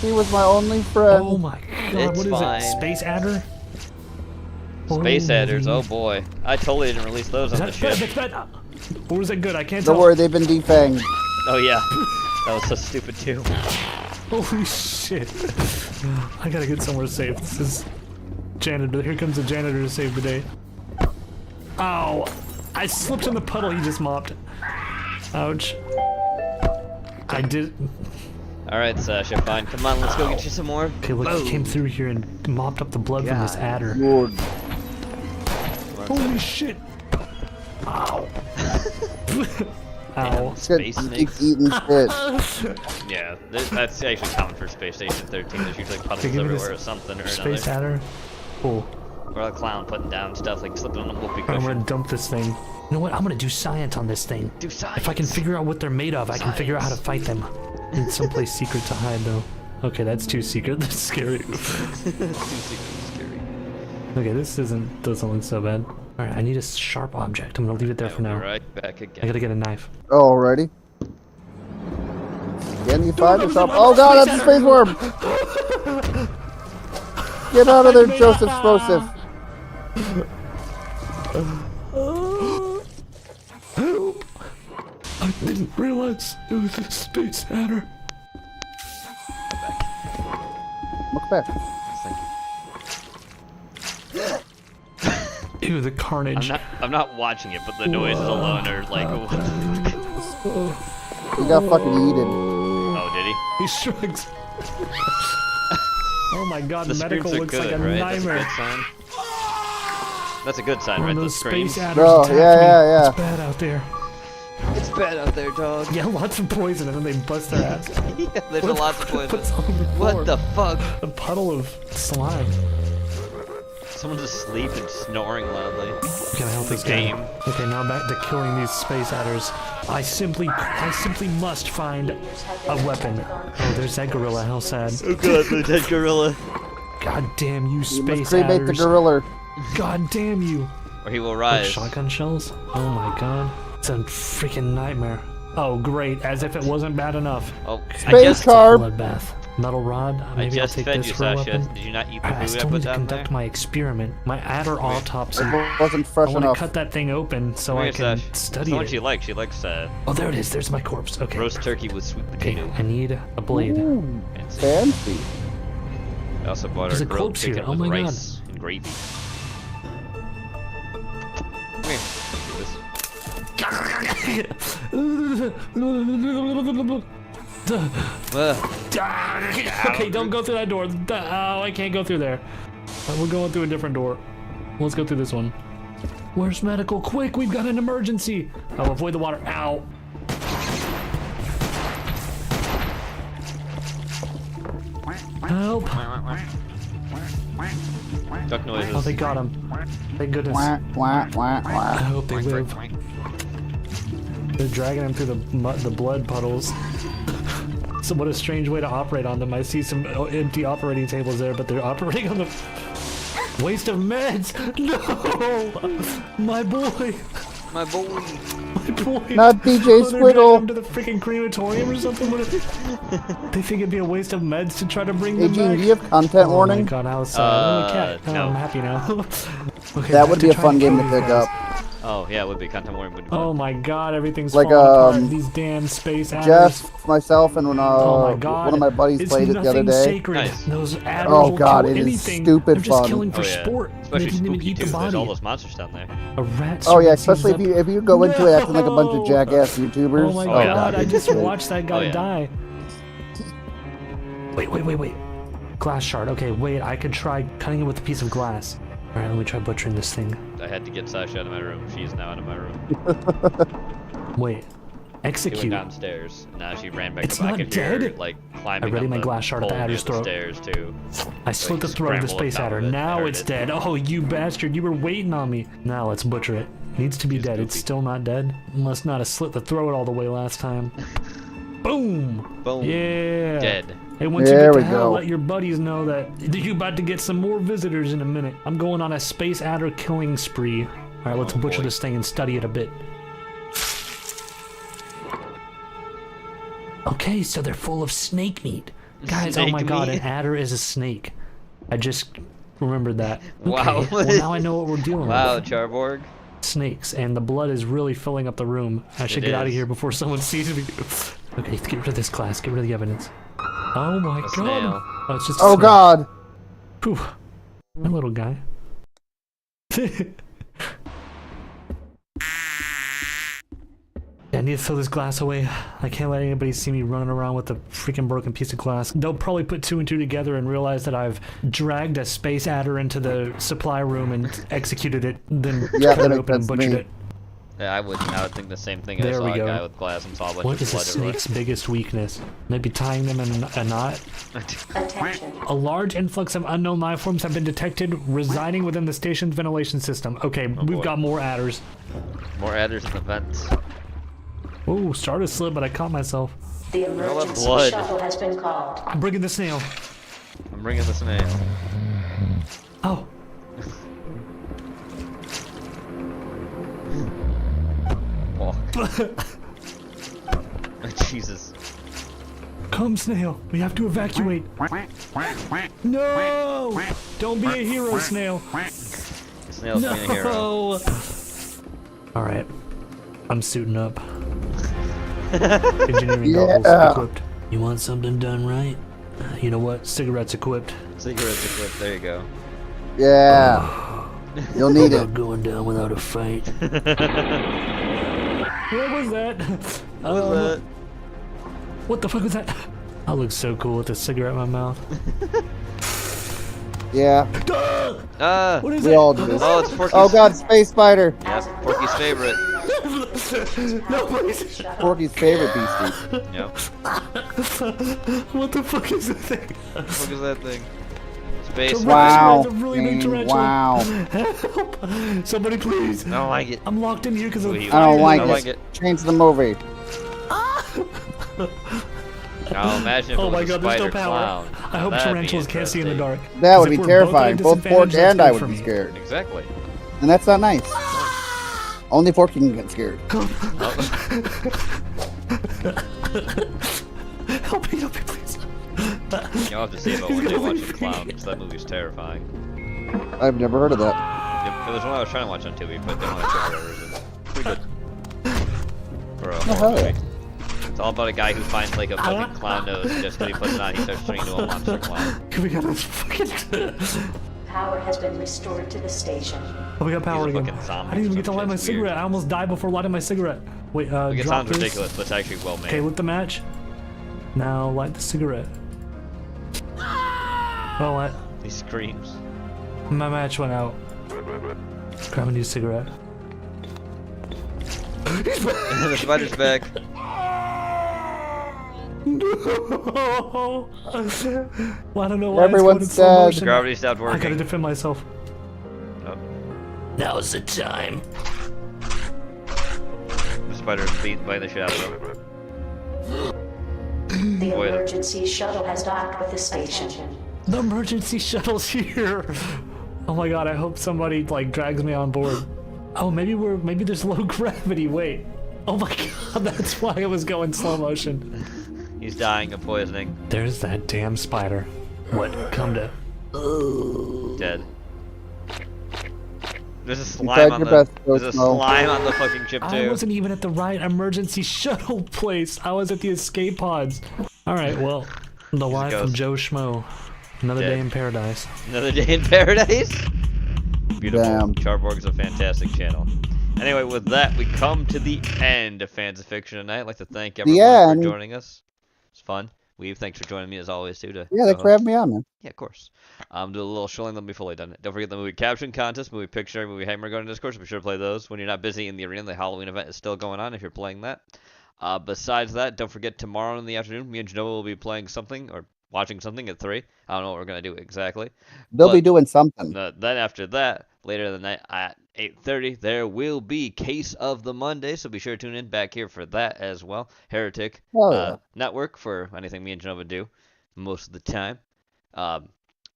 He was my only friend. Oh my god, It's what is fine. it? Space adder? Space adders, Holy- oh boy. I totally didn't release those Is on the that bad? ship. That's bad. Or is that good? I can't Don't tell. worry, they've been defanged. Oh yeah. That was so stupid too. Holy shit. I gotta get somewhere safe. This is janitor. Here comes the janitor to save the day. Ow! I slipped in the puddle he just mopped. Ouch. I did. Alright, Sasha, fine. Come on, let's go get you some more. Okay, look, he Boom. came through here and mopped up the blood from this God. adder. Good. Holy shit! Ow! Ow. Space Keep snakes. eating shit. Yeah, that's actually common for Space Station 13. There's usually puddles Okay, give me this everywhere or something or Space another. adder. Cool. Or a clown putting down stuff, like slipping on a whoopee I'm cushion. gonna dump this thing. You know what? I'm gonna do science on this thing. Do science. If I can figure out what they're made of, I can figure out how to fight them. Need someplace secret to hide, though. Okay, that's too secret. That's scary. Too secret, scary. Okay, this doesn't look so bad. All right, I need a sharp object. I'm gonna leave it there for now. Right back again. I gotta get a knife. Alrighty. Can you find yourself? Oh god, that's a space worm! Get out of there, Joseph Explosive. Help! I didn't realize it was a space adder. Look back. Ew, the carnage. I'm not watching it, but the noises alone are like, what the fuck? He got fucking eaten. Oh, did he? He shrugs. Oh my god, The medical screams are looks good, like a right? nightmare. That's a good sign, One right? of The those scream. space adders Bro, attacked yeah, me. yeah. It's bad out there. It's bad out there, dog. Yeah, lots of poison, and then they bust their ass. Yeah, there's a lot of poison. What's on the floor? What the fuck? A puddle of slime. Someone's asleep and snoring loudly. Can I help this game? Okay, now back to killing these space adders. I simply must find a weapon. Oh, there's that gorilla. How sad. Oh god, the dead gorilla. God damn you, You space must cremate adders. the gorilla. God damn you. Or he will Oh, rise. shotgun shells? Oh my god. It's a freaking nightmare. Oh great, as if it wasn't bad enough. Oh, Space carb. Bloodbath. Metal rod. Maybe I I'll just take fed this you, for a Sasha. weapon. Did you not eat the I food I still put need to down conduct there? my experiment. My adder autopsy. It wasn't fresh I want to enough. cut that thing open so Come I here, can Sash. study That's what it. she likes. She likes Oh, there it is. There's my corpse. Okay. roast turkey with sweet Okay, potato. I need a blade. Ooh, fancy. I also bought There's her a grilled corpse here. chicken Oh with my rice and gravy. Come here. Do this. Okay, don't go through that door. Oh, I can't go through there. We're going through a different door. Let's go through this one. Where's medical? Quick, we've got an emergency. Oh, avoid the water. Ow. Help. Duck noises. Oh, they got him. Thank goodness. Wah, wah, wah, I wah. hope they live. They're dragging him through the blood puddles. So what a strange way to operate on them. I see some empty operating tables there, but they're operating on the waste of meds. No, my boy. My boy. My boy. Not DJ Oh, they're dragging Squiggle. him to the freaking crematorium or something. They think it'd be a waste of meds to try to bring Hey, them Gene, back. do you have content Oh warning? my god, how sad. Oh, cat. Oh, no. I'm happy now. Okay, That back would to be a trying fun to game kill to these pick guys. up. Oh, yeah, it would be. Content warning would be. Oh my god, everything's Like, falling apart. These damn space adders. Jeff, myself, and Oh my god. one of my buddies It's played it the other nothing day. Sacred. Nice. Those adders Oh will god, kill it is anything. stupid They're just fun. killing for Oh, yeah. sport. Especially They didn't even spooky eat too. the There's body. all those monsters down there. A rat. Oh yeah, seizes especially up- if you go into it acting like a bunch of No! jackass YouTubers. Oh my Oh, yeah. god, I it's just good. watched that guy Oh, yeah. die. Wait. Glass shard. Okay, wait, I could try cutting it with a piece of glass. Alright, let me try butchering this thing. I had to get Sasha out of my room. She's now out of my room. Wait. She went Execute. downstairs. Now she ran back It's to back not in here, dead? like I climbing ready up my the glass shard at the pole near adder's throat. stairs too. I slit the throat of the scramble space on top adder. of it. I Now heard it's it. dead. Oh, you bastard. You were waiting on me. Now let's butcher it. Needs to be dead. It's still not dead. Must not have slit the throat all the way last time. Boom. Boom. Yeah. Dead. Hey, once There you get we to hell, go. let your buddies know that you're about to get some more visitors in a minute. I'm going on a space adder killing spree. All right, let's Oh, butcher boy. this thing and study it a bit. Okay, so they're full of snake meat. Guys, oh my Snake god, meat? an adder is a snake. I just remembered that. Wow. Okay, well, now I know what we're dealing Wow, with. Charborg. Snakes, and the blood is really filling up the room. I should It get out of is. here before someone sees me. Okay, let's get rid of this glass. Get rid of the evidence. Oh my god. snail. Oh, it's just a Oh snail. god. Phew. My little guy. I need to throw this glass away. I can't let anybody see me running around with a freaking broken piece of glass. They'll probably put two and two together and realize that I've dragged a space adder into the supply room and executed it, then Yeah, cut that it open and makes butchered me. it. Yeah, I would think the same thing. I There saw we a go. guy with glass and saw a bunch What of is a blood everywhere. snake's biggest weakness? Maybe tying them in a knot? Attention. A large influx of unknown life forms have been detected residing within the station's ventilation system. Okay, we've got more adders. More adders in the vents. Ooh, started slip, but I caught myself. The emergency blood. shuttle has been called. I'm bringing the snail. I'm bringing the snail. Oh. Walk. Jesus. Come, snail. We have to evacuate. No! Don't be a hero, snail. The snail's being a hero. Alright. I'm suiting up. Engineering goggles equipped. You want something done right? You know what? Cigarettes equipped. Cigarettes equipped. There you go. Yeah. You'll need it. Going down without a fight. What was that? What was that? What the fuck was that? I look so cool with a cigarette in my mouth. Yeah. What is We it? all do. Oh, it's Porky's. Oh god, space spider. Yep, Porky's favorite. No, please. Porky's favorite beastie. Yep. What the fuck is that thing? What the fuck is that thing? Space. Wow. It's a really big tarantula. Wow. Help! Somebody please. I don't like it. I'm locked in here because of I don't like like it. Change the movie. Now imagine if Oh it my was god, a there's no spider power. clown. I hope That'd be tarantulas can't see in the dark. That would Because be if we're both at a terrifying. Both Fork disadvantage, and that's I good would for be me. scared. Exactly. And that's not nice. Only Forky can get scared. Help me, please. You'll have to see about one day watching Clowns. That movie's terrifying. I've never heard of that. Yep, it was one I was trying to watch on Tubi, but then when I checked whatever reason. Pretty good. For a Oh, horror hell movie. yeah. It's all about a guy who finds like a fucking clown nose, and just when he puts it on, he starts turning into a monster clown. We got this fucking. Power has been restored to the station. Oh, we got power He's a again. fucking zombie I didn't even or get to some light my shit. It's weird. cigarette. I almost died before lighting my cigarette. Wait, Like, it drop sounds this. ridiculous, but it's actually well made. Okay, lit the match. Now light the cigarette. Oh, what? He screams. My match went out. Grab a new cigarette. The spider's back. No! Well, I don't know why Everyone's it's going in slow dead. motion. Gravity stopped I gotta working. defend myself. Oh, Now's the time. the spider's beat by the shit out of him. The Boy, emergency shuttle has docked with the station. The emergency shuttle's here. Oh my god, I hope somebody like drags me on board. Oh, maybe there's low gravity. Wait. Oh my god, that's why it was going slow motion. He's dying of poisoning. There's that damn spider. What? Come to. Dead. There's a tried slime on your the. best, There's a Snow. slime on the fucking ship I too. wasn't even at the right emergency shuttle place. I was at the escape pods. Alright, well, the life of ghost. Joe Schmo. Another Dead. day in paradise. Another day in paradise. Beautiful. Damn. Charborg's a fantastic channel. Anyway, with that, we come to the end of Fans of Fiction tonight. I'd like to thank everyone for end. joining us. It's fun. Weave, thanks for joining me as always too. Yeah, they grabbed me on, man. Yeah, of course. Do a little shilling, then be fully done. Don't forget the movie caption contest, movie Pictionary, movie Hammer going to Discord, so be sure to play those when you're not busy in the arena. The Halloween event is still going on if you're playing that. Besides that, don't forget tomorrow in the afternoon, me and Genoa will be playing something, or watching something at 3. I don't know what we're going to do exactly. They'll be But doing something. then after that, later in the night at 8:30, there will be Case of the Monday, so be sure to tune in back here for that as well. Heretic Oh, yeah. Network for anything me and Genova do most of the time.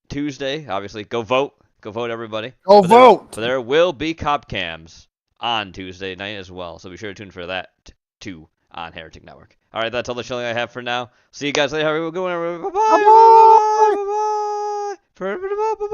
Tuesday, obviously, go vote. Go vote, everybody. Go vote! There will be cop cams on Tuesday night as well, so be sure to tune for that too on Heretic Network. All right, that's all the shilling I have for now. See you guys later. Have a good one. Bye-bye. Bye-bye. Bye-bye. Bye-bye.